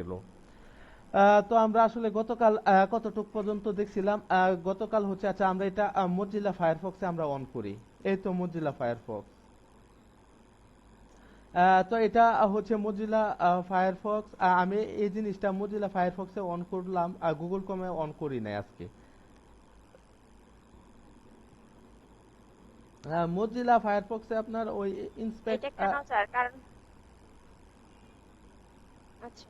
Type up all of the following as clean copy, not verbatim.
গেল। তো আমরা আসলে গতকাল কতটুক পর্যন্ত দেখছিলাম, গতকাল হচ্ছে, আচ্ছা আমরা এটা মজিলা ফায়ারফক্সে আমরা অন করি। এই তো মজিলা ফায়ারফক্স। তো এটা হচ্ছে মজিলা ফায়ারফক্স। আমি এই জিনিসটা মজিলা ফায়ারফক্সে অন করলাম, গুগল ক্রোমে অন করি নাই আজকে। মজিলা ফায়ারফক্সে আপনার ওই ইন্সপেক্ট। এটা কেন স্যার? কারণ আচ্ছা।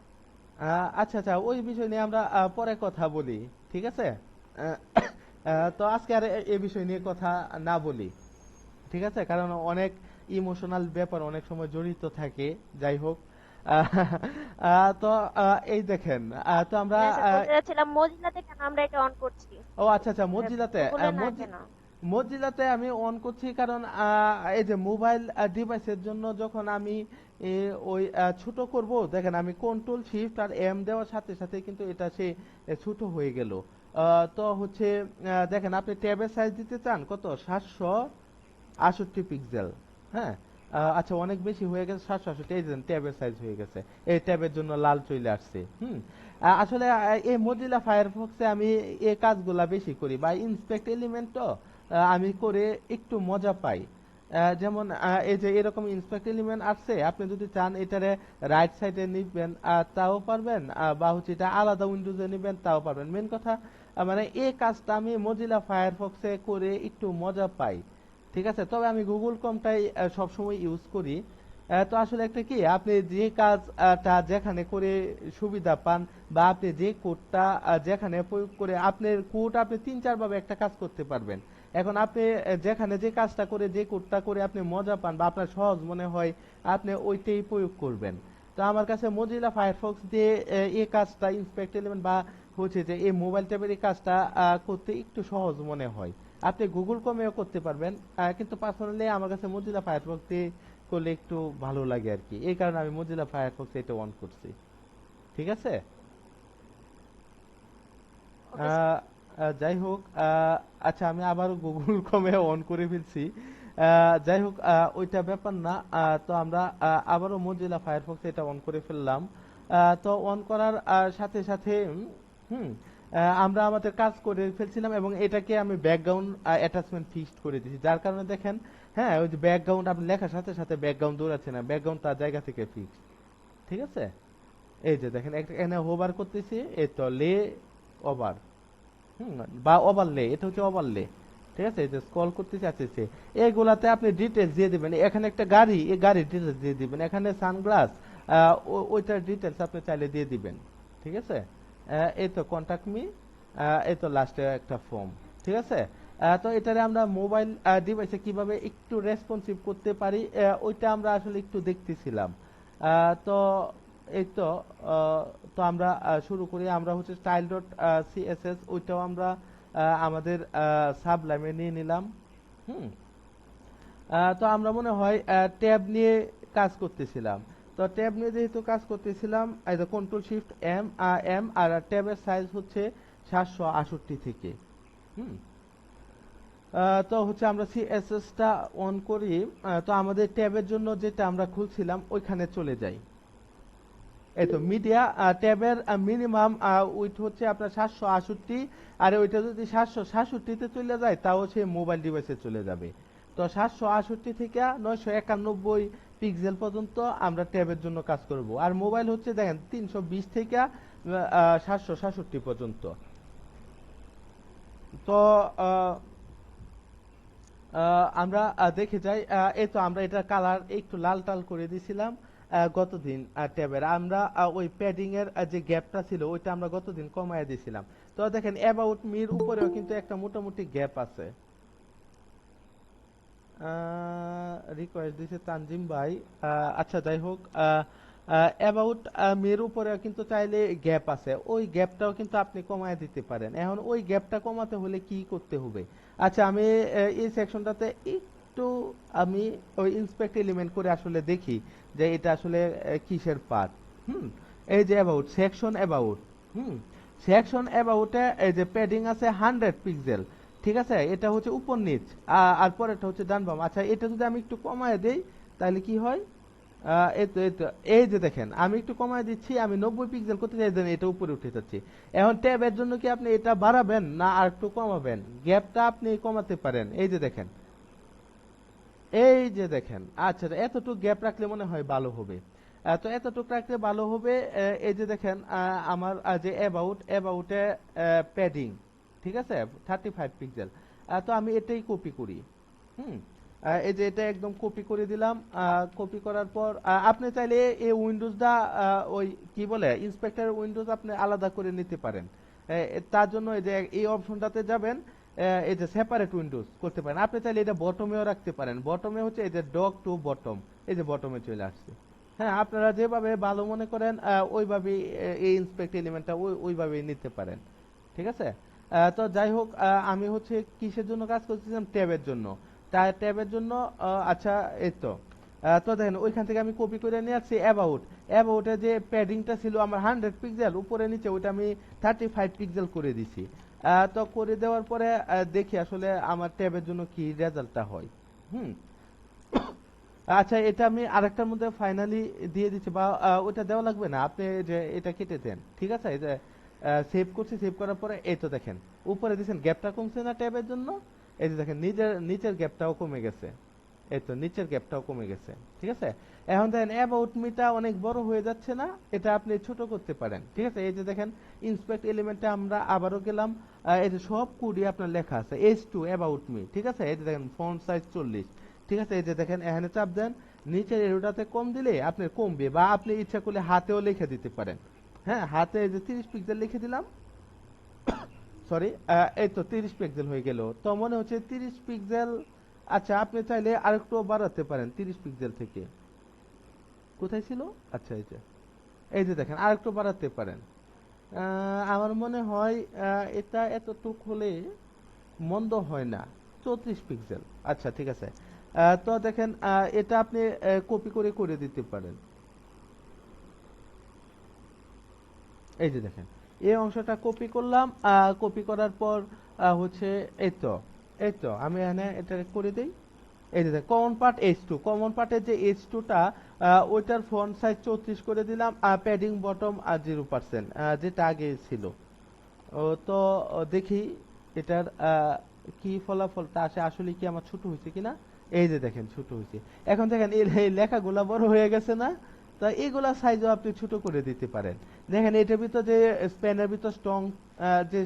আচ্ছা আচ্ছা, ওই বিষয় নিয়ে আমরা পরে কথা বলি, ঠিক আছে? আহ, তো আজকে আর এই বিষয় নিয়ে কথা না বলি, ঠিক আছে? কারণ অনেক ইমোশনাল ব্যাপার অনেক সময় জড়িত থাকে। যাই হোক, আহ, তো এই দেখেন, তো আমরা না স্যার, বলতে চাচ্ছিলাম মজিলাতে কেন আমরা এটা অন করছি, ও আচ্ছা আচ্ছা, মজিলাতে গুগলে না কেন? মজিলাতে আমি অন করছি কারণ এই যে মোবাইল ডিভাইসের জন্য যখন আমি ওই ছোট করব, দেখেন আমি কন্ট্রোল শিফট আর এম দেওয়ার সাথে সাথে কিন্তু এটা সে ছোট হয়ে গেল। তো হচ্ছে দেখেন, আপনি ট্যাবের সাইজ দিতে চান কত, 768 পিক্সেল। হ্যাঁ, আচ্ছা অনেক বেশি হয়ে গেছে, 768, এই যে ট্যাবের সাইজ হয়ে গেছে, এই ট্যাবের জন্য লাল চলে আসছে। আসলে এই মজিলা ফায়ারফক্সে আমি এই কাজগুলা বেশি করি, বা ইন্সপেক্ট এলিমেন্ট তো আমি করে একটু মজা পাই। যেমন এই যে এরকম ইন্সপেক্ট এলিমেন্ট আসছে, আপনি যদি চান এটারে রাইট সাইডে নিবেন তাও পারবেন, বা হচ্ছে এটা আলাদা উইন্ডোজে নিবেন তাও পারবেন। মেন কথা মানে এই কাজটা আমি মজিলা ফায়ারফক্সে করে একটু মজা পাই, ঠিক আছে? তবে আমি গুগল ক্রোমটাই সবসময় ইউজ করি। তো আসলে একটা কি, আপনি যে কাজটা যেখানে করে সুবিধা পান, বা আপনি যে কোডটা যেখানে প্রয়োগ করে আপনার কোড আপনি 3-4 ভাবে একটা কাজ করতে পারবেন। এখন আপনি যেখানে যে কাজটা করে যে কোডটা করে আপনি মজা পান বা আপনার সহজ মনে হয়, আপনি ওইটাই প্রয়োগ করবেন। তো আমার কাছে মজিলা ফায়ারফক্স দিয়ে এই কাজটা ইন্সপেক্ট এলিমেন্ট বা হচ্ছে যে এই মোবাইল ট্যাবের এই কাজটা করতে একটু সহজ মনে হয়। আপনি গুগল ক্রোমেও করতে পারবেন, কিন্তু পার্সোনালি আমার কাছে মজিলা ফায়ারফক্স দিয়ে করলে একটু ভালো লাগে আর কি, এই কারণে আমি মজিলা ফায়ারফক্স এটা অন করছি, ঠিক আছে? Okay sir. আহ, যাই হোক, আচ্ছা আমি আবার গুগল ক্রোমে অন করে ফেলছি। যাই হোক, ওইটা ব্যাপার না। তো আমরা আবারও মজিলা ফায়ারফক্স এটা অন করে ফেললাম। তো অন করার সাথে সাথে হুম আমরা আমাদের কাজ করে ফেলছিলাম, এবং এটাকে আমি ব্যাকগ্রাউন্ড অ্যাটাচমেন্ট ফিক্সড করে দিয়েছি, যার কারণে দেখেন, হ্যাঁ ওই যে ব্যাকগ্রাউন্ড আপনি লেখার সাথে সাথে ব্যাকগ্রাউন্ড দৌড়াচ্ছে না, ব্যাকগ্রাউন্ড তার জায়গা থেকে ফিক্সড, ঠিক আছে? এই যে দেখেন, একটা এখানে হোভার করতেছি, এই তো লে ওভার, হুম বা ওভারলে, এটা হচ্ছে ওভারলে, ঠিক আছে? এই যে স্ক্রল করতেছি, আছে এইগুলাতে আপনি ডিটেলস দিয়ে দিবেন। এখানে একটা গাড়ি, এই গাড়ির ডিটেলস দিয়ে দিবেন। এখানে সানগ্লাস, ওইটার ডিটেলস আপনি চাইলে দিয়ে দিবেন, ঠিক আছে? এই তো কন্টাক্ট মি, এই তো লাস্টে একটা ফর্ম, ঠিক আছে? তো এটারে আমরা মোবাইল ডিভাইসে কিভাবে একটু রেসপন্সিভ করতে পারি, ওইটা আমরা আসলে একটু দেখতেছিলাম। তো এই তো তো আমরা শুরু করি। আমরা হচ্ছে স্টাইল ডট সিএসএস, ওইটাও আমরা আমাদের সাবলাইমে নিয়ে নিলাম। হুম তো আমরা মনে হয় ট্যাব নিয়ে কাজ করতেছিলাম। তো ট্যাব নিয়ে যেহেতু কাজ করতেছিলাম, এই যে control shift M, M R ট্যাবের সাইজ হচ্ছে 768 থেকে। হুম তো হচ্ছে আমরা সিএসএস টা অন করি। তো আমাদের ট্যাবের জন্য যেটা আমরা খুলছিলাম ওইখানে চলে যাই। এই তো মিডিয়া ট্যাবের মিনিমাম উইথ হচ্ছে আপনার 768, আর ওইটা যদি 767-তে চলে যায় তাও সে মোবাইল ডিভাইসে চলে যাবে। তো 768 থেকে 991 পিক্সেল পর্যন্ত আমরা ট্যাবের জন্য কাজ করব, আর মোবাইল হচ্ছে দেখেন 320 থেকে 767 পর্যন্ত। তো আহ, আমরা দেখে যাই, এই তো আমরা এটা কালার একটু লাল টাল করে দিছিলাম গতদিন। ট্যাবের আমরা ওই প্যাডিং এর যে গ্যাপটা ছিল ওইটা আমরা গতদিন কমায় দিছিলাম। তো দেখেন অ্যাবাউট মির উপরেও কিন্তু একটা মোটামুটি গ্যাপ আছে। রিকোয়েস্ট দিছে তানজিম ভাই। আচ্ছা যাই হোক, অ্যাবাউট মের উপরে কিন্তু চাইলে গ্যাপ আছে, ওই গ্যাপটাও কিন্তু আপনি কমায় দিতে পারেন। এখন ওই গ্যাপটা কমাতে হলে কি করতে হবে? আচ্ছা আমি এই সেকশনটাতে একটু আমি ওই ইন্সপেক্ট এলিমেন্ট করে আসলে দেখি যে এটা আসলে কিসের পার্ট। হুম এই যে অ্যাবাউট সেকশন, অ্যাবাউট হুম সেকশন অ্যাবাউটে এই যে প্যাডিং আছে 100 পিক্সেল, ঠিক আছে? এটা হচ্ছে উপর নিচ, আর পরেরটা হচ্ছে ডান বাম। আচ্ছা এটা যদি আমি একটু কমায় দেই তাহলে কি হয়? এই তো এই যে দেখেন আমি একটু কমায় দিচ্ছি, আমি 90 পিক্সেল করতে চাই, দেন এটা উপরে উঠে যাচ্ছে। এখন ট্যাবের জন্য কি আপনি এটা বাড়াবেন না আর একটু কমাবেন? গ্যাপটা আপনি কমাতে পারেন, এই যে দেখেন, এই যে দেখেন। আচ্ছা, এতটুকু গ্যাপ রাখলে মনে হয় ভালো হবে। তো এতটুকু রাখলে ভালো হবে। এই যে দেখেন আমার যে অ্যাবাউটে প্যাডিং, ঠিক আছে, 35 পিক্সেল। তো আমি এটাই কপি করি। হুম। এই যে এটা একদম কপি করে দিলাম। কপি করার পর আপনি চাইলে এই উইন্ডোজটা ওই কি বলে ইন্সপেক্টর উইন্ডোজ আপনি আলাদা করে নিতে পারেন। তার জন্য এই যে এই অপশনটাতে যাবেন, এই যে সেপারেট উইন্ডোজ করতে পারেন। আপনি চাইলে এটা বটমেও রাখতে পারেন। বটমে হচ্ছে এই যে ডক টু বটম, এই যে বটমে চলে আসছে। হ্যাঁ, আপনারা যেভাবে ভালো মনে করেন ওইভাবেই এই ইন্সপেক্ট এলিমেন্টটা ওইভাবেই নিতে পারেন। ঠিক আছে। তো যাই হোক, আমি হচ্ছে কিসের জন্য কাজ করতেছিলাম? ট্যাবের জন্য। তাই ট্যাবের জন্য আচ্ছা, এই তো। তো দেখেন ওইখান থেকে আমি কপি করে নিয়ে আসছি অ্যাবাউটে যে প্যাডিংটা ছিল আমার 100 পিক্সেল উপরে নিচে, ওইটা আমি 35 পিক্সেল করে দিছি। তো করে দেওয়ার পরে দেখি আসলে আমার ট্যাবের জন্য কি রেজাল্টটা হয়। হুম। আচ্ছা, এটা আমি আরেকটার মধ্যে ফাইনালি দিয়ে দিচ্ছি, বা ওটা দেওয়া লাগবে না, আপনি যে এটা কেটে দেন, ঠিক আছে। এই যে সেভ করছি, সেভ করার পরে এই তো দেখেন উপরে দিয়েছেন গ্যাপটা কমছে না ট্যাবের জন্য। এই যে দেখেন নিচের গ্যাপটাও কমে গেছে। এই তো নিচের গ্যাপটাও কমে গেছে। ঠিক আছে। এখন দেখেন অ্যাবাউট মিটা অনেক বড় হয়ে যাচ্ছে না? এটা আপনি ছোট করতে পারেন। ঠিক আছে। এই যে দেখেন ইন্সপেক্ট এলিমেন্টে আমরা আবারও গেলাম। এই যে সব কোডই আপনার লেখা আছে H2 অ্যাবাউট মি। ঠিক আছে। এই যে দেখেন ফন্ট সাইজ 40। ঠিক আছে। এই যে দেখেন এখানে চাপ দেন, নিচের এরোটাতে কম দিলে আপনার কমবে, বা আপনি ইচ্ছা করলে হাতেও লিখে দিতে পারেন। হ্যাঁ, হাতে এই যে 30 পিক্সেল লিখে দিলাম। সরি, এই তো 30 পিক্সেল হয়ে গেল, তো মনে হচ্ছে 30 পিক্সেল। আচ্ছা, আপনি চাইলে আরেকটু বাড়াতে পারেন 30 পিক্সেল থেকে। কোথায় ছিল? আচ্ছা, এই যে দেখেন আরেকটু বাড়াতে পারেন। আমার মনে হয় এটা এতটুক হলে মন্দ হয় না। 34 পিক্সেল। আচ্ছা, ঠিক আছে। তো দেখেন এটা আপনি কপি করে করে দিতে পারেন। এই যে দেখেন এই অংশটা কপি করলাম। কপি করার পর হচ্ছে এই তো আমি এখানে এটা করে দেই। এই যে কমন পার্ট H2, কমন পার্টের যে H2টা ওইটার ফন্ট সাইজ 34 করে দিলাম, প্যাডিং বটম আর 0%, যেটা আগে ছিল। তো দেখি এটার কি ফলাফলটা আসে, আসলে কি আমার ছোট হয়েছে কিনা। এই যে দেখেন ছোট হয়েছে। এখন দেখেন এই লেখাগুলা বড় হয়ে গেছে না? তা এগুলা সাইজও আপনি ছোট করে দিতে পারেন। দেখেন এটার ভিতর যে স্প্যানের ভিতর স্ট্রং যে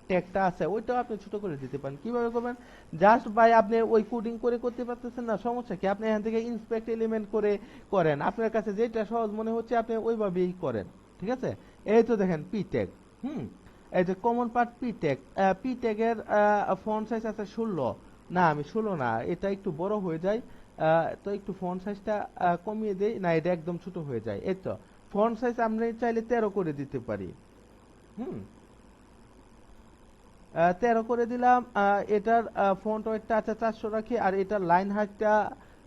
ট্যাগটা আছে ওইটাও আপনি ছোট করে দিতে পারেন। কিভাবে করবেন? জাস্ট বাই আপনি ওই কোডিং করে করতে পারতেছেন না, সমস্যা কি, আপনি এখান থেকে ইন্সপেক্ট এলিমেন্ট করে করেন, আপনার কাছে যেটা সহজ মনে হচ্ছে আপনি ওইভাবেই করেন। ঠিক আছে। এই তো দেখেন পি ট্যাগ। হুম। এই যে কমন পার্ট পি ট্যাগের ফন্ট সাইজ আছে 16। না, আমি 16 না, এটা একটু বড় হয়ে যায়। তো একটু ফন্ট সাইজটা কমিয়ে দেই না, এটা একদম ছোট হয়ে যায়। এই তো ফন্ট সাইজ আমরা চাইলে 13 করে দিতে পারি। হুম। 13 করে দিলাম। এটার ফন্ট ওয়েটটা আছে 400 রাখি, আর এটার লাইন হাইটটা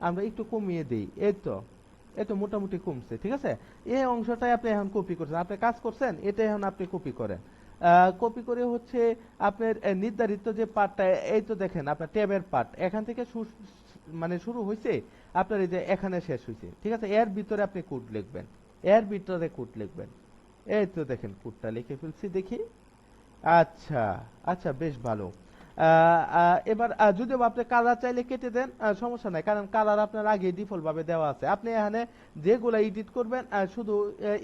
আমরা একটু কমিয়ে দিই। এই তো মোটামুটি কমছে। ঠিক আছে। এই অংশটাই আপনি এখন কপি করছেন, আপনি কাজ করছেন, এটা এখন আপনি কপি করেন। কপি করে হচ্ছে আপনার নির্ধারিত যে পার্টটা, এই তো দেখেন আপনার ট্যাবের পার্ট এখান থেকে মানে শুরু হয়েছে, আপনার এই যে এখানে শেষ হয়েছে। ঠিক আছে। এর ভিতরে আপনি কোড লিখবেন, এর ভিতরে কোড লিখবেন। এই তো দেখেন কোডটা লিখে ফেলছি, দেখি। আচ্ছা, আচ্ছা, বেশ ভালো। এবার যদিও বা আপনি কালার চাইলে কেটে দেন, সমস্যা নাই, কারণ কালার আপনার আগে ডিফল্ট ভাবে দেওয়া আছে। আপনি এখানে যেগুলা এডিট করবেন শুধু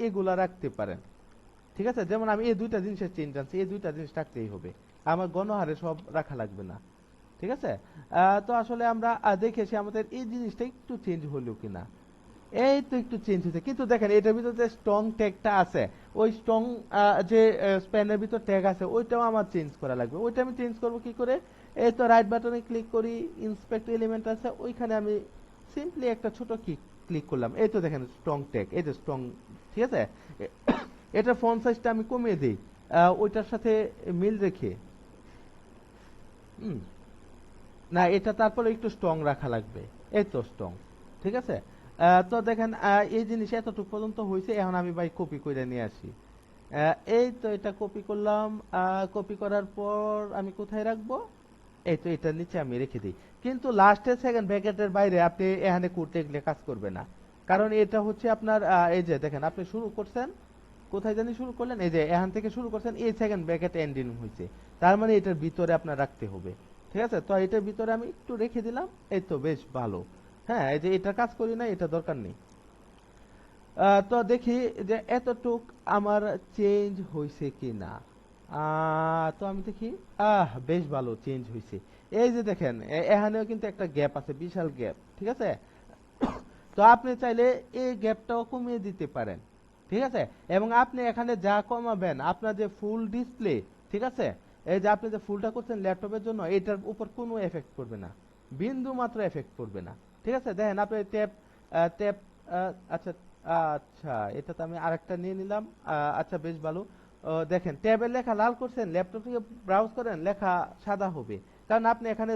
এগুলা রাখতে পারেন। ঠিক আছে। যেমন আমি এই দুইটা জিনিসের চেঞ্জ আনছি, এই দুইটা জিনিস রাখতেই হবে, আমার গণহারে সব রাখা লাগবে না। ঠিক আছে। তো আসলে আমরা দেখেছি আমাদের এই জিনিসটা একটু চেঞ্জ হলো কিনা। এই তো একটু চেঞ্জ হয়েছে, কিন্তু দেখেন এটার ভিতর যে স্ট্রং ট্যাগটা আছে, ওই স্ট্রং যে স্প্যানের ভিতর ট্যাগ আছে ওইটাও আমার চেঞ্জ করা লাগবে। ওইটা আমি চেঞ্জ করব কি করে? এই তো রাইট বাটনে ক্লিক করি, ইন্সপেক্ট এলিমেন্ট আছে, ওইখানে আমি সিম্পলি একটা ছোট ক্লিক করলাম। এই তো দেখেন স্ট্রং ট্যাগ, এই যে স্ট্রং। ঠিক আছে। এটার ফন্ট সাইজটা আমি কমিয়ে দিই ওইটার সাথে মিল রেখে। হুম। না, এটা তারপরে একটু স্ট্রং রাখা লাগবে। এই তো স্ট্রং। ঠিক আছে। তো দেখেন এই জিনিস এতটুকু পর্যন্ত হয়েছে, এখন আমি ভাই কপি করে নিয়ে আসি। এই তো এটা কপি করলাম। কপি করার পর আমি কোথায় রাখবো? এই তো এটার নিচে আমি রেখে দিই। কিন্তু লাস্টের সেকেন্ড ব্র্যাকেটের বাইরে আপনি এখানে কোড লিখলে কাজ করবে না। কারণ এটা হচ্ছে আপনার এই যে দেখেন আপনি শুরু করছেন, কোথায় জানি শুরু করলেন, এই যে এখান থেকে শুরু করছেন, এই সেকেন্ড ব্র্যাকেট এন্ডিং হয়েছে, তার মানে এটার ভিতরে আপনার রাখতে হবে। ঠিক আছে, তো এটার ভিতরে আমি একটু রেখে দিলাম, এই তো বেশ ভালো। হ্যাঁ, এই যে এটা কাজ করি না, এটা দরকার নেই। তো দেখি যে এতটুক আমার চেঞ্জ হয়েছে কিনা। তো আমি দেখি, বেশ ভালো চেঞ্জ হয়েছে। এই যে দেখেন এখানেও কিন্তু একটা গ্যাপ আছে, বিশাল গ্যাপ। ঠিক আছে, তো আপনি চাইলে এই গ্যাপটাও কমিয়ে দিতে পারেন। ঠিক আছে, এবং আপনি এখানে যা কমাবেন, আপনার যে ফুল ডিসপ্লে, ঠিক আছে, এই যে আপনি যে ফুলটা করছেন ল্যাপটপের জন্য, এটার উপর কোনো এফেক্ট পড়বে না, বিন্দু মাত্র এফেক্ট পড়বে না। ঠিক আছে, দেখেন আপনি ট্যাপ ট্যাপ আচ্ছা, আচ্ছা এটা তো আমি আরেকটা নিয়ে নিলাম। আচ্ছা বেশ ভালো। দেখেন ট্যাবের লেখা লাল করছেন, ল্যাপটপ থেকে ব্রাউজ করেন লেখা সাদা হবে, কারণ আপনি এখানে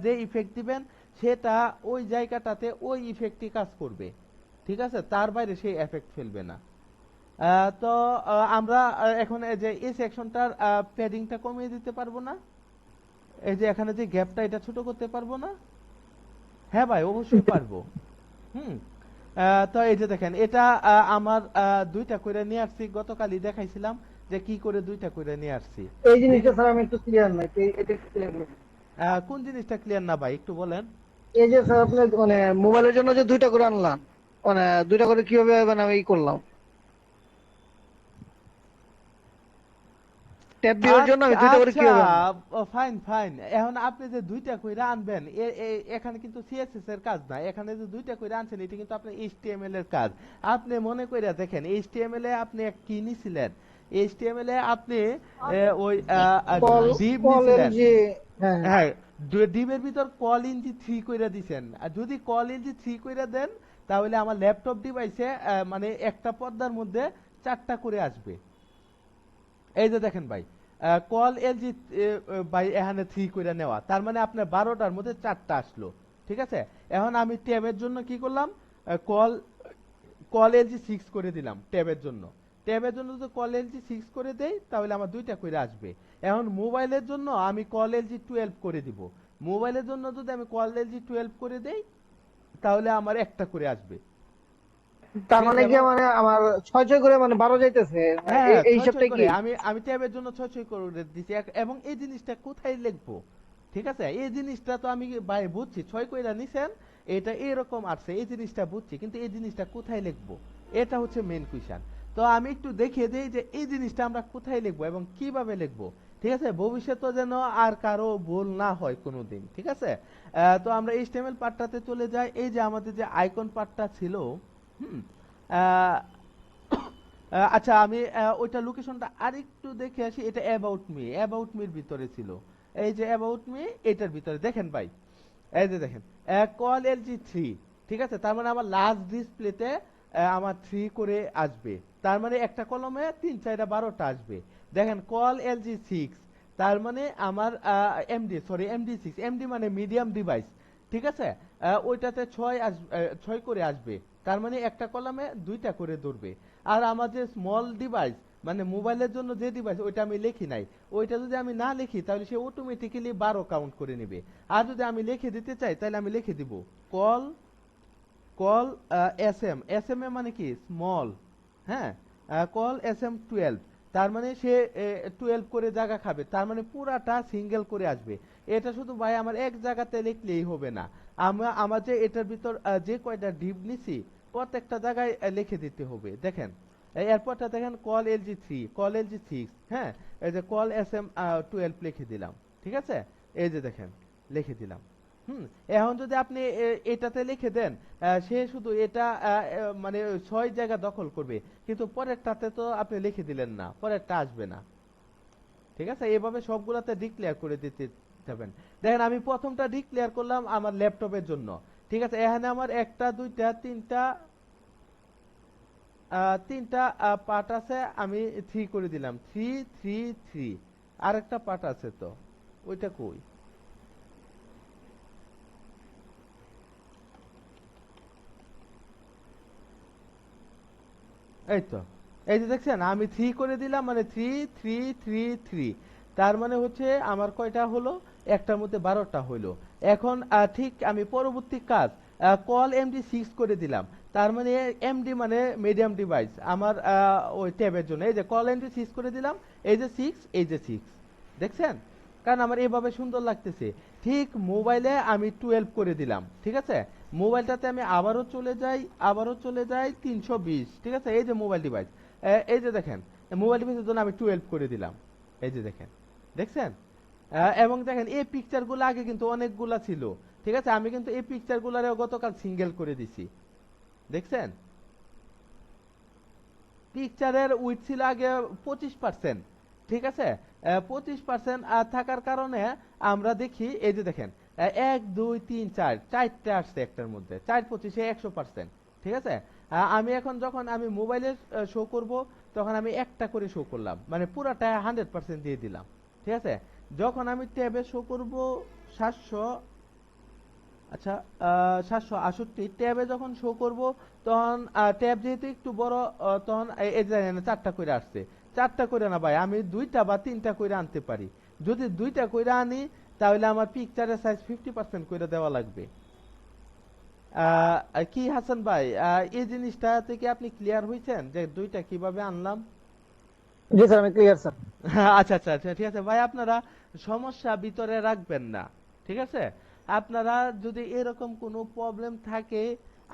যে ইফেক্ট দিবেন সেটা ওই জায়গাটাতে ওই ইফেক্টই কাজ করবে। ঠিক আছে, তার বাইরে সেই এফেক্ট ফেলবে না। তো আমরা এখন এই যে এই সেকশনটার প্যাডিংটা কমিয়ে দিতে পারবো না? এই যে এখানে যে গ্যাপটা, এটা ছোট করতে পারবো না? হ্যাঁ ভাই, অবশ্যই পারবো। হুম। তো এই যে দেখেন এটা আমার দুইটা করে নিয়ে আসছি, গতকালই দেখাইছিলাম যে কি করে দুইটা করে নিয়ে আসছি। এই ঠিক জিনিসটা আছে, স্যার আমি একটু ক্লিয়ার নাই, এটা একটু ক্লিয়ার করুন। কোন জিনিসটা ক্লিয়ার না ভাই, একটু বলেন। এই যে স্যার আপনি মানে মোবাইলের জন্য যে দুইটা করে আনলাম, মানে দুইটা করে কিভাবে মানে আমি ই করলাম, ট্যাব ভিউর জন্য আচ্ছা আমি দুইটা করে আচ্ছা, কিভাবে আনলাম? Fine fine. এখন আপনি যে দুইটা কইরা আনবেন, এখানে কিন্তু সিএসএস এর কাজ না, এখানে যে দুইটা কইরা আনছেন এটা কিন্তু আপনার এইচটিএমএল এর কাজ। আপনি মনে কইরা দেখেন, এইচটিএমএল এ আপনি কি নিছিলেন? এইচটিএমএল এ আপনি ওই কল ডিভ কল এল নিছিলেন। জি। হ্যাঁ। হ্যাঁ, ডিবের ভিতর কল ইঞ্জি 3 কইরা দিছেন। আর যদি কল ইঞ্জি 3 কইরা দেন, তাহলে আমার ল্যাপটপ ডিভাইসে মানে একটা পর্দার মধ্যে 4টা করে আসবে। এই যে দেখেন ভাই, কল এলজি ভাই এখানে 3 কইরা নেওয়া, তার মানে আপনার 12টার মধ্যে 4টা আসলো। ঠিক আছে, এখন আমি ট্যাবের জন্য কি করলাম, কল কল এলজি 6 করে দিলাম ট্যাবের জন্য। ট্যাবের জন্য যদি কল এলজি 6 করে দেই, তাহলে আমার দুইটা করে আসবে। এখন মোবাইলের জন্য আমি কল এলজি 12 করে দিব। মোবাইলের জন্য যদি আমি কল এলজি 12 করে দেই, তাহলে আমার একটা করে আসবে। তার ঠিক আছে, মানে কি এবং মানে আমার ছয় ছয় করে মানে 12 যাইতেছে, মানে হ্যাঁ এই হ্যাঁ, এই ছয় ছয় হিসাবটা করে কি? আমি আমি ট্যাবের জন্য ছয় ছয় করে দিচ্ছি। এবং এই জিনিসটা কোথায় লিখবো? ঠিক আছে, এই জিনিসটা তো আমি ভাই বুঝছি, ছয় কইরা নিছেন, এটা এরকম আসছে, এই জিনিসটা বুঝছি, কিন্তু এই জিনিসটা কোথায় লিখবো, এটা হচ্ছে মেন কুইশন। তো আমি একটু দেখিয়ে দিই যে এই জিনিসটা আমরা কোথায় লিখবো এবং কিভাবে লিখবো। ঠিক আছে, ভবিষ্যতে যেন আর কারো ভুল না হয় কোনোদিন। ঠিক আছে, তো আমরা এইচটিএমএল পার্টটাতে চলে যাই। এই যে আমাদের যে আইকন পার্টটা ছিল, হুম, আহ, আচ্ছা আমি ওইটা লোকেশনটা আরেকটু দেখে আসি। এটা অ্যাবাউট মি, অ্যাবাউট মির ভিতরে ছিল। এই যে অ্যাবাউট মি, এটার ভিতরে দেখেন ভাই, এই যে দেখেন কল এলজি 3। ঠিক আছে, তার মানে আমার লাস্ট ডিসপ্লেতে আমার 3 করে আসবে, তার মানে একটা কলমে 3 4 12টা আসবে। দেখেন কল এলজি 6, তার মানে আমার এমডি 6, এমডি মানে মিডিয়াম ডিভাইস। ঠিক আছে, ওইটাতে 6 করে আসবে, তার মানে একটা কলমে দুইটা করে ধরবে। আর আমার যে স্মল ডিভাইস, মানে মোবাইলের জন্য যে ডিভাইস, ওইটা আমি লিখি নাই। ওইটা যদি আমি না লিখি, তাহলে সে অটোমেটিক্যালি 12 কাউন্ট করে নেবে। আর যদি আমি লিখে দিতে চাই, তাহলে আমি লিখে দিব call call S M A মানে কি স্মল। হ্যাঁ, কল SM12, তার মানে সে 12 করে জায়গা খাবে, তার মানে পুরাটা সিঙ্গেল করে আসবে। এটা শুধু ভাই আমার এক জায়গাতে লিখলেই হবে না, আমার যে এটার ভিতর যে কয়টা ডিপ নিছি, প্রত্যেকটা জায়গায় লিখে দিতে হবে। দেখেন এরপরটা দেখেন কল LG3, কল LG6, হ্যাঁ, এই যে কল SM12 লিখে দিলাম। ঠিক আছে, এই যে দেখেন লিখে দিলাম। হুম, এখন যদি আপনি এটাতে লিখে দেন, সে শুধু এটা মানে 6 জায়গা দখল করবে, কিন্তু পরেরটাতে তো আপনি লিখে দিলেন না, পরেরটা আসবে না। ঠিক আছে, এভাবে সবগুলাতে ডিক্লেয়ার করে দিতে যাবেন। দেখেন আমি প্রথমটা ডিক্লেয়ার করলাম আমার ল্যাপটপের জন্য। ঠিক আছে, এখানে আমার একটা দুইটা তিনটা তিনটা পার্ট আছে, আমি 3 করে দিলাম, 3 3 3। আরেকটা পার্ট আছে তো, ওইটা কই? এই তো, এই যে দেখছেন আমি 3 করে দিলাম, মানে 3 3 3 3, তার মানে হচ্ছে আমার কয়টা হলো, একটার মধ্যে 12টা হইলো। এখন ঠিক আমি পরবর্তী কাজ কল MD6 করে দিলাম, তার মানে এমডি মানে মিডিয়াম ডিভাইস আমার ওই ট্যাবের জন্য। এই যে কল এন্ট্রি 6 করে দিলাম, এই যে 6, এই যে 6, দেখছেন? কারণ আমার এইভাবে সুন্দর লাগতেছে। ঠিক মোবাইলে আমি 12 করে দিলাম, ঠিক আছে? মোবাইলটাতে আমি আবারও চলে যাই 320, ঠিক আছে? এই যে মোবাইল ডিভাইস, এই যে দেখেন মোবাইল ডিভাইসের জন্য আমি 12 করে দিলাম, এই যে দেখেন, দেখছেন? এবং দেখেন এই পিকচারগুলো আগে কিন্তু অনেকগুলা ছিল, ঠিক আছে? আমি কিন্তু এই পিকচারগুলোরে গতকাল সিঙ্গেল করে দিছি, দেখছেন? পিকচারের উইথ ছিল আগে 25%, ঠিক আছে? 25% থাকার কারণে আমরা দেখি, এই যে দেখেন 1 2 3 4 চারটে আসছে একটার মধ্যে, 4 25 100%, ঠিক আছে? আমি এখন যখন আমি মোবাইলে শো করব তখন আমি একটা করে শো করলাম, মানে পুরাটা 100% দিয়ে দিলাম, ঠিক আছে? যখন আমি ট্যাবে শো করব 700, আচ্ছা 768 ট্যাবে যখন শো করব তখন ট্যাব যেহেতু একটু বড়, তখন এই যে দেখেন চারটা করে আসছে। চারটা করে না ভাই, আমি দুইটা বা তিনটা করে আনতে পারি। যদি দুইটা করে আনি তাহলে আমার পিকচারের সাইজ 50% করে দেওয়া লাগবে। কি হাসান ভাই, এই জিনিসটা থেকে আপনি ক্লিয়ার হয়েছেন যে দুইটা কিভাবে আনলাম? জি স্যার, আমি ক্লিয়ার স্যার। আচ্ছা আচ্ছা আচ্ছা, ঠিক আছে ভাই, আপনারা সমস্যা ভিতরে রাখবেন না, ঠিক আছে? আপনারা যদি এরকম কোনো প্রবলেম থাকে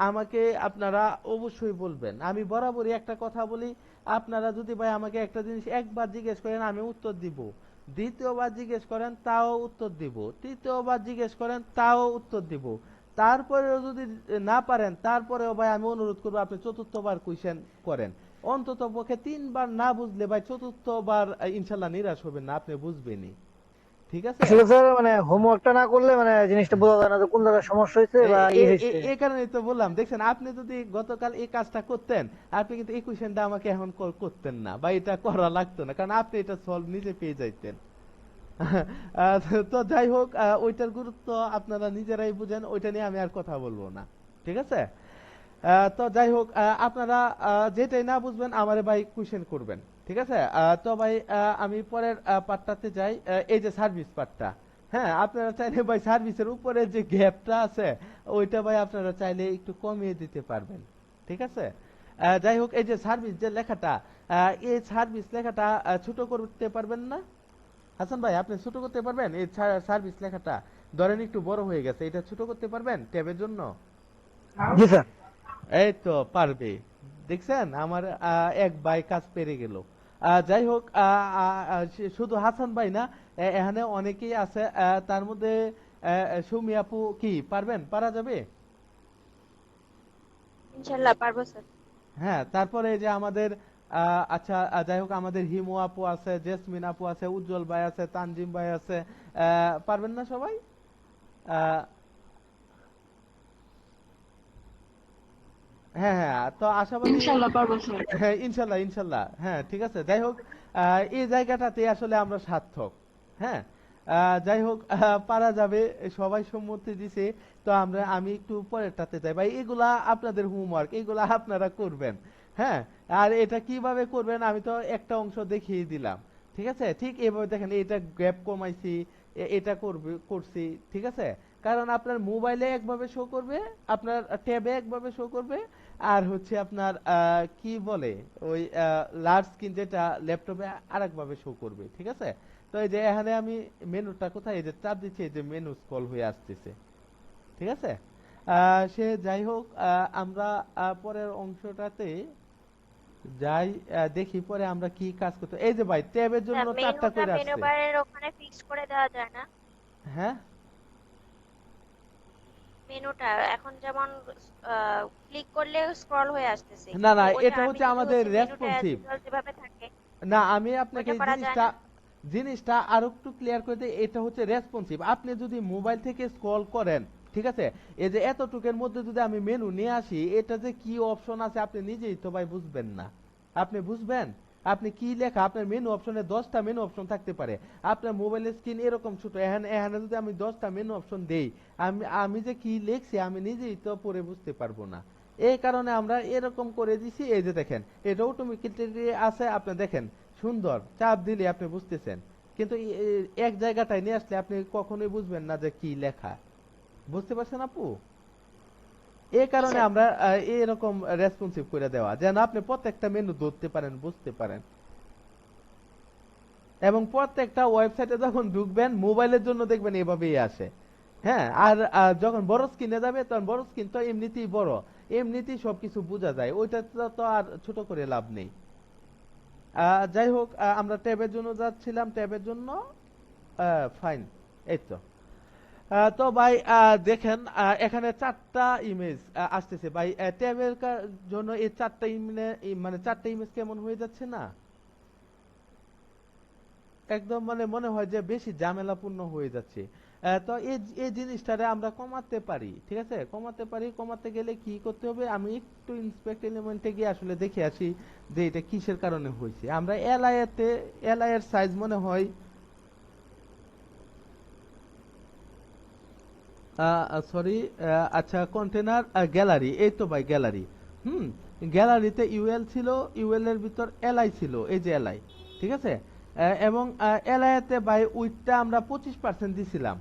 আমাকে আপনারা অবশ্যই বলবেন। আমি বরাবরই একটা কথা বলি, আপনারা যদি ভাই আমাকে একটা জিনিস একবার জিজ্ঞেস করেন আমি উত্তর দিব, দ্বিতীয়বার জিজ্ঞেস করেন তাও উত্তর দিব, তৃতীয়বার জিজ্ঞেস করেন তাও উত্তর দিব, তারপরেও যদি না পারেন তারপরেও ভাই আমি অনুরোধ করবো আপনি চতুর্থবার কোয়েশ্চেন করেন। অন্তত পক্ষে 3 বার না বুঝলে ভাই চতুর্থবার ইনশাল্লাহ নিরাশ হবেন না, আপনি বুঝবেনই, ঠিক আছে? আসলে স্যার মানে হোমওয়ার্কটা না করলে মানে জিনিসটা বোঝা যায় না যে কোন জায়গায় সমস্যা হয়েছে বা ই হয়েছে। এই কারণেই তো বললাম, দেখছেন আপনি যদি গতকাল এই কাজটা করতেন আপনি কিন্তু এই কোয়েশ্চেনটা আমাকে এখন কল করতেন না বা এটা করা লাগতো না, কারণ আপনি এটা সলভ নিজে পেয়ে যাইতেন। তো যাই হোক, ওইটার গুরুত্ব আপনারা নিজেরাই বুঝেন, ওইটা নিয়ে আমি আর কথা বলবো না, ঠিক আছে? তো যাই হোক, আপনারা যেটাই না বুঝবেন আমারে ভাই কোয়েশ্চেন করবেন, ঠিক আছে? তো ভাই আমি পরের পার্টটাতে যাই, এই যে সার্ভিস পার্টটা। হ্যাঁ, আপনারা চাইলে ভাই সার্ভিসের উপরে যে গ্যাপটা আছে ওইটা ভাই আপনারা চাইলে একটু কমিয়ে দিতে পারবেন, ঠিক আছে? যাই হোক, এই যে সার্ভিস যে লেখাটা, এই সার্ভিস লেখাটা ছোট করতে পারবেন না হাসান ভাই? আপনি ছোট করতে পারবেন এই সার্ভিস লেখাটা? ধরেন একটু বড় হয়ে গেছে, এটা ছোট করতে পারবেন ট্যাবের জন্য? জি স্যার। এই তো পারবে, দেখছেন আমার এক ভাই কাজ পেরে গেল। যাই হোক, শুধু হাসান ভাই না, এখানে অনেকেই আছে, তার মধ্যে সুমি আপু কি পারবেন? পারা যাবে? ইনশাল্লাহ পারবো স্যার। হ্যাঁ, তারপরে এই যে আমাদের আচ্ছা, যাই হোক আমাদের হিমু আপু আছে, জেসমিন আপু আছে, উজ্জ্বল ভাই আছে, তানজিম ভাই আছে, পারবেন না সবাই? আহ, হ্যাঁ হ্যাঁ, তো আশাবাদী। ইনশাল্লাহ পারবো স্যার। হ্যাঁ ইনশাল্লাহ ইনশাল্লাহ, হ্যাঁ ঠিক আছে। যাই হোক, এই জায়গাটাতে আসলে আমরা সার্থক। হ্যাঁ, যাই হোক, পারা যাবে, সবাই সম্মতি দিছে। তো আমি একটু পরেরটাতে যাই ভাই, এগুলা আপনাদের হোমওয়ার্ক, এগুলা আপনারা করবেন। হ্যাঁ, আর এটা কিভাবে করবেন আমি তো একটা অংশ দেখিয়ে দিলাম, ঠিক আছে? ঠিক এভাবে দেখেন, এটা গ্যাপ কমাইছি, এটা করছি, ঠিক আছে? কারণ আপনার মোবাইলে একভাবে শো করবে, আপনার ট্যাবে একভাবে শো করবে, আর হচ্ছে আপনার কি বলে ওই লার্জ স্ক্রিন যেটা ল্যাপটপে আরেক ভাবে শো করবে, ঠিক আছে? তো এই যে এখানে আমি মেনুটা কোথায়, এই যে চাপ দিচ্ছি, এই যে মেনু স্ক্রল হয়ে আসতেছে, ঠিক আছে? সে যাই হোক, আমরা পরের অংশটাতে যাই, দেখি পরে আমরা কি কাজ করতে। এই যে ভাই ট্যাবের জন্য চারটা মেনুটা করে মেনু আসছে। বারের ওখানে ফিক্স করে দেওয়া যায় না? হ্যাঁ, মেনুটা এখন যেমন ক্লিক করলে স্ক্রল হয়ে আসতেছে, না কিন্তু না, ওইটা এটা আমি হচ্ছে যদি আমাদের মেনুটা অ্যাজ রেসপন্সিভ। ইউজুয়াল যেভাবে থাকে না, আমি আপনাকে ওইটা এই করা যায় না? জিনিসটা আরো একটু ক্লিয়ার করে দিই। এটা হচ্ছে রেসপন্সিভ। আপনি যদি মোবাইল থেকে স্ক্রল করেন, ঠিক আছে, এই যে এতটুকের মধ্যে যদি আমি মেনু নিয়ে আসি, এটা যে কি অপশন আছে আপনি নিজেই তো ভাই বুঝবেন না। আপনি বুঝবেন আপনি কি লেখা, আপনার মেনু অপশনে 10টা মেনু অপশন থাকতে পারে। আপনার মোবাইলের স্ক্রিন এরকম ছোট, এখানে এখানে যদি আমি 10টা মেনু অপশন দেই, আমি যে কি লিখছি আমি নিজেই তো পড়ে বুঝতে পারবো না। এই কারণে আমরা এরকম করে দিছি। এই যে দেখেন, এটা অটোমেটিক্যালি আছে, আপনি দেখেন সুন্দর, চাপ দিলে আপনি বুঝতেছেন। কিন্তু এক জায়গাটায় নিয়ে আসলে আপনি কখনোই বুঝবেন না যে কি লেখা। বুঝতে পারছেন আপু? এই কারণে স্যার। আমরা এরকম রেসপন্সিভ করে দেওয়া যেন আপনি প্রত্যেকটা মেনু ধরতে পারেন, বুঝতে পারেন। এবং প্রত্যেকটা ওয়েবসাইটে যখন ঢুকবেন মোবাইলের জন্য দেখবেন এভাবেই আসে। হ্যাঁ, আর যখন বড় স্ক্রিনে যাবে তখন বড় স্ক্রিন তো এমনিতেই বড়, এমনিতেই সবকিছু বোঝা যায়, ওইটা তো আর ছোট করে লাভ নেই। যাই হোক, আমরা ট্যাবের জন্য যাচ্ছিলাম, ট্যাবের জন্য ফাইন, এই তো। তো ভাই দেখেন এখানে 4টা ইমেজ আসতেছে ভাই, ট্যাবের জন্য এই 4টা ইমেজ, মানে 4টা ইমেজ কেমন হয়ে যাচ্ছে না, একদম মানে মনে হয় যে বেশি ঝামেলাপূর্ণ হয়ে যাচ্ছে। তো এই এই জিনিসটারে আমরা কমাতে পারি, ঠিক আছে, কমাতে পারি। কমাতে গেলে কি করতে হবে, আমি একটু ইন্সপেক্ট এলিমেন্টে গিয়ে আসলে দেখে আসি যে এটা কিসের কারণে হয়েছে। আমরা এলআই এর সাইজ মনে হয় সরি, আচ্ছা কন্টেনার গ্যালারি, এই তো ভাই গ্যালারি। হুম, গ্যালারিতে ইউএল ছিল, ইউএল এর ভিতর এলআই ছিল, এই যে এলআই, ঠিক আছে। এবং এলআই এতে ভাই উইথটা আমরা 25% দিছিলাম।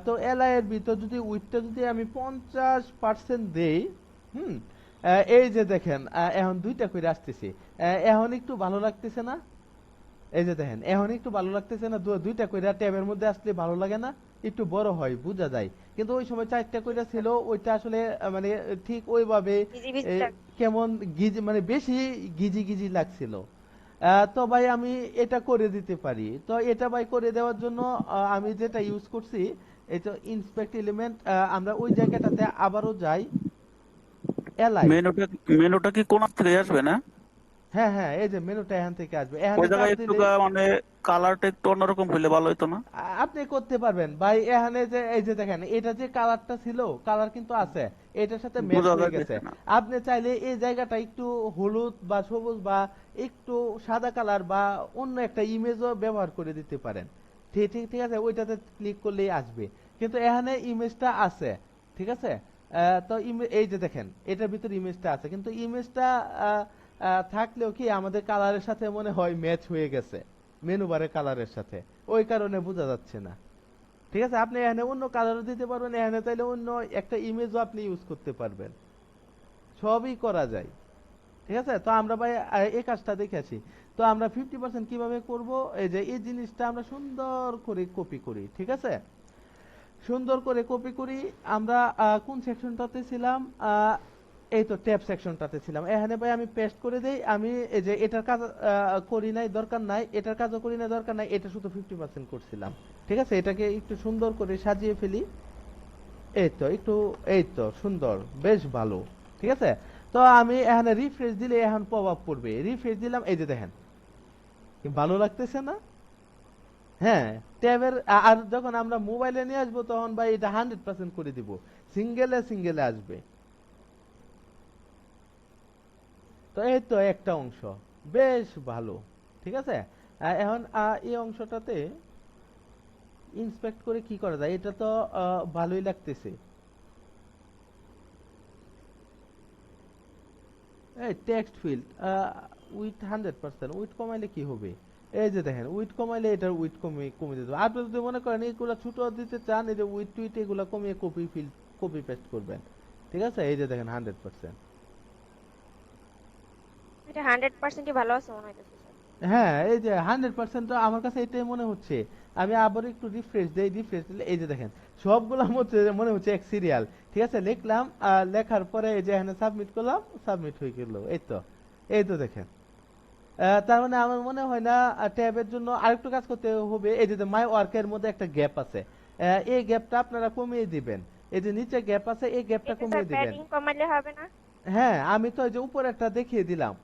তো এলআই এর ভিতর যদি উইথটা যদি আমি 50% দেই, হুম, এই যে দেখেন এখন দুইটা করে আসতেছি, এখন একটু ভালো লাগতেছে না? এই যে দেখেন এখন একটু ভালো লাগতেছে না? দুইটা কইরা ট্যাবের মধ্যে আসলে ভালো লাগে না? একটু বড় হয়, বোঝা যায়। কিন্তু ওই সময় 4টা কইরা ছিল, ওইটা আসলে মানে ঠিক ওইভাবে বিজি বিজি এ, কেমন গিজি মানে বেশি গিজি গিজি লাগছিল। তো ভাই আমি এটা করে দিতে পারি। তো এটা ভাই করে দেওয়ার জন্য আমি যেটা ইউজ করছি, এই তো ইন্সপেক্ট এলিমেন্ট, আমরা ওই জায়গাটাতে আবারও যাই, এলআই। মেনুটা মেনুটা কি কোন থেকে আসবে না? হ্যাঁ হ্যাঁ, এই যে মেনুটা এখান থেকে আসবে, ওই এখানে চাপ জায়গায় একটু দিলে মানে কালারটা একটু অন্যরকম হইলে ভালো হতো না? আপনি করতে পারবেন ভাই। এখানে যে এই যে দেখেন এটা যে কালারটা ছিল, কালার কিন্তু আছে, এটার সাথে ম্যাচ বোঝা হয়ে গেছে। যাচ্ছে না। আপনি চাইলে এই জায়গাটা একটু হলুদ বা সবুজ বা একটু সাদা কালার বা অন্য একটা ইমেজও ব্যবহার করে দিতে পারেন। ঠিক ঠিক ঠিক আছে, ওইটাতে ক্লিক করলেই আসবে। কিন্তু এখানে ইমেজটা আছে, ঠিক আছে। তো এই যে দেখেন এটার ভিতর ইমেজটা আছে, কিন্তু ইমেজটা থাকলেও কি আমাদের কালারের সাথে মনে হয় ম্যাচ হয়ে গেছে, মেনু বারের কালারের সাথে, ওই কারণে বোঝা যাচ্ছে না। ঠিক আছে, আপনি এখানে অন্য কালারও দিতে পারবেন, এখানে চাইলে অন্য একটা ইমেজও আপনি ইউজ করতে পারবেন, সবই করা যায়। ঠিক আছে, তো আমরা ভাই এই কাজটা দেখেছি। তো আমরা 50% কিভাবে করব, এই যে এই জিনিসটা আমরা সুন্দর করে কপি করি, ঠিক আছে, সুন্দর করে কপি করি। আমরা কোন সেকশনটাতে ছিলাম, এই তো ট্যাব সেকশনটাতে ছিলাম। এখানে ভাই আমি পেস্ট করে দেই, আমি এই যে এটার কাজ করি নাই, দরকার নাই, এটার কাজও করি নাই, দরকার নাই, এটা শুধু 50% করছিলাম। ঠিক আছে, এটাকে একটু সুন্দর করে সাজিয়ে ফেলি, এই তো একটু, এই তো সুন্দর, বেশ ভালো। ঠিক আছে, তো আমি এখানে রিফ্রেশ দিলে এখন পপ আপ করবে, রিফ্রেশ দিলাম, এই যে দেখেন কি ভালো লাগতেছে না? হ্যাঁ, ট্যাবের আর যখন আমরা মোবাইলে নিয়ে আসবো তখন ভাই এটা 100% করে দিব, সিঙ্গেলে সিঙ্গেলে আসবে। তো এই তো একটা অংশ, বেশ ভালো। ঠিক আছে, এখন এই অংশটাতে ইন্সপেক্ট করে কি করা যায়, এটা তো ভালোই লাগতেছে। এই টেক্সট ফিল্ড উইথ 100%, উইথ কমাইলে কি হবে? এই যে দেখেন উইথ কমাইলে এটার উইথ কমিয়ে কমিয়ে দিতে হবে। আপনি যদি মনে করেন এগুলো ছোট দিতে চান, এই যে উইথ টুইট এগুলো কমিয়ে কপি পেস্ট করবেন। ঠিক আছে, এই যে দেখেন 100%। এটা 100%ই ভালো আছে মনে হইতেছে স্যার। হ্যাঁ, এই যে 100% তো আমার কাছে এটাই মনে হচ্ছে। আমি আবার একটু রিফ্রেশ দেই, রিফ্রেশ দিলে এই যে দেখেন সবগুলোর মধ্যে মনে হচ্ছে এক সিরিয়াল। ঠিক আছে, লিখলাম, লেখার পরে এই যে এখানে সাবমিট করলাম, সাবমিট হয়ে গেল, এই তো, এই তো দেখেন। তার মানে আমার মনে হয় না ট্যাবের জন্য আরেকটু কাজ করতে হবে। এই যে মাই ওয়ার্কের মধ্যে একটা গ্যাপ আছে, এই গ্যাপটা আপনারা কমিয়ে দিবেন। এই যে নিচে গ্যাপ আছে, এই গ্যাপটা এটা স্যার কমিয়ে দিবেন। প্যাডিং কমাইলে হবে না? হ্যাঁ, আমি তো এই যে উপরে একটা দেখিয়ে দিলাম,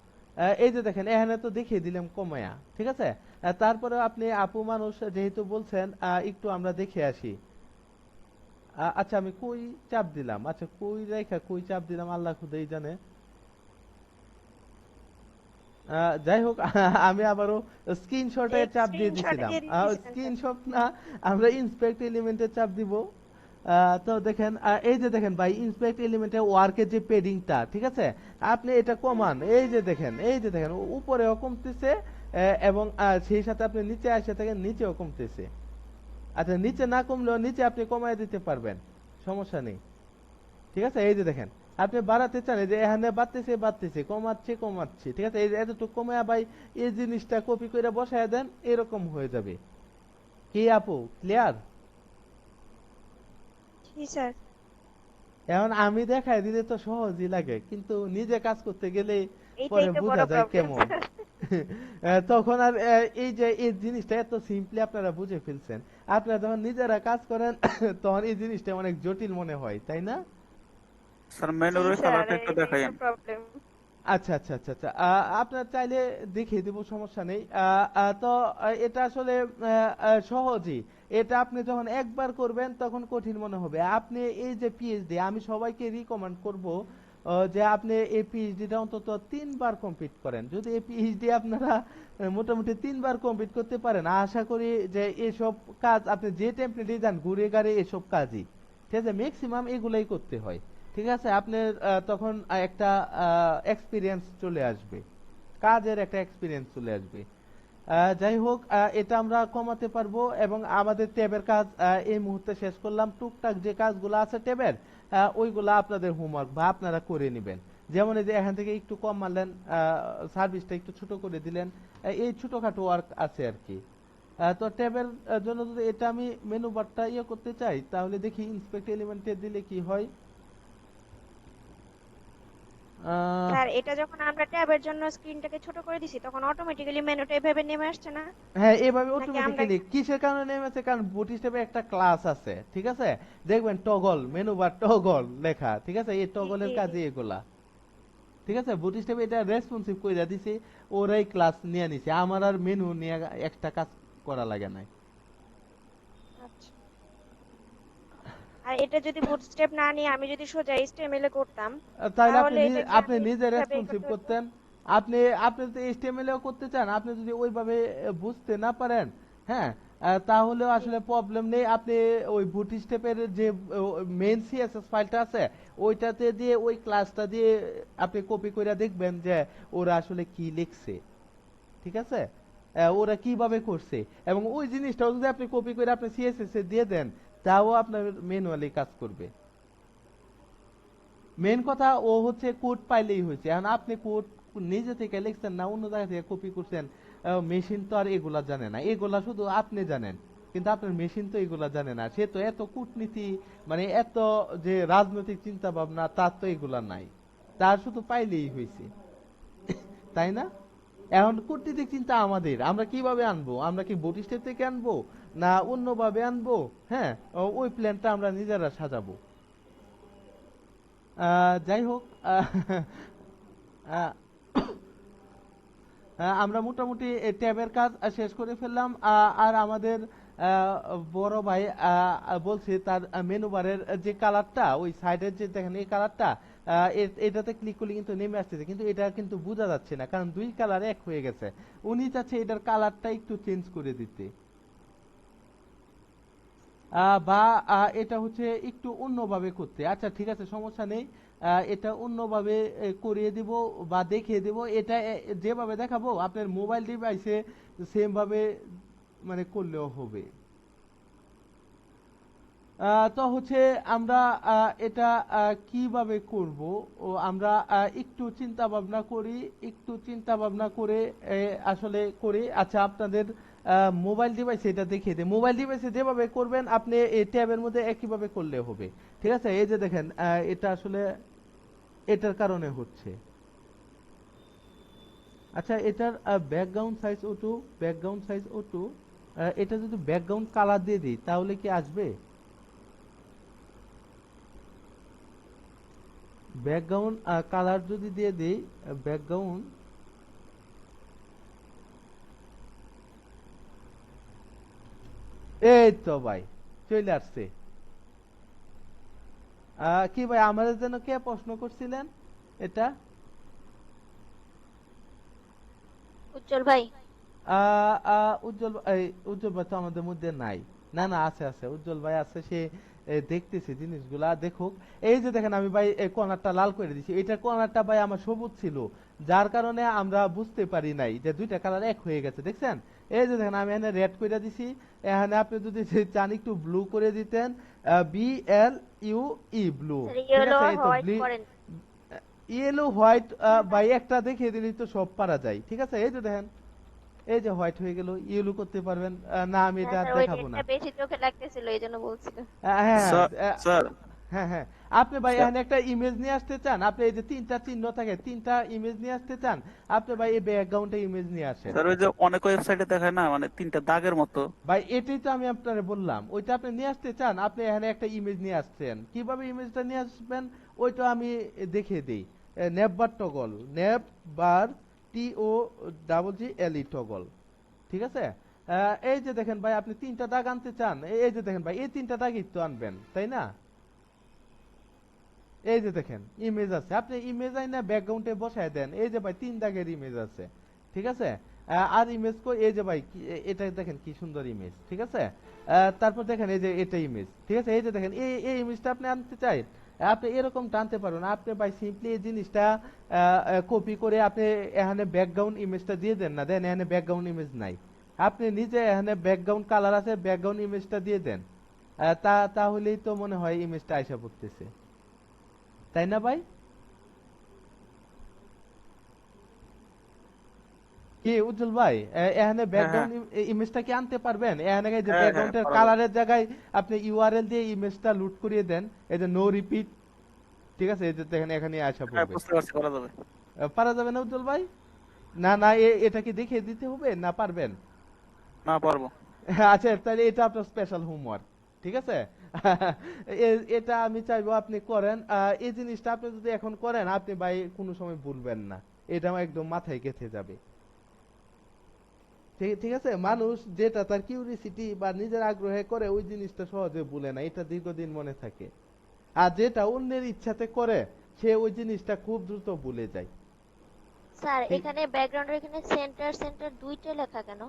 এই যে দেখেন এখানে তো দেখিয়ে দিলাম কমায়া, ঠিক আছে। তারপরে আপনি আপু মানুষ যেহেতু বলছেন, একটু আমরা দেখে আসি। আচ্ছা আমি কই চাপ দিলাম, আচ্ছা কই রেখা কই চাপ দিলাম আল্লাহ খুদাই জানে। যাই হোক, আমি আবারও স্ক্রিনশটে চাপ দিয়ে স্ক্রিনশট দিছিলাম, দিয়ে দিয়েছিলেন স্যার। স্ক্রিনশট না, আমরা ইন্সপেক্ট এলিমেন্টে চাপ দিব। তো দেখেন এই যে দেখেন ভাই ইন্সপেক্ট এলিমেন্টে ওয়ার্কের যে পেডিংটা, ঠিক আছে, আপনি এটা কমান, এই যে দেখেন, এই যে দেখেন উপরেও কমতেছে, এবং সেই সাথে আপনি নিচে আসে থাকেন, নিচেও কমতেছে। আচ্ছা নিচে না কমলেও নিচে আপনি কমায় দিতে পারবেন, সমস্যা নেই। ঠিক আছে, এই যে দেখেন আপনি বাড়াতে চান, এই যে এখানে বাড়তেছে বাড়তেছে, কমাচ্ছে কমাচ্ছে, ঠিক আছে, এই যে এতটুকু কমে ভাই এই জিনিসটা কপি করে বসায় দেন, এরকম হয়ে যাবে। কি আপু ক্লিয়ার? জি স্যার। এখন আমি দেখাই দিলে তো সহজই লাগে, কিন্তু নিজে কাজ করতে গেলে এইটাই পরে তো বড় বোঝা যায় প্রবলেম কেমন। স্যার। তখন আর এই যে এই জিনিসটা এত সিম্পলি আপনারা বুঝে ফেলছেন, আপনারা যখন নিজেরা কাজ করেন তখন এই জিনিসটা অনেক জটিল মনে হয়, তাই না? স্যার জি মেনুর ওই স্যার, কালারটা একটু এইটাই তো দেখাইন। প্রবলেম। আচ্ছা আচ্ছা আচ্ছা আচ্ছা, আপনার চাইলে দেখিয়ে দেবো, সমস্যা নেই। তো এটা আসলে সহজই। এটা আপনি যখন একবার করবেন তখন কঠিন মনে হবে। আপনি এই যে পিএইচডি, আমি সবাইকে রিকমেন্ড করব যে আপনি এই পিএইচডিটা অন্তত 3 বার কমপ্লিট করেন। যদি এই পিএইচডি আপনারা মোটামুটি 3 বার কমপ্লিট করতে পারেন, আশা করি যে এসব কাজ আপনি যে টেমপ্লেটে যান ঘুরে গাড়ে এসব কাজই, ঠিক আছে, ম্যাক্সিমাম এগুলাই করতে হয়। ঠিক আছে, আপনার তখন একটা এক্সপিরিয়েন্স চলে আসবে, কাজের একটা এক্সপিরিয়েন্স চলে আসবে। যাই হোক, এটা আমরা কমাতে পারবো এবং আমাদের ট্যাবের কাজ এই মুহূর্তে শেষ করলাম। টুকটাক যে কাজগুলো আছে ট্যাবের, ওইগুলা আপনাদের হোমওয়ার্ক বা আপনারা করে নেবেন। যেমন এই যে এখান থেকে একটু কম মারলেন, সার্ভিসটা একটু ছোট করে দিলেন, এই ছোটখাটো ওয়ার্ক আছে আর কি। তো ট্যাবের জন্য যদি এটা আমি মেনু বারটা ইয়ে করতে চাই, তাহলে দেখি ইন্সপেক্ট এলিমেন্টে দিলে কি হয়। আহ, স্যার এটা যখন আমরা ট্যাবের জন্য স্ক্রিনটাকে ছোট করে দিছি তখন অটোমেটিক্যালি মেনুটা এভাবে নেমে আসছে না? হ্যাঁ, এভাবে নাকি আমরা অটোমেটিক্যালি কিসের কারণে নেমেছে, কারণ বুট স্টেপে একটা ক্লাস আছে, ঠিক আছে, দেখবেন টগল মেনু বার টগল লেখা, ঠিক আছে, এই জি জি টগলের জি। কাজে এগুলা, ঠিক আছে, বুট স্টেপে এটা রেসপন্সিভ কইরা দিছে, ওরাই ক্লাস নিয়ে নিছে, আমার আর মেনু নিয়ে একটা কাজ করা লাগে না। আচ্ছা। আর এটা যদি বুটস্ট্র্যাপ না নিয়ে আমি যদি সোজা এইচটিএমএল এ করতাম, তাহলে আপনি তাহলে এটা কি আপনি আমি নিজে কিভাবে রেসপন্সিভ করতে পারবো? করতেন। আপনি আপনি যদি এইচটিএমএল এও করতে চান, আপনি যদি ওইভাবে বুঝতে না পারেন, হ্যাঁ, তাহলেও জি। আসলে প্রবলেম নেই। আপনি ওই বুটস্ট্র্যাপের যে মেইন সিএসএস ফাইলটা আছে, ওইটাতে দিয়ে ওই ক্লাসটা দিয়ে আপনি কপি করে দেখবেন যে ওরা আসলে কি লিখছে, ঠিক আছে, ওরা কিভাবে করছে, এবং ওই জিনিসটাও যদি আপনি কপি করে আপনি সিএসএস এ দিয়ে দেন, তাও আপনার ম্যানুয়ালি কাজ করবে। মেন কথা ও হচ্ছে কোড পাইলেই হয়েছে। এখন আপনি কোড নিজে থেকে লিখছেন না অন্য জায়গা থেকে কপি করছেন, মেশিন তো আর এগুলা জানে না, এগুলা শুধু আপনি জানেন, কিন্তু আপনার মেশিন তো এগুলা জানে না। সে তো এত কূটনীতি, মানে এত যে রাজনৈতিক চিন্তা ভাবনা তার তো এগুলা নাই, তার শুধু পাইলেই হয়েছে, তাই না? এখন কূটনীতিক চিন্তা আমাদের, আমরা কিভাবে আনবো, আমরা কি বটিস্টেপ থেকে আনবো না অন্যভাবে আনবো, হ্যাঁ, ওই প্ল্যানটা আমরা নিজেরা সাজাবো। যাই হোক, আহ, আমরা মোটামুটি ট্যাবের কাজ শেষ করে ফেললাম। আর আমাদের বড় ভাই বলছে তার মেনু বারের যে কালারটা, ওই সাইডের যে দেখেন এই কালারটা, এটাতে ক্লিক করলে কিন্তু নেমে আসতেছে, কিন্তু এটা কিন্তু বোঝা যাচ্ছে না, কারণ দুই কালার এক হয়ে গেছে। উনি চাচ্ছে এটার কালারটা একটু চেঞ্জ করে দিতে, বা এটা হচ্ছে একটু অন্যভাবে করতে। আচ্ছা ঠিক আছে, সমস্যা নেই, এটা অন্যভাবে করিয়ে দিব বা দেখিয়ে দিব। এটা যেভাবে দেখাবো আপনার মোবাইল ডিভাইসে সেম ভাবে মানে করলেও হবে। তো হচ্ছে আমরা এটা কিভাবে করব, ও আমরা একটু চিন্তা ভাবনা করি, একটু চিন্তা ভাবনা করে আসলে করি। আচ্ছা, আপনাদের মোবাইল ডিভাইসে এটা দেখিয়ে দিই। মোবাইল ডিভাইসে যেভাবে করবেন আপনি এই ট্যাবের মধ্যে একইভাবে করলে হবে, ঠিক আছে। এই যে দেখেন, এটা আসলে এটার কারণে হচ্ছে। আচ্ছা, এটার ব্যাকগ্রাউন্ড সাইজ ও2, ব্যাকগ্রাউন্ড সাইজ ও2, এটা যদি ব্যাকগ্রাউন্ড কালার দিয়ে দিই তাহলে কি আসবে? ব্যাকগ্রাউন্ড কালার যদি দিয়ে দিই, ব্যাকগ্রাউন্ড, এই তো ভাই চলে আসছে। কি ভাই, আমাদের জন্য কে প্রশ্ন করছিলেন এটা? উজ্জ্বল ভাই। উজ্জ্বল উজ্জ্বল ভাই তো আমাদের মধ্যে নাই। না না, আছে আছে, উজ্জ্বল ভাই আছে, সে দেখতেছে জিনিসগুলা, দেখুক। এই যে দেখেন আমি ভাই এই কর্নারটা লাল করে দিছি, এটার কর্নারটা ভাই আমার সবুজ ছিল, যার কারণে আমরা বুঝতে পারি নাই যে দুইটা কালার এক হয়ে গেছে। দেখছেন, এই যে দেখেন আমি এখানে রেড করে দিছি, এখানে আপনি যদি চান একটু ব্লু করে দিতেন, BLUE ব্লু, স্যার ঠিক ইয়েলো আছে? আর এই তো হোয়াইট করেন। ইয়েলো হোয়াইট ভাই একটা দেখিয়ে দিলেই তো সব পারা যায়, ঠিক আছে? এই যে দেখেন, এই যে হোয়াইট হয়ে গেল, ইয়েলো করতে পারবেন। না আমি হ্যাঁ এটা আর স্যার, ওই দেখাবো না। রেডটা বেশি চোখে লাগতেছিল এই জন্য বলছিলাম। হ্যাঁ স্যার স্যার হ্যাঁ হ্যাঁ। আপনি ভাই স্যার এখানে একটা ইমেজ নিয়ে আসতে চান, আপনি এই যে তিনটা চিহ্ন থাকে, তিনটা ইমেজ নিয়ে আসতে চান, আপনি ভাই এই ব্যাকগ্রাউন্ডে ইমেজ নিয়ে আসেন। স্যার ওই যে অনেক ওয়েবসাইটে দেখায় না, মানে তিনটা দাগের মতো। ভাই এটাই তো আমি আপনারে বললাম, ওইটা আপনি নিয়ে আসতে চান, আপনি এখানে একটা ইমেজ নিয়ে আসছেন, কিভাবে ইমেজটা নিয়ে আসবেন ওইটা আমি দেখিয়ে দিই। নেববার টগল, নেববার TOGGLE টগল, ঠিক আছে? এই যে দেখেন ভাই, আপনি তিনটা দাগ আনতে চান, এই যে দেখেন ভাই, এই তিনটা দাগই তো আনবেন, তাই না? এই যে দেখেন ইমেজ আছে, আপনি ইমেজ আইনা ব্যাকগ্রাউন্ডে বসায় দেন, এই যে ভাই তিন দাগের ইমেজ আছে, ঠিক আছে? আর ইমেজ কই, এই যে ভাই এটা দেখেন কি সুন্দর ইমেজ, ঠিক আছে? তারপর দেখেন এই যে এটা ইমেজ, ঠিক আছে? এই যে দেখেন এই ইমেজটা আপনি আনতে চাই, আপনি এরকম টানতে পারবেন, আপনি ভাই সিম্পলি এই জিনিসটা কপি করে আপনি এখানে ব্যাকগ্রাউন্ড ইমেজটা দিয়ে দেন, না দেন এখানে ব্যাকগ্রাউন্ড ইমেজ নাই, আপনি নিজে এখানে ব্যাকগ্রাউন্ড কালার আছে, ব্যাকগ্রাউন্ড ইমেজটা দিয়ে দেন, তাহলেই তো মনে হয় ইমেজটা আইসা পড়তেছে, তাই না ভাই? কি উজ্জ্বল ভাই, এখানে হ্যাঁ হ্যাঁ ব্যাকগ্রাউন্ড ইমেজটা কি আনতে পারবেন? এখানে এই যে হ্যাঁ হ্যাঁ ব্যাকগ্রাউন্ডের পারা যাবে। কালারের জায়গায় আপনি ইউআরএল দিয়ে ইমেজটা লুট করিয়ে দেন, এই যে নো রিপিট, ঠিক আছে? এই যে দেখেন এখানে আসা হ্যাঁ পড়বে। বুঝতে পারছি, পারা যাবে। পারা যাবে না উজ্জ্বল ভাই? না না, এটা কি দেখিয়ে দিতে হবে না পারবেন? না পারবো। আচ্ছা তাহলে এটা আপনার স্পেশাল হোমওয়ার্ক, ঠিক আছে? এটা আমি চাইবো আপনি করেন, এই জিনিসটা আপনি যদি এখন করেন আপনি ভাই কোনো সময় ভুলবেন না, এটা আমার একদম মাথায় গেঁথে যাবে, ঠিক ঠিক আছে? মানুষ যেটা তার কিউরিসিটি বা নিজের আগ্রহে করে ওই জিনিসটা সহজে ভুলে না, এটা দীর্ঘদিন মনে থাকে। আর যেটা অন্যের ইচ্ছাতে করে সে ওই জিনিসটা খুব দ্রুত ভুলে যায়, স্যার ঠিক? এখানে ব্যাকগ্রাউন্ডের এখানে সেন্টার সেন্টার দুইটা লেখা কেন?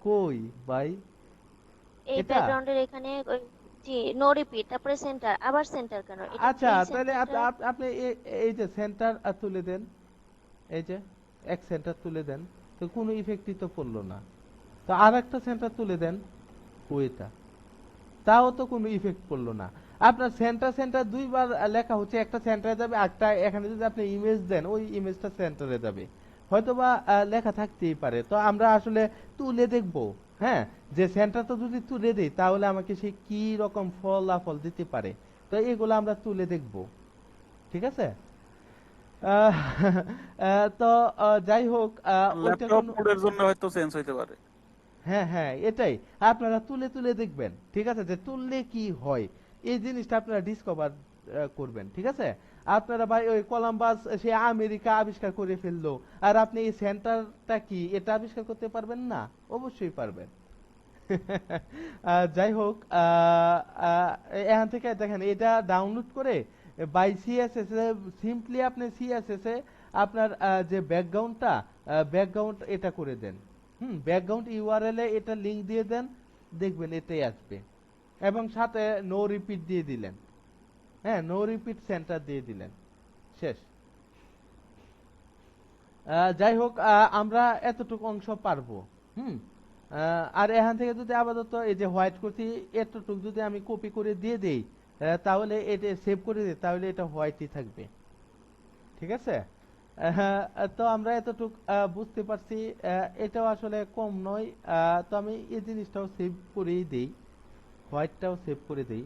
কই ভাই এই এটা? ব্যাকগ্রাউন্ডের এখানে ওই জি নো রিপিট, তারপরে সেন্টার, আবার সেন্টার কেন? এটা আচ্ছা এই তাহলে সেন্টারটা আপনি এই যে সেন্টার তুলে দেন, এই যে এক সেন্টার তুলে দেন, তো কোনো ইফেক্টই তো পড়লো না। তো আর একটা সেন্টার তুলে দেন, ওইটা, তাও তো কোনো ইফেক্ট পড়লো না। আপনার সেন্টার সেন্টার দুইবার লেখা হচ্ছে, একটা সেন্টারে যাবে, একটা এখানে যদি আপনি ইমেজ দেন ওই ইমেজটা সেন্টারে যাবে, হয়তোবা লেখা থাকতেই পারে। তো আমরা আসলে তুলে দেখব, হ্যাঁ, যে সেন্টারটা যদি তুলে দেই তাহলে আমাকে সে কি রকম ফলাফল দিতে পারে, তো এগুলো আমরা তুলে দেখব, ঠিক আছে? আহ, তো যাই হোক, ওইটা ল্যাপটপ কোনো, মোডের জন্য হয়তো চেঞ্জ হইতে পারে। হ্যাঁ হ্যাঁ এটাই, আপনারা তুলে তুলে দেখবেন, ঠিক আছে? যে তুললে কি হয় এই জিনিসটা আপনারা ডিসকভার করবেন, ঠিক আছে? আপনারা ভাই ওই কলম্বাস সে আমেরিকা আবিষ্কার করে ফেললো, আর আপনি এই সেন্টারটা কি এটা আবিষ্কার করতে পারবেন না? অবশ্যই পারবেন। যাই হোক, এখান থেকে দেখেন এটা ডাউনলোড করে বাই সিএসএস এ সিম্পলি আপনি সিএসএস এ আপনার যে ব্যাকগ্রাউন্ডটা, ব্যাকগ্রাউন্ড এটা করে দেন, ব্যাকগ্রাউন্ড ইউআরএল এ এটা লিংক দিয়ে দেন, দেখবেন এটাই আসবে, এবং সাথে নো রিপিট দিয়ে দিলেন, হ্যাঁ নো রিপিট সেন্টার দিয়ে দিলেন, শেষ। যাই হোক, আমরা এতটুকু অংশ পারবো। হুম আর এখান থেকে যদি আপাতত এই যে হোয়াইট করছি এতটুকু যদি আমি কপি করে দিয়ে দেই, তাহলে এটা সেভ করে দিই, তাহলে এটা হোয়াইটই থাকবে, ঠিক আছে? তো আমরা এতটুক বুঝতে পারছি, এটাও আসলে কম নয়। তো আমি এই জিনিসটাও সেভ করেই দেই, হোয়াইটটাও সেভ করে দেই।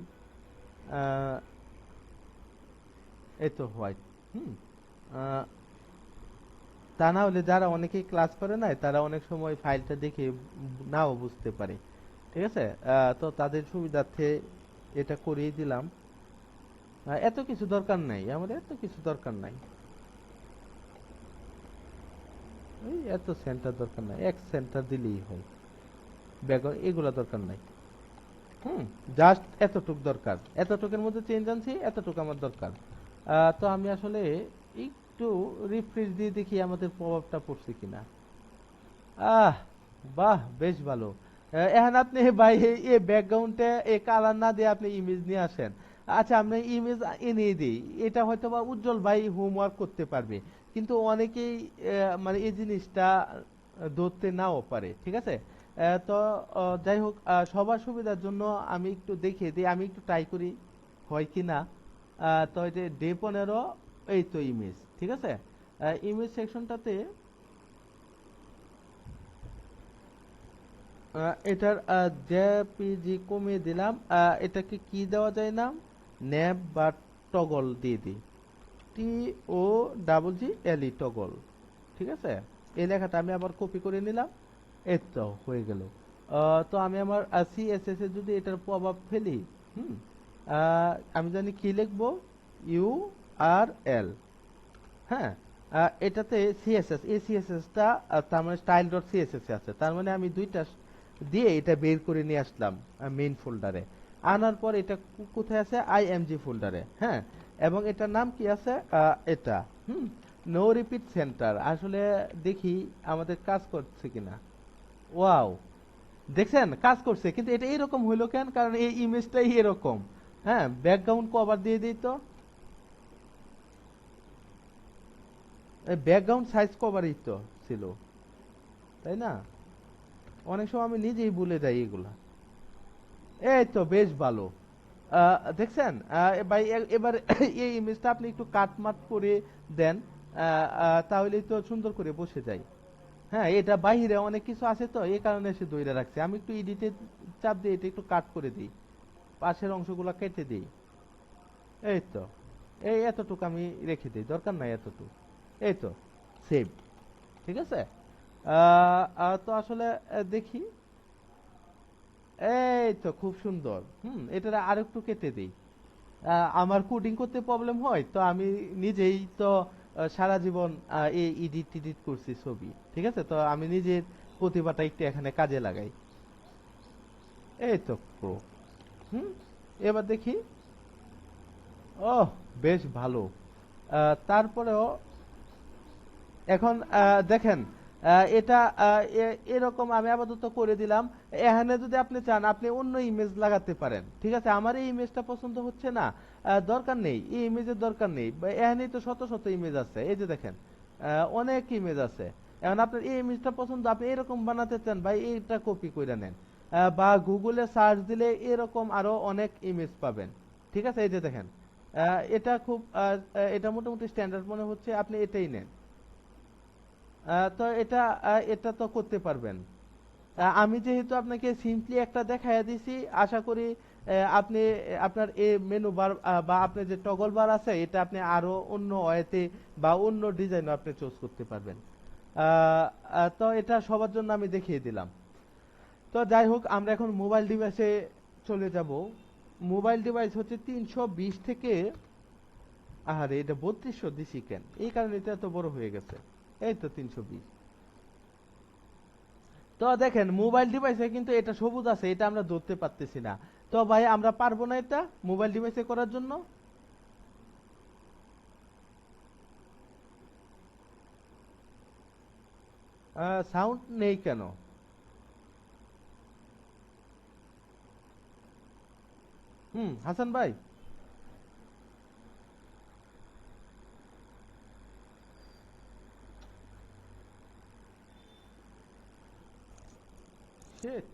আহ, এই তো হোয়াইট, হুম আহ, তা না হলে যারা অনেকেই ক্লাস করে নাই তারা অনেক সময় ফাইলটা দেখে নাও বুঝতে পারে, ঠিক আছে? তো তাদের সুবিধার্থে এটা করিয়ে দিলাম। এত কিছু দরকার নাই, আমাদের এত কিছু দরকার নাই, এই এত সেন্টার দরকার নাই, এক সেন্টার দিলেই হয়, ব্যাকগ্রাউন্ড এগুলা দরকার নাই। জাস্ট এতটুক দরকার, এতটুকের মধ্যে চেঞ্জ আনছি, এতটুকু আমার দরকার। তো আমি আসলে একটু রিফ্রেশ দিয়ে দেখি আমাদের প্রভাবটা পড়ছে কিনা। আহ বাহ, বেশ ভালো। এখন আপনি ভাই এই ব্যাকগ্রাউন্ডে এই কালার না দিয়ে আপনি ইমেজ নিয়ে আসেন। আচ্ছা আমরা ইমেজ এনে দিই, এটা হয়তো বা উজ্জ্বল ভাই হোমওয়ার্ক করতে পারবে, কিন্তু অনেকেই মানে এই জিনিসটা ধরতে নাও পারে, ঠিক আছে। তো যাই হোক, সবার সুবিধার জন্য আমি একটু দেখিয়ে দিই, আমি একটু ট্রাই করি হয় কি না। তো এই যে ডে 15, এই তো ইমেজ, ঠিক আছে। ইমেজ সেকশনটাতে এটার জেপিজি কমিয়ে দিলাম। এটাকে কি দেওয়া যায় না, ন্যাব বা টগল দিয়ে দিই, TOGGLE টগল, ঠিক আছে। এই লেখাটা আমি আবার কপি করে নিলাম, এই তো হয়ে গেল। তো আমি আমার CSS এ যদি এটার প্রভাব ফেলি, হুম, আমি জানি কি লিখবো, URL, হ্যাঁ। এটাতে সিএসএস, এই সিএসএসটা তার মানে স্টাইল ডট সিএসএস আছে, তার মানে আমি দুইটা দিয়ে এটা বের করে নিয়ে আসলাম মেইন ফোল্ডারে। আনার পর এটা কোথায় আছে, IMG ফোল্ডারে, হ্যাঁ। এবং এটার নাম কি আছে, এটা, হুম, নো রিপিট সেন্টার। আসলে দেখি আমাদের কাজ করছে কিনা। ওয়াও, দেখছেন কাজ করছে, কিন্তু এটা এরকম হইলো কেন, কারণ এই ইমেজটাই এরকম। হ্যাঁ, ব্যাকগ্রাউন্ড কভার দিয়ে দিই তো, ব্যাকগ্রাউন্ড সাইজ কভারই তো ছিল, তাই না? অনেক সময় আমি নিজেই ভুলে যাই এগুলা। এই তো বেশ ভালো। দেখছেন, ভাই এবার এই ইমেজটা আপনি একটু কাটমাট করে দেন, তাহলেই তো সুন্দর করে বসে যায়। হ্যাঁ, এটা বাইরে অনেক কিছু আছে তো এই কারণে সে ধরে রাখছে। আমি একটু এডিটে চাপ দিয়ে এটা একটু কাট করে দিই, পাশের অংশগুলো কেটে দিই। এই তো, এই এতটুকু আমি রেখে দিই, দরকার নাই এতটুকু। এই তো, সেভ, ঠিক আছে। তো আসলে দেখি, এই তো খুব সুন্দর। এটা আরেকটু কেটে দিই। আমার কোডিং করতে প্রবলেম হয় তো আমি নিজেই তো সারা জীবন এই এডিট টিডিট করছি ছবি, ঠিক আছে। তো আমি নিজের প্রতিভাটা একটু এখানে কাজে লাগাই। এই তো প্রো, হুম, এবার দেখি। ওহ, বেশ ভালো। তারপরেও এখন দেখেন, এটা এরকম আমি আপাতত করে দিলাম। এখানে যদি আপনি চান আপনি অন্য ইমেজ লাগাতে পারেন, ঠিক আছে। আমার এই ইমেজটা পছন্দ হচ্ছে না, দরকার নেই, এই ইমেজের দরকার নেই। এখানেই তো শত শত ইমেজ আছে, এই যে দেখেন, অনেক ইমেজ আছে। এখন আপনার এই ইমেজটা পছন্দ, আপনি এরকম বানাতে চান ভাই, এইটা কপি করে নেন। বা গুগলে সার্চ দিলে এরকম আরো অনেক ইমেজ পাবেন, ঠিক আছে। এই যে দেখেন, এটা খুব এটা মোটামুটি স্ট্যান্ডার্ড মনে হচ্ছে, আপনি এটাই নেন। তো এটা তো করতে পারবেন। আমি যেহেতু আপনাকে সিম্পলি একটা দেখাইয়া দিছি, আশা করি আপনি আপনার এই মেনু বার বা আপনার যে টগল বার আছে এটা আপনি আরো অন্য ওয়েতে বা অন্য ডিজাইন আপনি চুজ করতে পারবেন। তো এটা সবার জন্য আমি দেখিয়ে দিলাম। তো যাই হোক, আমরা এখন মোবাইল ডিভাইসে চলে যাব। মোবাইল ডিভাইস হচ্ছে 320 থেকে, আরে এটা 3200 দিছি কেন, এই কারণে এটা এত বড় হয়ে গেছে। এই তো 320। তো দেখেন মোবাইল ডিভাইসে কিন্তু এটা সবুজ আছে, এটা আমরা ধরতে পারতেছি না। তো ভাই আমরা পারবো না এটা মোবাইল ডিভাইসে করার জন্য। সাউন্ড নেই কেন? হাসান ভাই, শিট।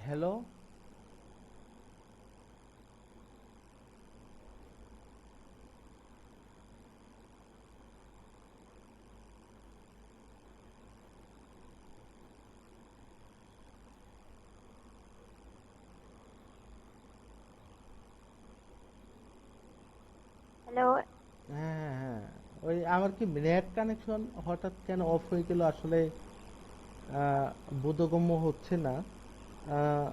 হ্যালো। হ্যালো। হ্যাঁ হ্যাঁ হ্যাঁ, ওই আমার কি নেট কানেকশন হঠাৎ কেন অফ হয়ে গেল আসলে আহ, বোধগম্য হচ্ছে না। আহ,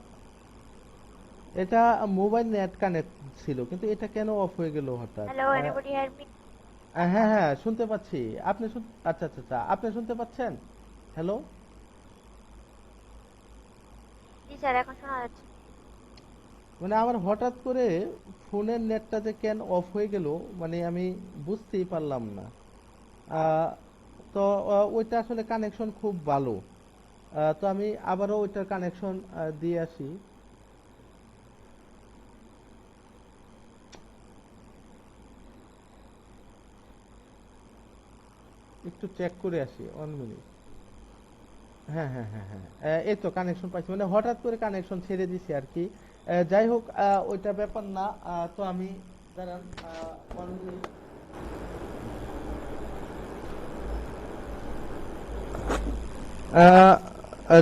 এটা মোবাইল নেট কানেক্ট ছিল, কিন্তু এটা কেন অফ হয়ে গেল হঠাৎ? Hello, anybody hear me? হ্যাঁ হ্যাঁ শুনতে পাচ্ছি। আপনি আচ্ছা আচ্ছা আচ্ছা, আপনি শুনতে পাচ্ছেন? হ্যালো। জি স্যার, এখন শোনা যাচ্ছে। মানে আমার হঠাৎ করে ফোনের নেটটা যে কেন অফ হয়ে গেল, মানে আমি বুঝতেই পারলাম না। আহ, তো ওইটা আসলে কানেকশন খুব ভালো। তো আমি আবারও ওইটার কানেকশন দিয়ে আসি, একটু চেক করে আসি, 1 মিনিট। হ্যাঁ হ্যাঁ হ্যাঁ হ্যাঁ, এই তো কানেকশন পাইছি, মানে হঠাৎ করে কানেকশন ছেড়ে দিছি আর কি। যাই হোক, ওইটা ব্যাপার না। তো আমি দাঁড়ান, 1 মিনিট।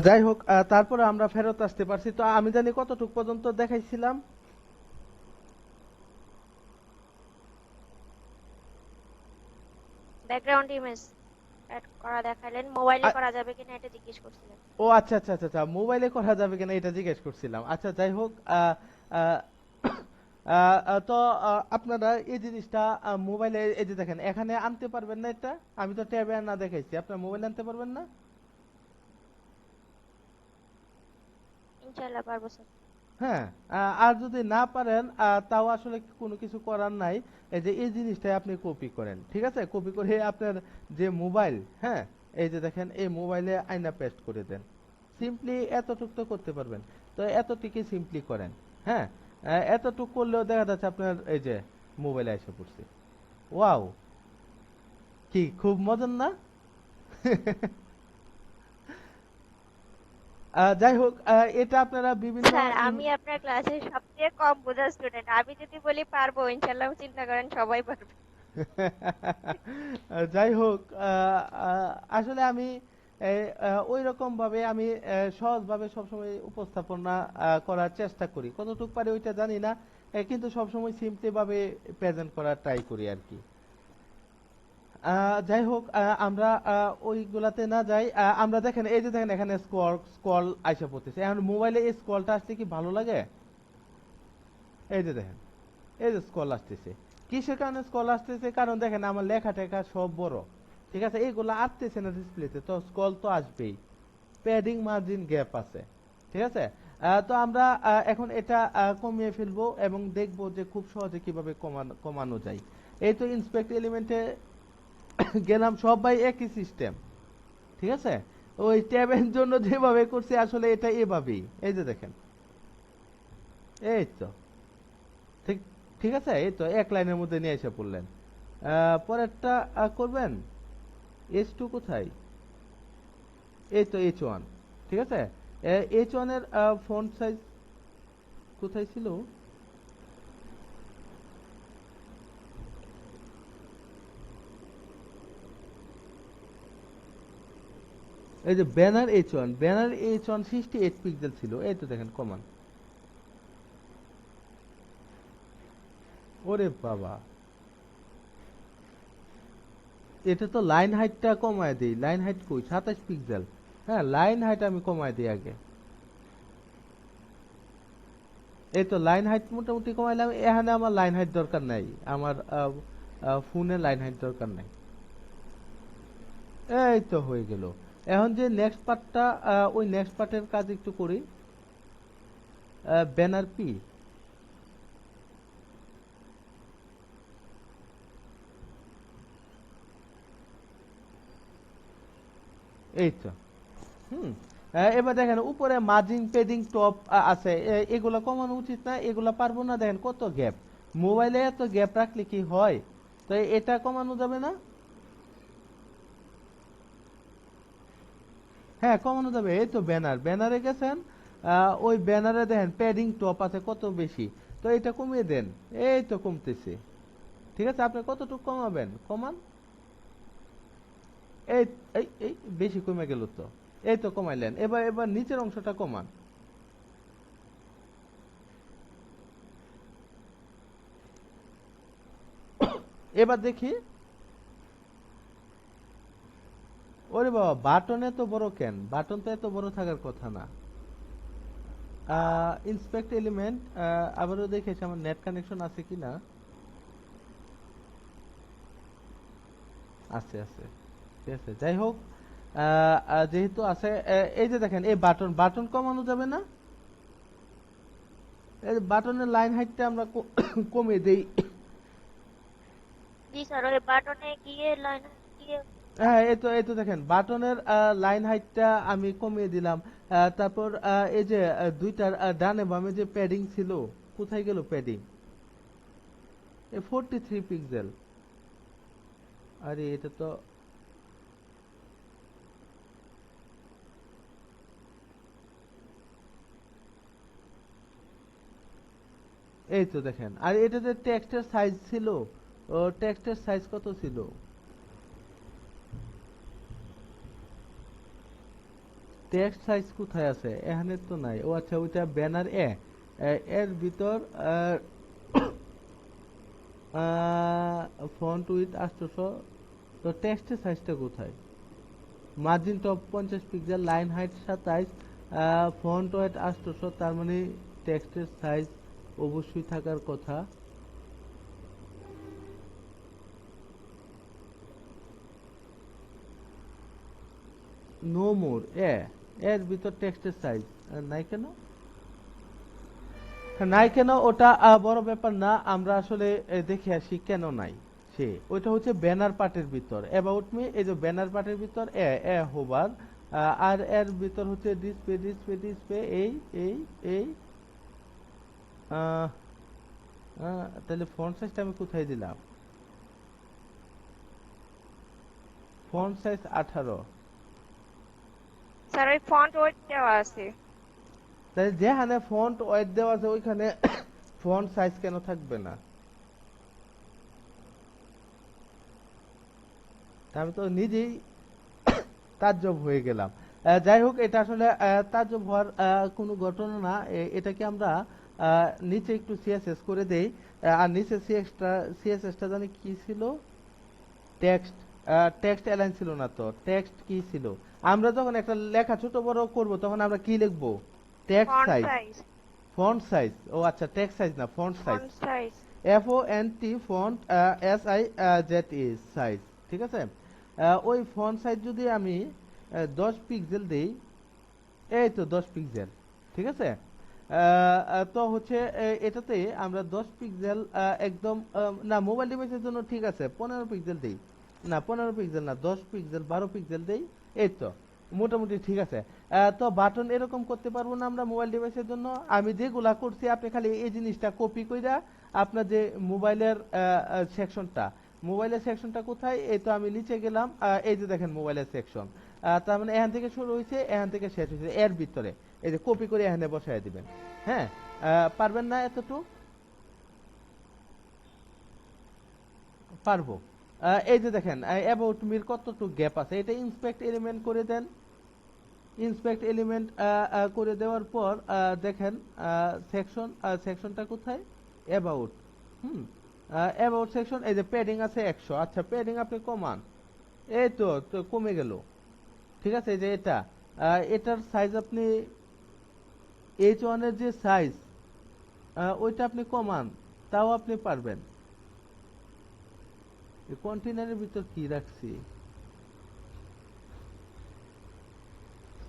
যাই হোক, তারপরে আমরা ফেরত আসতে পারছি। তো আমি জানি কতটুক পর্যন্ত দেখাইছিলাম। ব্যাকগ্রাউন্ড ইমেজ অ্যাড করা দেখালেন, মোবাইলে আ- করা যাবে কিনা এটা জিজ্ঞেস করছিলেন। ও আচ্ছা আচ্ছা আচ্ছা আচ্ছা, মোবাইলে করা যাবে কিনা এটা জিজ্ঞেস করছিলাম। আচ্ছা যাই হোক, আহ, তো আপনারা এই জিনিসটা মোবাইলে, এই যে দেখেন এখানে আনতে পারবেন না এটা। আমি তো ট্যাবে না দেখাইছি, আপনার মোবাইলে আনতে পারবেন না? ইনশাআল্লাহ পারবো স্যার। হ্যাঁ। আর যদি না পারেন, তাও আসলে কোনো কিছু করার নাই। এই যে এই জিনিসটাই আপনি কপি করেন, ঠিক আছে? কপি করে আপনার যে মোবাইল, হ্যাঁ, এই যে দেখেন এই মোবাইলে আইনা পেস্ট করে দেন। সিম্পলি এতটুক তো করতে পারবেন। তো এতটুকুই সিম্পলি করেন। হ্যাঁ। এতটুক করলেও দেখা যাচ্ছে আপনার এই যে মোবাইলে এসে পড়ছে। ওয়াও, কি খুব মজার না? যাই হোক, এটা আপনারা বিভিন্ন স্যার, আমি আপনার ক্লাসের সবচেয়ে কম বোঝা স্টুডেন্ট। আমি যদি বলি পারবো, ইনশাআল্লাহ চিন্তা করেন সবাই পারবে। যাই হোক, আসলে আমি ওই রকম ভাবে আমি সহজভাবে সবসময় উপস্থাপনা করার চেষ্টা করি, কতটুকু পারি ওইটা জানি না। কিন্তু সবসময় সিম্পলি ভাবে প্রেজেন্ট করার ট্রাই করি আর কি। যাই হোক, আমরা ওইগুলাতে না যাই। আমরা দেখেন, এই যে দেখেন এখানে স্ক্রল স্ক্রল আইসা পড়তেছে। এখন মোবাইলে এই স্ক্রলটা আসতে কি ভালো লাগে? এই যে দেখেন, এই যে স্ক্রল আসতেছে। কিসের কারণে স্ক্রল আসতেছে? কারণ দেখেন আমার লেখা টেখা সব বড়, ঠিক আছে? এইগুলো আসতেছে না ডিসপ্লেতে, তো স্ক্রল তো আসবেই। প্যাডিং মার্জিন গ্যাপ আছে, ঠিক আছে? তো আমরা এখন এটা কমিয়ে ফেলবো এবং দেখবো যে খুব সহজে কিভাবে কমানো কমানো যায়। এই তো ইন্সপেক্ট এলিমেন্টে গেলাম, সবাই একই সিস্টেম, ঠিক আছে? ওই ট্যাবের জন্য যেভাবে করছি আসলে এটা এভাবেই, এই যে দেখেন, এই তো ঠিক, ঠিক আছে? এই তো এক লাইনের মধ্যে নিয়ে এসে পড়লেন। পরেরটা করবেন। H2 কোথায়? এই তো H1, ঠিক আছে? H1 এর ফন্ট সাইজ কোথায় ছিল? এই যে ব্যানার H1 68 পিক্সেল ছিল, এই তো দেখেন কমান। ওরে বাবা, এটা তো লাইন হাইটটা কমায় দিই। লাইন হাইট কই? 27 পিক্সেল। হ্যাঁ, লাইন হাইট আমি কমায় দিই আগে। এই তো লাইন হাইট মোটামুটি কমাইলাম। এখানে আমার লাইন হাইট দরকার নাই, আমার ফোনে লাইন হাইট দরকার নাই। এই তো হয়ে গেল। এখন যে নেক্সট পার্টটা, ওই নেক্সট পার্টের কাজ একটু করি। ব্যানার পি, এই তো। হুম। এবার দেখেন উপরে মার্জিন পেডিং টপ আছে, এগুলো কমানো উচিত না? এগুলো পারবো না? দেখেন কত গ্যাপ। মোবাইলে এত গ্যাপ রাখলে কি হয়? তো এটা কমানো যাবে না? হ্যাঁ কমানো যাবে। এই তো ব্যানারে গেছেন, ওই ব্যানারে দেখেন প্যাডিং টপ আছে কত বেশি, তো এটা কমিয়ে দেন। এই তো কমতেছে। ঠিক আছে, আপনি কতটুকু কমাবেন কমান। এই এই এই বেশি কমে গেল তো। এই তো কমাইলেন, এবার এবার নিচের অংশটা কমান। এবার দেখি। ওরে বাবা, বাটন এত বড় কেন? বাটন তো এত বড় থাকার কথা না। ইন্সপেক্ট এলিমেন্ট, আবারও দেখেছি আমার নেট কানেকশন আছে কিনা। আছে আছে, ঠিক আছে, যাই হোক। যেহেতু আছে, এই যে দেখেন এই বাটন বাটন কমানো যাবে না? এই বাটনের লাইন হাইটটা আমরা কমিয়ে দেই। জি স্যার, ওই বাটনে গিয়ে লাইন গিয়ে। হ্যাঁ, এই তো দেখেন বাটনের লাইন হাইটটা আমি কমিয়ে দিলাম। তারপর এই যে দুইটার ডানে বামে যে প্যাডিং ছিল, কোথায় গেল প্যাডিং? 43 পিক্সেল। আরে এটা তো, এই তো দেখেন। আর এটাতে টেক্সটের সাইজ ছিল, ও টেক্সটের সাইজ কত ছিল? টেক্সট সাইজ কোথায় আছে? এখানে তো নাই। ও আচ্ছা, ওইটা ব্যানার এর ভিতর ফন্ট উইথ 800। তো টেক্সটের সাইজটা কোথায়? Margin top 50 pixel, line height 27, font wait 800, তার মানে টেক্সটের সাইজ অবশ্যই থাকার কথা। নো মোর এর ভিতর টেক্সটের সাইজ নাই কেন? নাই কেন ওটা বড় ব্যাপার না, আমরা আসলে দেখে আসি কেন নাই। সে ওইটা হচ্ছে ব্যানার পার্টের ভিতর, অ্যাবাউট মি, এই যে ব্যানার পার্টের ভিতর হোভার। আর এর ভিতর হচ্ছে ডিসপ্লে ডিসপ্লে ডিসপ্লে, এই এই এই আহ, তাহলে ফন্ট সাইজটা আমি কোথায় দিলাম? Font size 18। স্যার ওই ফন্ট ওয়েট দেওয়া আছে। তাহলে যেখানে ফন্ট ওয়েট দেওয়া আছে ওইখানে ফন্ট সাইজ কেন থাকবে না? তা আমি তো নিজেই তাজ্জব হয়ে গেলাম। যাই হোক, এটা আসলে তাজ্জব হওয়ার কোনো ঘটনা না। এটাকে আমরা নিচে একটু সিএসএস করে দেই। আর নিচে সিএসএসটা জানি কি ছিল? টেক্সট। টেক্সট অ্যালাইন ছিল না তো, টেক্সট কি ছিল? আমরা যখন একটা লেখা ছোট বড় করব তখন আমরা কি লিখবো? Text font size, size. Font size. ও আচ্ছা, টেক্সট সাইজ না, font size. Font size. FONT font, SIZ size. ঠিক আছে, ওই ফন্ট সাইজ যদি আমি 10 পিক্সেল দেই, এই তো 10 পিক্সেল। ঠিক আছে, তো হচ্ছে এটাতে আমরা 10 পিক্সেল একদম, না মোবাইল ডিভাইসের জন্য ঠিক আছে 15 পিক্সেল দেই। না 15 পিক্সেল না, 10 পিক্সেল 12 পিক্সেল দেই। এই তো মোটামুটি ঠিক আছে। তো বাটন এরকম করতে পারবো না আমরা মোবাইল ডিভাইসের জন্য। আমি যেগুলা করছি আপনি খালি এই জিনিসটা কপি কইরা আপনার যে মোবাইলের সেকশনটা, মোবাইলের সেকশনটা কোথায়? এই তো আমি নিচে গেলাম, এই যে দেখেন মোবাইলের সেকশন। তার মানে এখান থেকে শুরু হয়েছে, এখান থেকে শেষ হয়েছে, এর ভিতরে এই যে কপি করে এখানে বসায় দিবেন। হ্যাঁ, পারবেন না এতটুকু? পারবো। এই যে দেখেন অ্যাবাউট মির কতটুকু গ্যাপ আছে, এটা ইন্সপেক্ট এলিমেন্ট করে দেন। ইন্সপেক্ট এলিমেন্ট করে দেওয়ার পর দেখেন সেকশনটা কোথায়? অ্যাবাউট। হুম, অ্যাবাউট সেকশন, এই যে প্যাডিং আছে 100। আচ্ছা, প্যাডিং আপনি কমান। এই তো তো কমে গেল। ঠিক আছে, এই যে এটার সাইজ আপনি H1 এর যে সাইজ, ওইটা আপনি কমান, তাও আপনি পারবেন। কন্টেনারের ভিতর কি রাখছি?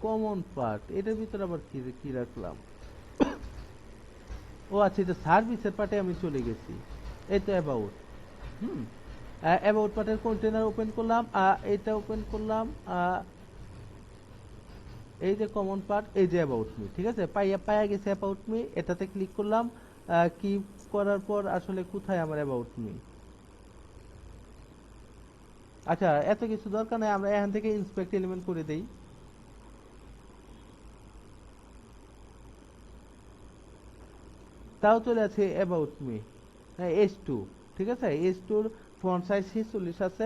কমন পার্ট, এটার ভিতর আবার কি কি রাখলাম? ও আচ্ছা, এটা সার্ভিসের পার্টে আমি চলে গেছি। এই তো অ্যাবাউট। হুম, অ্যাবাউট পার্টের কন্টেনার ওপেন করলাম, এটা ওপেন করলাম, এই যে কমন পার্ট, এই যে অ্যাবাউট মি। ঠিক আছে, পাইয়া গেছে অ্যাবাউট মি, এটাতে ক্লিক করলাম। কি করার পর আসলে কোথায় আমার অ্যাবাউট মি? আচ্ছা, এত কিছু দরকার নাই, আমরা এখান থেকে ইন্সপেক্ট এলিমেন্ট করে দেই। তাও চলে আছে অ্যাবাউট মি, এস টু, ঠিক আছে, এস টুর ফন্ট সাইজ 46 আছে।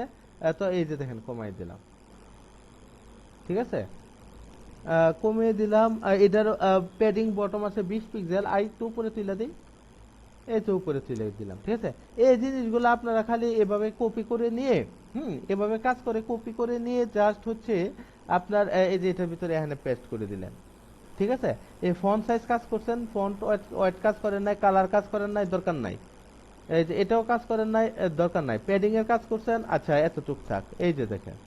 তো এই যে দেখেন কমাই দিলাম, ঠিক আছে, কমিয়ে দিলাম। এটার প্যাডিং বটম আছে 20 পিক্সেল, আর একটু উপরে তুলে দিই, এই তো উপরে তুলে দিলাম, ঠিক আছে। এই জিনিসগুলো আপনারা খালি এভাবে কপি করে নিয়ে, এভাবে কাজ করে কপি করে নিয়ে জাস্ট হচ্ছে আপনার এই যে এটার ভিতরে এখানে পেস্ট করে দিলেন, ঠিক আছে। এই ফন্ট সাইজ কাজ করছেন, ফন্ট ওয়েট কাজ করেন নাই, কালার কাজ করেন নাই, দরকার নাই। এই যে এটাও কাজ করেন নাই, দরকার নাই। প্যাডিং এর কাজ করছেন, আচ্ছা এতটুক থাক। এই যে দেখেন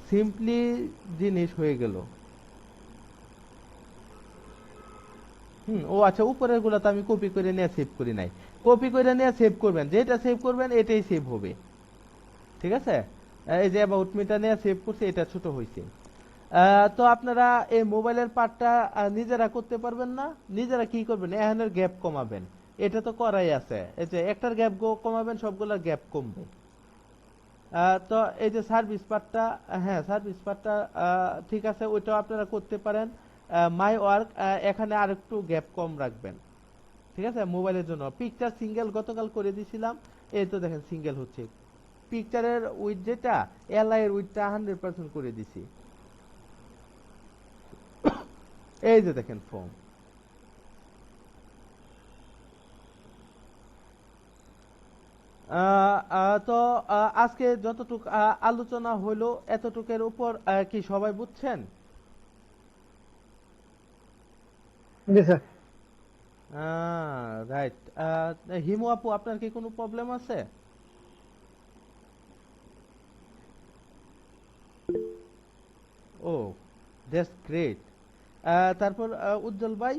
সিম্পলি জিনিস হয়ে গেল। ও আচ্ছা, উপরের গুলো তো আমি কপি করে নিয়ে সেভ করি নাই। কপি করে নিয়ে সেভ করবেন, যেটা সেভ করবেন এটাই সেভ হবে, ঠিক আছে। এই যে অ্যাবাউট মিটা নিয়ে সেভ করছি, এটা ছোট হয়েছে। তো আপনারা এই মোবাইলের পার্টটা নিজেরা করতে পারবেন না, নিজেরা কি করবেন, এখানের গ্যাপ কমাবেন। এটা তো করাই আছে, এই যে একটার গ্যাপ কমাবেন, সবগুলোর গ্যাপ কমবে। তো এই যে সার্ভিস পার্টটা, হ্যাঁ সার্ভিস পার্টটা ঠিক আছে, ওইটাও আপনারা করতে পারেন। মাই ওয়ার্ক, এখানে আরেকটু গ্যাপ কম রাখবেন, ঠিক আছে, মোবাইলের জন্য। পিকচার সিঙ্গেল গতকাল করে দিয়েছিলাম, এই তো দেখেন সিঙ্গেল হচ্ছে। পিকচারের উইথ যেটা, এলআই এর উইথটা 100% করে দিছি, এই যে দেখেন ফর্ম। তো আজকে যতটুক আলোচনা হলো, এতটুকের উপর কি সবাই বুঝছেন? জি স্যার। রাইট। হিমু আপু, আপনার কি কোনো প্রবলেম আছে? ও, দ্যাটস গ্রেট। তারপর উজ্জ্বল ভাই,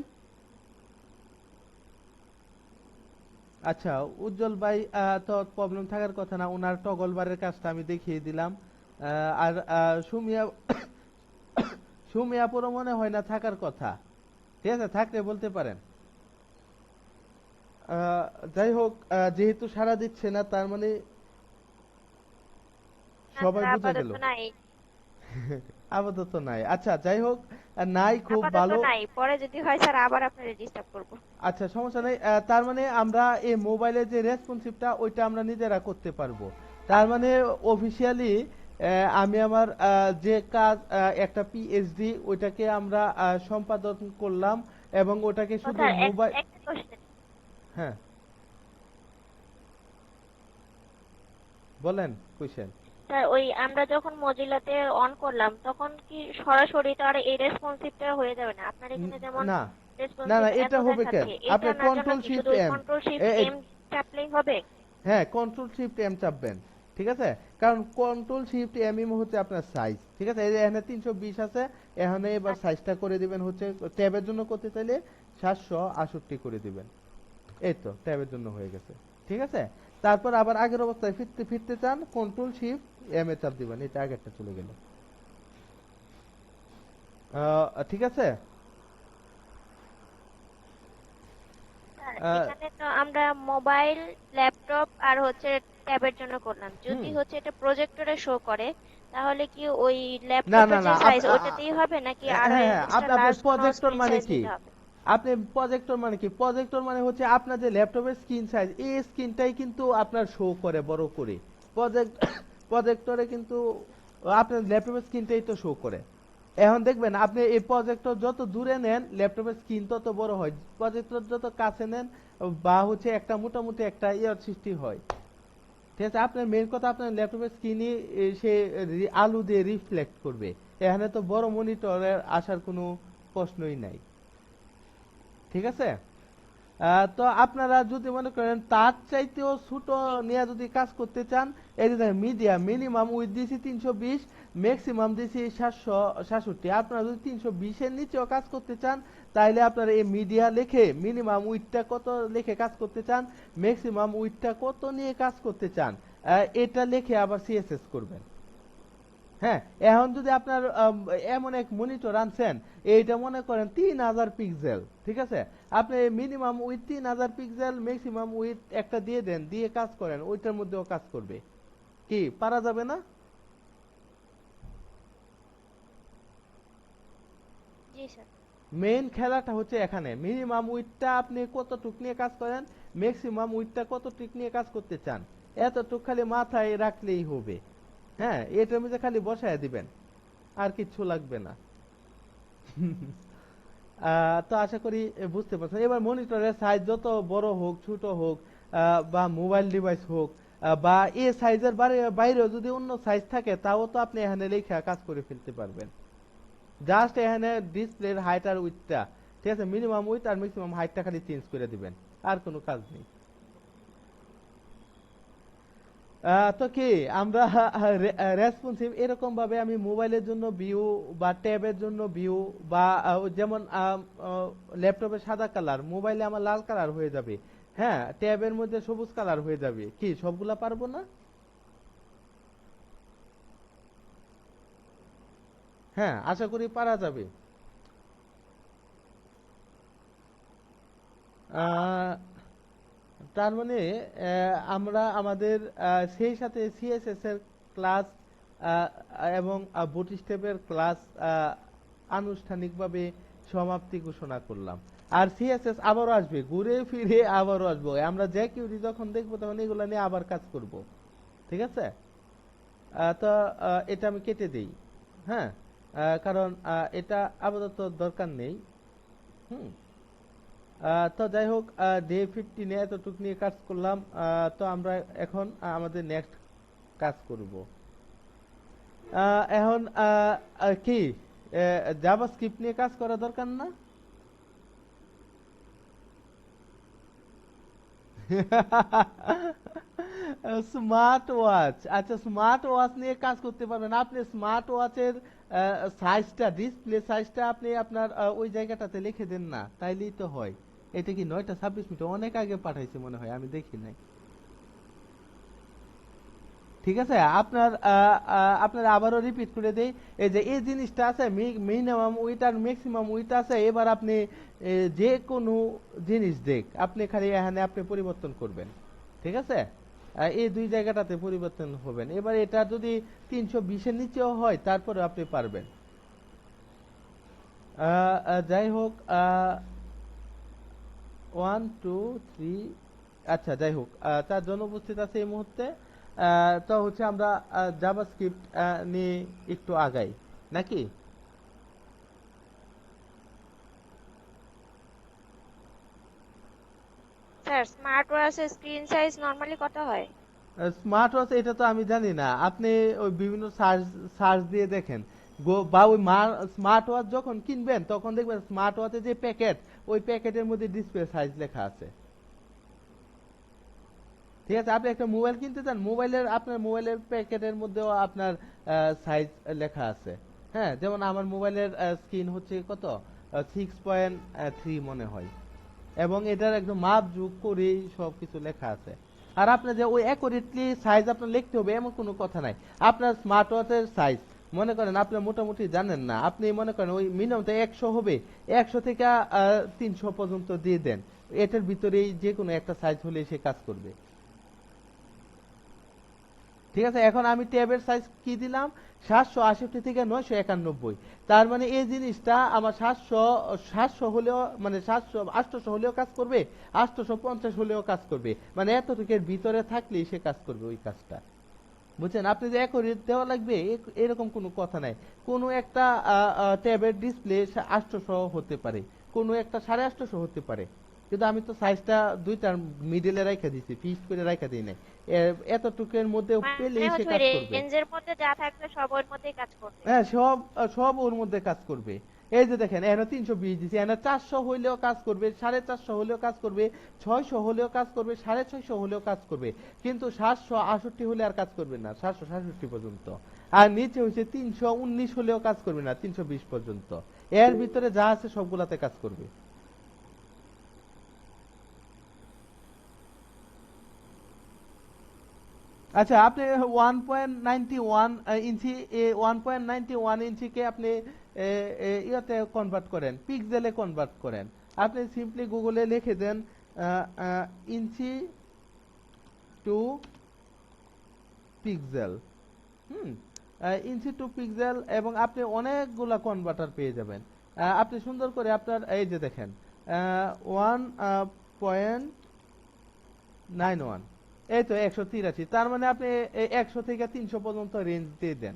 আচ্ছা উজ্জ্বল ভাই, তো প্রবলেম থাকার কথা না, ওনার টগল বারের কাজটা আমি দেখিয়ে দিলাম। আর সুমিয়া সুমিয়াপুরও মনে হয় না থাকার কথা, ঠিক আছে, থাকলে বলতে পারেন। আহ, যাই হোক, যেহেতু সাড়া দিচ্ছে না, তার মানে না সবাই স্যার, বুঝে গেল। আপাতত নাই। আপাতত নাই, আচ্ছা যাই হোক, নাই খুব আপাতত ভালো। নাই, পরে যদি হয় স্যার আবার আপনাকে ডিস্টার্ব করবো। আচ্ছা সমস্যা নেই। তার মানে আমরা এই মোবাইলের যে রেসপন্সিভটা, ওইটা আমরা নিজেরা করতে পারবো। তার মানে অফিসিয়ালি আমি আমার যে কাজ, একটা পিএইচডি, ওইটাকে আমরা সম্পাদন করলাম, এবং ওটাকে ও শুধু স্যার, মোবাইল। একটা কোশ্চেন। হ্যাঁ বলেন, কোয়েশ্চেন। স্যার, ওই আমরা যখন মজিলাতে অন করলাম, তখন কি সরাসরি তো আর এই রেসপন্সিভটা হয়ে যাবে না? আপনার এখানে যেমন না না রেসপন্সিভ না, এত এটা হবে কেন, দেখাচ্ছে, এটা আপনি আনার জন্য কন্ট্রোল কি শুধু শিফট ওই এম। কন্ট্রোল শিফট এম চাপলেই হবে? হ্যাঁ, কন্ট্রোল শিফট এম চাপবেন, ঠিক আছে। কারণ কন্ট্রোল শিফট এম হচ্ছে আপনার সাইজ, ঠিক আছে। এই যে এখানে 320 আছে, এখানে এবার আচ্ছা, সাইজটা করে দিবেন হচ্ছে, ট্যাবের জন্য করতে চাইলে 768 করে দিবেন। এই তো ট্যাবের জন্য হয়ে গেছে, ঠিক আছে। তারপর আবার আগের অবস্থায় ফিরতে ফিরতে চান, কন্ট্রোল শিফট এম এ চাপ দিবেন, এটা আগেরটা চলে গেল। ঠিক আছে। স্যার আহ, এখানে তো আমরা মোবাইল, ল্যাপটপ আর হচ্ছে ট্যাবের জন্য করলাম। হুম যদি হচ্ছে এটা প্রজেক্টরে শো করে, তাহলে কি ওই না না ল্যাপটপের না, যে সাইজ ওইটাতেই হবে, নাকি আরো হ্যাঁ হ্যাঁ, এক্সট্রা আপনি লার্জ কোনো প্রজেক্টর স্ক্রিন মানে সাইজ কি, নিতে হবে? আপনি প্রজেক্টর মানে কি, প্রজেক্টর মানে হচ্ছে আপনার যে ল্যাপটপের স্ক্রিন সাইজ, এই স্ক্রিনটাই কিন্তু আপনার শো করে বড় করে। প্রজেক্ট প্রজেক্টরে কিন্তু আপনার ল্যাপটপের স্ক্রিনটাই তো শো করে। এখন দেখবেন আপনি এই প্রজেক্টর যত দূরে নেন, ল্যাপটপের স্ক্রিন তত বড় হয়। প্রজেক্টর যত কাছে নেন, বা হচ্ছে একটা মোটামুটি একটা ইয়ার সৃষ্টি হয়, ঠিক আছে। আপনার মেন কথা, আপনার ল্যাপটপের স্ক্রিনে সে আলো দিয়ে রিফ্লেক্ট করবে। এখানে তো বড় মনিটরের আসার কোনো প্রশ্নই নাই, ঠিক আছে। তো আপনারা যদি মনে করেন তার চাইতেও ছোট জি। নিয়ে যদি কাজ করতে চান, এই যে মিডিয়া মিনিমাম উইথ দিয়েছি 320, ম্যাক্সিমাম দিয়েছি 766। আপনারা যদি 320-এর নিচেও কাজ করতে চান, তাহলে আপনারা এই মিডিয়া লিখে মিনিমাম উইথটা কত লিখে কাজ করতে চান, ম্যাক্সিমাম উইথটা কত নিয়ে কাজ করতে চান, এটা লিখে আবার সিএসএস করবেন। হ্যাঁ, এখন যদি আপনার এমন এক মনিটর আনছেন, এইটা মনে করেন 3000 পিক্সেল, ঠিক আছে। আপনি minimum with 3000 pixel, maximum with একটা দিয়ে দেন, দিয়ে কাজ করেন, ওইটার মধ্যেও কাজ করবে। কি পারা যাবে না? জি স্যার। মেইন খেলাটা হচ্ছে এখানে মিনিমাম উইডটা আপনি কতটুক নিয়ে কাজ করেন, ম্যাক্সিমাম উইডটা কতটুক নিয়ে কাজ করতে চান, এতটুক খালি মাথায় রাখলেই হবে। হ্যাঁ, এটার মধ্যে খালি বসায় দিবেন, আর কিচ্ছু লাগবে না। তো আশা করি বুঝতে পারছেন। এবার মনিটরের সাইজ যত বড় হোক ছোট হোক, বা মোবাইল ডিভাইস হোক, বা এই সাইজের বাইরেও যদি অন্য সাইজ থাকে, তাও তো আপনি এখানে লেখা কাজ করে ফেলতে পারবেন। জাস্ট এখানে ডিসপ্লের হাইট আর উইডটা, ঠিক আছে, মিনিমাম উইড আর ম্যাক্সিমাম হাইটটা খালি চেঞ্জ করে দিবেন, আর কোনো কাজ নেই। তো কি আমরা রেসপন্সিভ এরকম ভাবে আমি মোবাইলের জন্য ভিউ বা ট্যাবের জন্য ভিউ, বা যেমন ল্যাপটপে সাদা কালার, মোবাইলে আমার লাল কালার হয়ে যাবে, হ্যাঁ, ট্যাবের মধ্যে সবুজ কালার হয়ে যাবে, কি সবগুলা পারবো না? হ্যাঁ, আশা করি পারা যাবে। আহ, তার মানে আমরা আমাদের সেই সাথে সিএসএস এর ক্লাস এবং বুটস্ট্র্যাপের ক্লাস আনুষ্ঠানিকভাবে সমাপ্তি ঘোষণা করলাম। আর সিএসএস আবারও আসবে, ঘুরে ফিরে আবারও আসবো, আমরা জ্যাকিউরি যখন দেখবো তখন এগুলো নিয়ে আবার কাজ করব। ঠিক আছে? তো এটা আমি কেটে দেই। হ্যাঁ, কারণ এটা আপাতত দরকার নেই। হুম। তো যাই হোক, ডে 15 এতটুক নিয়ে কাজ করলাম। তো আমরা এখন আমাদের নেক্সট কাজ করব। এখন কি জাভাস্ক্রিপ্ট নিয়ে কাজ করা দরকার না? স্মার্ট ওয়াচ, আচ্ছা, স্মার্ট ওয়াচ নিয়ে কাজ করতে পারবেন আপনি। স্মার্ট ওয়াচের সাইজটা, ডিসপ্লে সাইজটা আপনি আপনার ওই জায়গাটাতে লিখে দেন না, তাইলেই তো হয়। এটা কি 9টা 26 মিনিট অনেক আগে পাঠাইছে মনে হয়, আমি দেখি নাই। ঠিক আছে, আপনার আবারও রিপিট করে দেই। এই যে এই জিনিসটা আছে, মিনিমাম উইট আর ম্যাক্সিমাম উইট আছে। এবার আপনি যে কোনো জিনিস দেখ, আপনি খালি এখানে আপনি পরিবর্তন করবেন। ঠিক আছে, এই দুই জায়গাটাতে পরিবর্তন হবেন। এবার এটা যদি 320-এর নিচেও হয়, তারপরে আপনি পারবেন। যাই হোক, 1 2 3, আচ্ছা যাই হোক, 4 জন উপস্থিত আছে এই মুহূর্তে। তো হচ্ছে আমরা জাভাস্ক্রিপ্ট নিয়ে একটু আগাই নাকি? স্যার, স্মার্ট ওয়াচের স্ক্রিন সাইজ নরমালি কত হয়? স্মার্ট ওয়াচ এটা তো আমি জানি না, আপনি ওই বিভিন্ন সার্চ সার্চ দিয়ে দেখেন। বা ওই স্মার্ট ওয়াচ যখন কিনবেন তখন দেখবেন স্মার্ট ওয়াচের যে প্যাকেট, ওই প্যাকেটের মধ্যে ডিসপ্লে সাইজ লেখা আছে। ঠিক আছে, আপনি একটা মোবাইল কিনতে চান, আপনার মোবাইলের প্যাকেটের মধ্যেও আপনার সাইজ লেখা আছে। হ্যাঁ, যেমন আমার মোবাইলের স্ক্রিন হচ্ছে কত, 6.3 মনে হয়, এবং এটার একদম মাপ যোগ করে সবকিছু লেখা আছে। আর আপনার যে ওই অ্যাকুরেটলি সাইজ আপনার লিখতে হবে এমন কোনো কথা নাই। আপনার স্মার্ট ওয়াচের সাইজ মনে করেন আপনি মোটামুটি জানেন না, আপনি মনে করেন ওই মিনিমাম তো 100 হবে, 100 থেকে 300 পর্যন্ত দিয়ে দেন, এটার ভিতরেই যে কোনো একটা সাইজ হলে সে কাজ করবে। ঠিক আছে, এখন আমি ট্যাবের সাইজ কি দিলাম, 768 থেকে 991। তার মানে এই জিনিসটা আমার 700 হলেও, মানে 800 হলেও কাজ করবে, 850 হলেও কাজ করবে, মানে এতটুকুর ভিতরে থাকলেই সে কাজ করবে ওই কাজটা। বুঝছেন? আপনি যে একই দেওয়া লাগবে এরকম কোনো কথা নাই। কোনো একটা ট্যাবের ডিসপ্লে 800 হতে পারে, কোনো একটা 850 হতে পারে, কিন্তু আমি তো সাইজটা দুইটার মিডলে রাখা দিছি, ফিক্স করে রাখা দিই নাই। এতটুকুর মধ্যে মানে পেলেই সে হচ্ছে ওই কাজ করবে। রেঞ্জের মধ্যে যা থাকবে সব ওর মধ্যেই কাজ করবে। হ্যাঁ, সব সব ওর মধ্যে কাজ করবে। এই যে দেখেন, এখানে 320 দিছি, এখানে 400 হইলেও কাজ করবে, 450 হলেও কাজ করবে, 600 হলেও কাজ করবে, 650 হলেও কাজ করবে, কিন্তু 768 হলে আর কাজ করবে না, 767 পর্যন্ত। আর নিচে হচ্ছে 319 হলেও কাজ করবে না, 320 পর্যন্ত। এর ভিতরে যা আছে সবগুলাতে কাজ করবে। আচ্ছা, আপনি 1.91 ইঞ্চি, 1.91 ইঞ্চিকে আপনি ইয়াতে কনভার্ট করেন, পিক্সেলে কনভার্ট করেন। আপনি সিম্পলি গুগলে লিখে দেন ইঞ্চি টু পিক্সেল। হুম, ইঞ্চি টু পিক্সেল, এবং আপনি অনেকগুলা কনভার্টার পেয়ে যাবেন। আপনি সুন্দর করে আপনার এই যে দেখেন 1.91, এই তো 183, তার মানে আপনি 100 থেকে 300 পর্যন্ত রেঞ্জ দিয়ে দেন,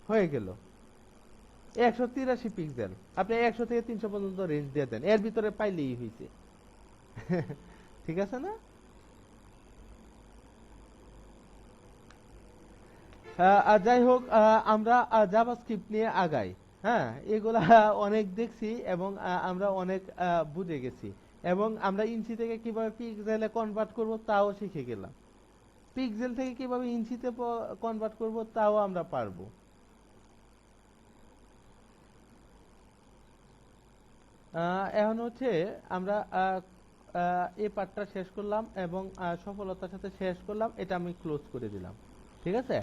হয়ে গেল 183 পিক্সেল। আপনি 100 থেকে 300 পর্যন্ত রেঞ্জ দিয়ে দেন, এর ভিতরে পাইলেই হয়েছে। ঠিক আছে না? আর যাই হোক, আমরা জাভাস্ক্রিপ্ট নিয়ে আগাই। হ্যাঁ, এগুলা অনেক দেখছি এবং আমরা অনেক বুঝে গেছি, এবং আমরা ইঞ্চি থেকে কিভাবে পিক্সেলে কনভার্ট করব তাও শিখে গেলাম। পিক্সেল থেকে কিভাবে ইঞ্চিতে কনভার্ট করব তাও আমরা পারবো। এখন হচ্ছে আমরা এই পার্টটা শেষ করলাম এবং সফলতার সাথে শেষ করলাম, এটা আমি ক্লোজ করে দিলাম। ঠিক আছে,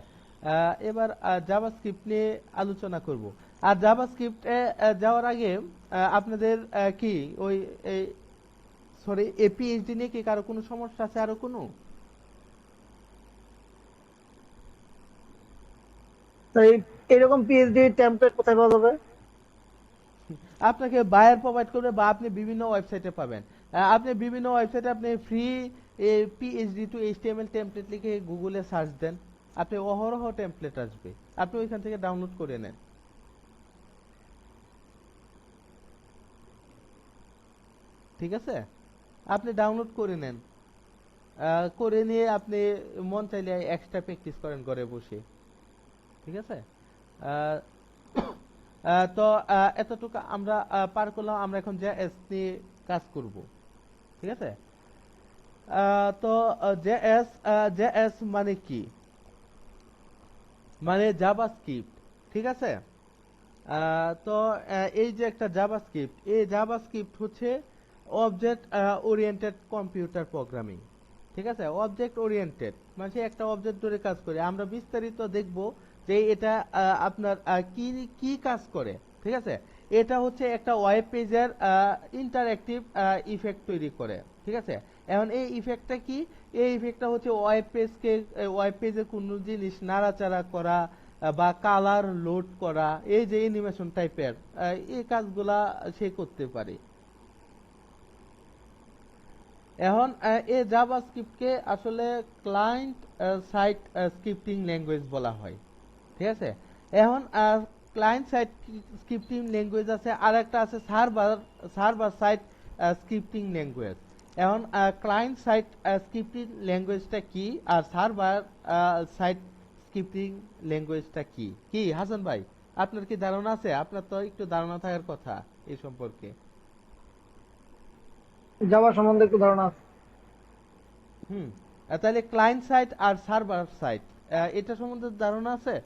এবার জাভাস্ক্রিপ্ট নিয়ে আলোচনা করব। আর জাভাস্ক্রিপ্টে যাওয়ার আগে আপনাদের কি ওই সরি এপিএইচডি নিয়ে কি কারো কোনো সমস্যা আছে? আরো কোনো? তো এরকম পিএইচডি টেমপ্লেট কোথায় পাওয়া যাবে? আপনাকে বায়ার প্রোভাইড করবে বা আপনি বিভিন্ন ওয়েবসাইটে পাবেন। আপনি বিভিন্ন ওয়েবসাইটে আপনি free PhD two HTML template লিখে গুগলে সার্চ দেন, আপনি অহরহ টেমপ্লেট আসবে, আপনি ওইখান থেকে ডাউনলোড করে নেন। ঠিক আছে, আপনি ডাউনলোড করে নেন, করে নিয়ে আপনি মন চাইলে এক্সট্রা প্র্যাকটিস করেন ঘরে বসে। ঠিক আছে, আহ, তো এতটুকু আমরা পার করলাম। আমরা এখন জেএস নিয়ে কাজ করব। ঠিক আছে, তো জেএস, জেএস মানে কি? মানে জাভাস্ক্রিপ্ট। ঠিক আছে, তো এই যে একটা জাভাস্ক্রিপ্ট, এই জাভাস্ক্রিপ্ট হচ্ছে অবজেক্ট ওরিয়েন্টেড কম্পিউটার প্রোগ্রামিং। ঠিক আছে, অবজেক্ট ওরিয়েন্টেড মানে সে একটা অবজেক্ট ধরে কাজ করে। আমরা বিস্তারিত দেখব যে এটা আপনার কি কি কাজ করে। ঠিক আছে, এটা হচ্ছে একটা ওয়েব পেজের ইন্টারঅ্যাক্টিভ ইফেক্ট তৈরি করে। ঠিক আছে, এখন এই ইফেক্টটা কি? এই ইফেক্টটা হচ্ছে ওয়েব পেজে কোনো জিনিস নাড়াচাড়া করা বা কালার লোড করা, এই যে অ্যানিমেশন টাইপের এই কাজগুলা সে করতে পারে। এখন এই জাভাস্ক্রিপ্টকে আসলে ক্লায়েন্ট সাইড স্ক্রিপ্টিং ল্যাঙ্গুয়েজ বলা হয়। ঠিক আছে, এখন ক্লায়েন্ট সাইড স্ক্রিপ্টিং ল্যাঙ্গুয়েজ আছে, আর একটা আছে সার্ভার সাইড স্ক্রিপ্টিং ল্যাঙ্গুয়েজ। এখন ক্লায়েন্ট সাইড স্ক্রিপ্টিং ল্যাঙ্গুয়েজটা কি আর সার্ভার সাইড স্ক্রিপ্টিং ল্যাঙ্গুয়েজটা কি? কি হাসান ভাই, আপনার কি ধারণা আছে? আপনার তো একটু ধারণা থাকার কথা এই সম্পর্কে। জাভা সম্বন্ধে একটু ধারণা আছে। হুম, তাহলে ক্লায়েন্ট সাইড আর সার্ভার সাইড এটা সম্বন্ধে ধারণা আছে?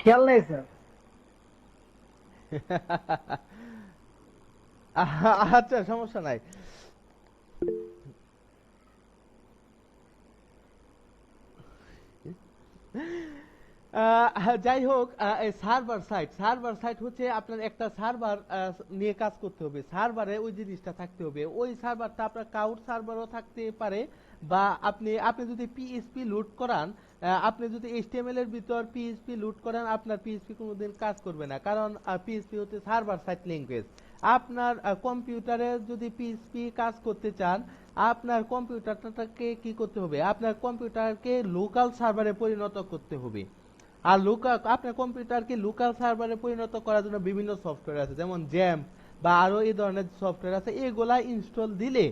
খেয়াল নেই স্যার। আচ্ছা, সমস্যা নাই। যাই হোক, সার্ভার সাইট হচ্ছে আপনার একটা সার্ভার নিয়ে কাজ করতে হবে, সার্ভারে ওই জিনিসটা থাকতে হবে। ওই সার্ভারটা আপনার ক্লাউড সার্ভারও থাকতে পারে, বা আপনি আপনি যদি পিএইচপি লোড করান, আপনি যদি এইচটিএমএল এর ভিতর পিএইচপি লোড করেন, আপনার পিএইচপি কোনোদিন কাজ করবে না, কারণ পিএইচপি হচ্ছে সার্ভার সাইট ল্যাঙ্গুয়েজ। আপনার কম্পিউটারে যদি পিএইচপি কাজ করতে চান, আপনার কম্পিউটারটাকে কি করতে হবে? আপনার কম্পিউটারকে লোকাল সার্ভারে পরিণত করতে হবে। আর আপনার কম্পিউটারকে লোকাল সার্ভারে পরিণত করার জন্য বিভিন্ন সফটওয়্যার আছে, যেমন জ্যাম বা আরো এই ধরনের সফটওয়্যার আছে। এগুলা ইনস্টল দিলে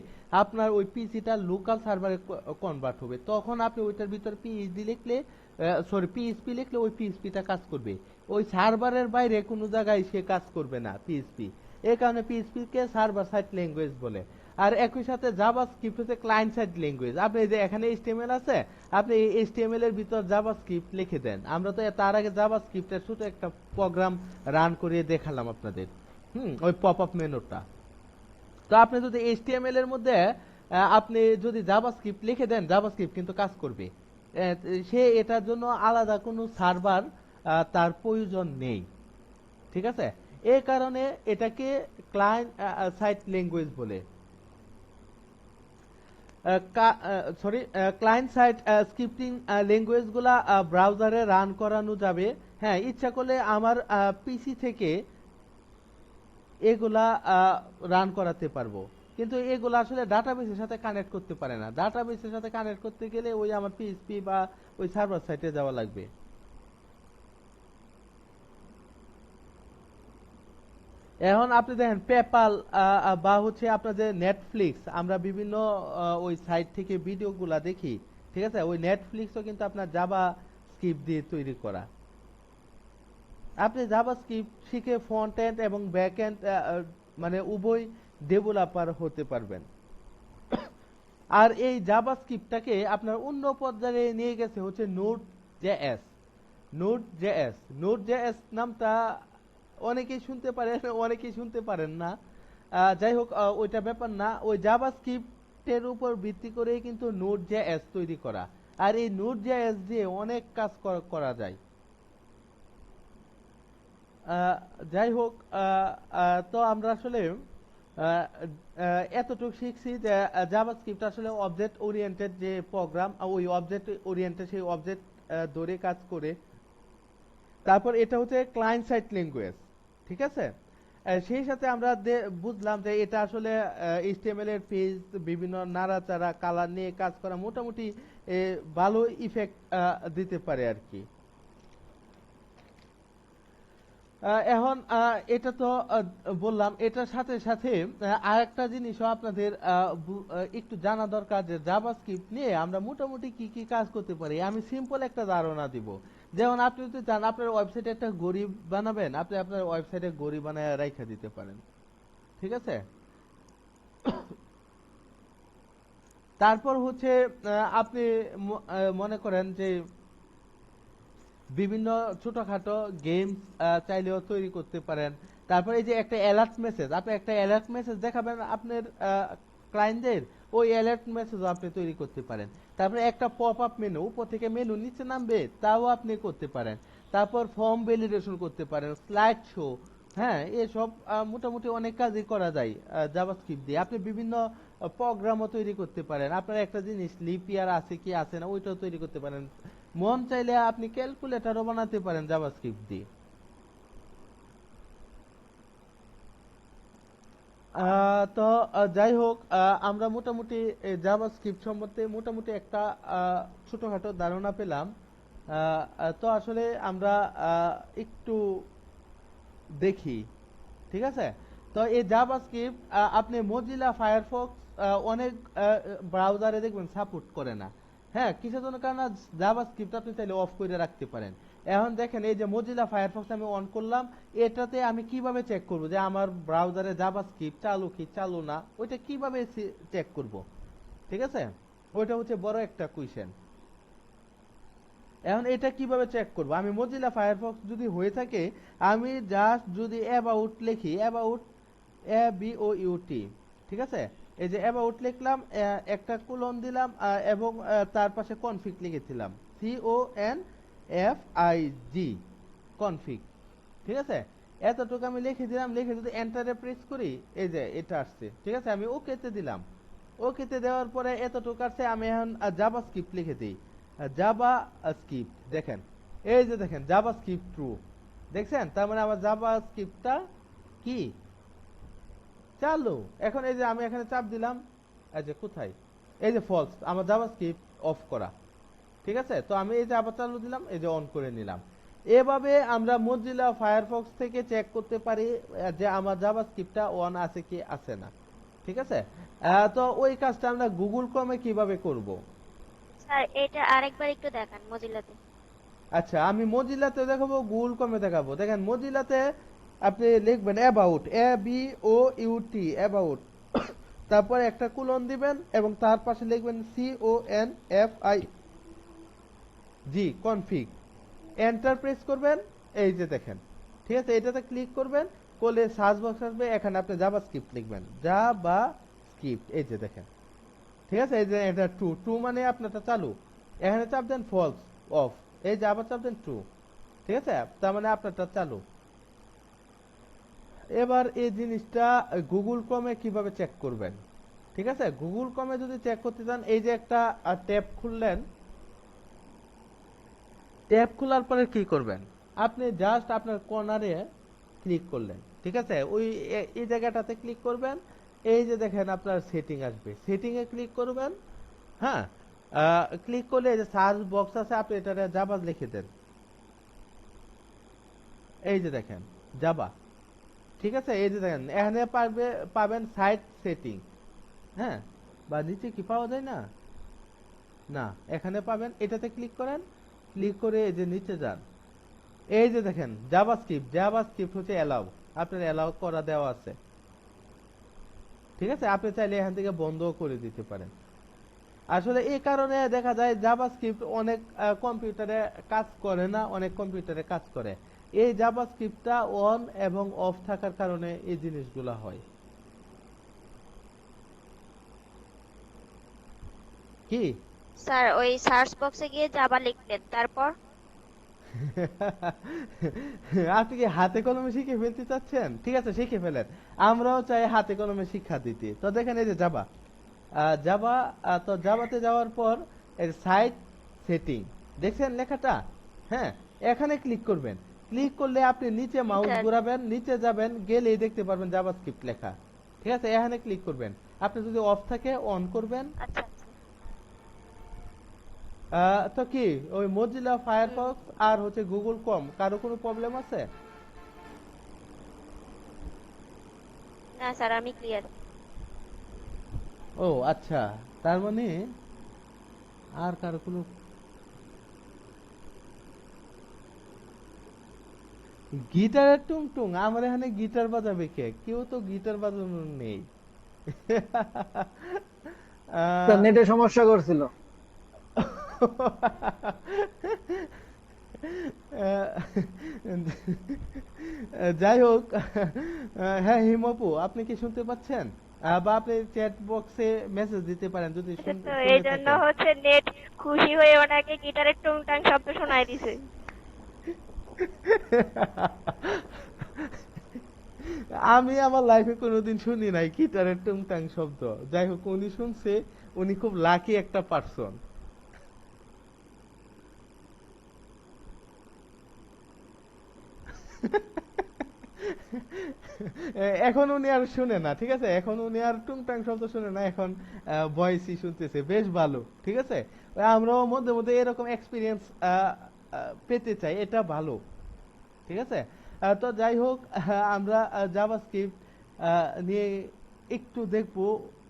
আপনার ওই পিসিটা লোকাল সার্ভারে কনভার্ট হবে। তখন আপনি ওইটার ভিতর পিএইচডি লিখলে, পিএইচপি লিখলে ওই পিএইচপিটা কাজ করবে। ওই সার্ভারের বাইরে কোনো জায়গায় সে কাজ করবে না পিএইচপি। এই কারণে পিএইচপি কে সার্ভার সাইড ল্যাঙ্গুয়েজ বলে। আর একই সাথে জাভাস্ক্রিপ্ট হচ্ছে ক্লায়েন্ট সাইড ল্যাঙ্গুয়েজ। আপনি যে এখানে এইচটিএমএল আছে, আপনি এই এইচটিএমএল এর ভিতর জাভাস্ক্রিপ্ট লিখে দেন। আমরা তো তার আগে জাভাস্ক্রিপ্টের ছোট একটা প্রোগ্রাম রান করিয়ে দেখালাম আপনাদের, ওই পপ আপ মেনুটা। তো আপনি যদি এইচটিএমএল এর মধ্যে আপনি যদি জাভাস্ক্রিপ্ট লিখে দেন, জাভাস্ক্রিপ্ট কিন্তু কাজ করবে। সে এটার জন্য আলাদা কোনো সার্ভার তার প্রয়োজন নেই। ঠিক আছে, এই কারণে এটাকে ক্লায়েন্ট সাইড ল্যাঙ্গুয়েজ বলে। Sorry, client side scripting language গুলা ব্রাউজারে রান করানো যাবে। হ্যাঁ, ইচ্ছা করলে আমার পিসি থেকে এগুলা রান করাতে পারবো, কিন্তু এগুলা আসলে ডাটাবেসের সাথে কানেক্ট করতে পারে না। ডাটাবেসের সাথে কানেক্ট করতে গেলে ওই আমার পিএসপি বা ওই সার্ভার সাইটে যাওয়া লাগবে। এখন আপনি দেখেন পেপাল বা হচ্ছে আপনার যে নেটফ্লিক্স, আমরা বিভিন্ন ওই সাইট থেকে ভিডিওগুলা দেখি, ঠিক আছে? ওই নেটফ্লিক্সও কিন্তু আপনার জাভা স্ক্রিপ্ট দিয়ে তৈরি করা। আপনি জাভা স্ক্রিপ্ট শিখে ফ্রন্ট এন্ড এবং ব্যাক এন্ড মানে উভয় ডেভেলপার হতে পারবেন। আর এই জাভা স্ক্রিপ্টটাকে আপনার অন্য পর্যায়ে নিয়ে গেছে হচ্ছে নোড জেএস। নোড জেএস নামটা অনেকেই শুনতে পারেন, অনেকেই শুনতে পারেন না। যাই হোক, ওইটা ব্যাপার না। ওই জাভা স্ক্রিপ্টের উপর ভিত্তি করে কিন্তু নোড জেএস তৈরি করা। আর এই নোড জেএস দিয়ে অনেক কাজ করা যায়। যাই হোক, তো আমরা আসলে এতটুকু শিখছি যে জাভাস্ক্রিপ্ট আসলে অবজেক্ট ওরিয়েন্টেড যে প্রোগ্রাম, ওই অবজেক্ট ওরিয়েন্টেড সেই অবজেক্ট ধরে কাজ করে। তারপর এটা হচ্ছে ক্লায়েন্ট সাইড ল্যাঙ্গুয়েজ, ঠিক আছে? সেই সাথে আমরা বুঝলাম যে এটা আসলে এইচটিএমএল এর পেজ বিভিন্ন নাড়াচাড়া কালার নিয়ে কাজ করা মোটামুটি ভালো ইফেক্ট দিতে পারে আর কি। এখন এটা তো বললাম, এটার সাথে সাথে আরেকটা জিনিসও আপনাদের একটু জানা দরকার যে জাভাস্ক্রিপ্ট নিয়ে আমরা মোটামুটি কি কি কাজ করতে পারি। আমি সিম্পল একটা ধারণা দিব। যেমন আপনি যদি চান আপনার ওয়েবসাইটে একটা গড়ি বানাবেন, আপনি আপনার ওয়েবসাইটে গড়ি বানায় রাইখা দিতে পারেন, ঠিক আছে? তারপর হচ্ছে আপনি মনে করেন যে বিভিন্ন ছোটখাটো গেমস চাইলেও তৈরি করতে পারেন। তারপর এই যে একটা অ্যালার্ট মেসেজ, আপনি একটা অ্যালার্ট মেসেজ দেখাবেন আপনার ক্লায়েন্টদের, ওই অ্যালার্ট মেসেজও আপনি তৈরি করতে পারেন। তারপরে একটা পপ আপ মেনু, উপর থেকে মেনু নিচে নামবে, তাও আপনি করতে পারেন। তারপর ফর্ম ভ্যালিডেশন করতে পারেন, স্লাইড শো, হ্যাঁ, এসব মোটামুটি অনেক কাজই করা যায় জাভাস্ক্রিপ্ট দিয়ে। আপনি বিভিন্ন প্রোগ্রামও তৈরি করতে পারেন। আপনার একটা জিনিস লিপ ইয়ার আছে কি আছে না ওইটাও তৈরি করতে পারেন। মন চাইলে আপনি ক্যালকুলেটরও বানাতে পারেন জাভাস্ক্রিপ্ট দিয়ে। তো যাই হোক, আমরা মোটামুটি জাভাস্ক্রিপ্ট সম্বন্ধে মোটামুটি একটা ছোটখাটো ধারণা পেলাম। তো আসলে আমরা একটু দেখি, ঠিক আছে? তো এই জাভাস্ক্রিপ্ট আপনি মজিলা ফায়ারফক্স অনেক ব্রাউজারে দেখবেন সাপোর্ট করে না। হ্যাঁ, কিসের জন্য? কারণ জাভাস্ক্রিপ্ট আপনি চাইলে অফ করে রাখতে পারেন। এখন দেখেন এই যে মজিলা ফায়ারফক্স আমি অন করলাম, এটাতে আমি কিভাবে চেক করব যে আমার ব্রাউজারে জাভাস্ক্রিপ্ট চালু কি চালু না, ওইটা কিভাবে চেক করব, ঠিক আছে? ওইটা হচ্ছে বড় একটা কোয়েশ্চেন। এখন এটা কিভাবে চেক করব? আমি মজিলা ফায়ারফক্স যদি হয়ে থাকে, আমি জাস্ট যদি অ্যাবাউট লিখি, অ্যাবাউট ABOUT, ঠিক আছে? এই যে অ্যাবাউট লিখলাম, একটা কোলন দিলাম এবং তার পাশে কনফিগ লিখেছিলাম, CONFIG, কনফিগ, ঠিক আছে? এতটুকু আমি লিখে দিলাম। লিখে যদি এন্টারে প্রেস করি, এই যে এটা আসছে, ঠিক আছে? আমি ওকেতে দিলাম। ওকেতে দেওয়ার পরে এতটুকু আসছে। আমি এখন জাভাস্ক্রিপ্ট লিখে দিই, জাভাস্ক্রিপ্ট, দেখেন এই যে দেখেন জাভাস্ক্রিপ্ট ট্রু, দেখছেন? তার মানে আমার জাভাস্ক্রিপ্টটা কি চালু। এখন এই যে আমি এখানে চাপ দিলাম, এই যে কোথায়, এই যে ফলস, আমার জাভাস্ক্রিপ্ট অফ করা, ঠিক আছে? তো আমি এই যে আবার চালু দিলাম, এই যে অন করে নিলাম। এভাবে আমরা মজিলা ফায়ারফক্স থেকে চেক করতে পারি যে আমার জাভাস্ক্রিপ্টটা অন আছে কি আছে না, ঠিক আছে? তো ওই কাজটা আমরা গুগল ক্রমে কিভাবে করব? স্যার এটা আরেকবার একটু দেখান মজিলাতে। আচ্ছা, আমি মজিলাতে দেখাবো, গুগল কমে দেখাবো। দেখেন মজিলাতে আপনি লিখবেন অ্যাবাউট, ABOUT, অ্যাবাউট, তারপরে একটা কোলন দিবেন এবং তার পাশে লিখবেন CONFIG, কনফিগ, এন্টার প্রেস করবেন। এই যে দেখেন, ঠিক আছে? এটাতে ক্লিক করবেন, করলে সার্চ বক্স আসবে, এখানে আপনি জাভাস্ক্রিপ্ট লিখবেন, জাভাস্ক্রিপ্ট, এই যে দেখেন, ঠিক আছে? এই যে এটা ট্রু মানে আপনারটা চালু। এখানে চাপ দেন ফলস, অফ, এই যে আবার চাপ দেন ট্রু, ঠিক আছে? তার মানে আপনারটা চালু। এবার এই জিনিসটা গুগল ক্রমে কিভাবে চেক করবেন, ঠিক ঠিক আছে, গুগল কমে যদি চেক করতে চান, এই যে একটা ট্যাব খুললেন, ট্যাব খোলার পরে কি করবেন, আপনি জাস্ট আপনার কর্নারে ক্লিক করলেন, ঠিক আছে, ওই এই জায়গাটাতে ক্লিক করবেন। এই যে দেখেন আপনার সেটিং আসবে, সেটিং এ ক্লিক করবেন। হ্যাঁ, ক্লিক করলে এই যে সার্চ বক্স আছে, আপনি এটা জাভা লিখে দেন। এই যে দেখেন জাভা, ঠিক আছে, এই যে দেখেন এখানে পাবেন সাইট সেটিং। হ্যাঁ, বা নিচে কি পাওয়া যায় না, না এখানে পাবেন, এটাতে ক্লিক করেন, ক্লিক করে এই যে নিচে যান, এই যে দেখেন জাভাস্ক্রিপ্ট, জাভাস্ক্রিপ্ট হচ্ছে অ্যালাউ, আপনার অ্যালাউ করা দেওয়া আছে, ঠিক আছে, আপনি চাইলে এখান থেকে বন্ধও করে দিতে পারেন। আসলে এই কারণে দেখা যায় জাভাস্ক্রিপ্ট অনেক কম্পিউটারে কাজ করে না, অনেক কম্পিউটারে কাজ করে। এই জাভাস্ক্রিপ্টটা অন এবং অফ থাকার কারণে এই জিনিসগুলো হয়। কি স্যার ওই সার্চ বক্সে গিয়ে জাভা লিখলেন, তারপর? আপনি কি হাতে কলমে শিখে ফেলতে চাচ্ছেন? ঠিক আছে, শিখে ফেলেন, আমরাও চাই হাতে কলমে শিক্ষা দিতে। তো দেখেন এই যে জাভা, জাভা, তো জাভাতে যাওয়ার পর এর সাইট সেটিং দেখছেন লেখাটা, হ্যাঁ, এখানে ক্লিক করবেন। ক্লিক করলে আপনি নিচে মাউস স্যার। ঘোরাবেন, নিচে যাবেন, গেলেই দেখতে পারবেন জাভাস্ক্রিপ্ট লেখা, ঠিক আছে, এখানে ক্লিক করবেন। আপনি যদি অফ থাকে অন করবেন। আচ্ছা। তো কি ওই মজিলা ফায়ারফক্স আর হচ্ছে গুগল কম, কারো কোনো প্রবলেম আছে? না স্যার, আমি ক্লিয়ার। ও আচ্ছা, তার মানে আর কারো কোনো গিটারের টুং টুং, আমার এখানে গিটার বাজাবে কে? কেউ তো গিটার বাজানোর নেই। তো আহ, নেটে সমস্যা করছিল। যাই হোক, হ্যাঁ হিমপু, আপনি কি শুনতে পাচ্ছেন? বা আপনি চ্যাট বক্সে মেসেজ দিতে পারেন যদি তো এই শুনে জন্য থাকেন। হচ্ছে নেট খুশি হয়ে ওনাকে গিটারের টুংটাং শব্দ শোনায় দিছে। আমি আমার লাইফে কোনোদিন শুনি নাই গিটারের টুংটাং শব্দ। যাই হোক, উনি শুনছে, উনি খুব লাকি একটা পার্সন। এখন উনি আর শুনে না, ঠিক আছে, এখন উনি আর টুংটাং শব্দ শুনে না, এখন ভয়েসই শুনতেছে, বেশ ভালো, ঠিক আছে। আমরাও মধ্যে মধ্যে এরকম এক্সপিরিয়েন্স পেতে চাই, এটা ভালো, ঠিক আছে। তো যাই হোক, আমরা জাভাস্ক্রিপ্ট নিয়ে একটু দেখবো।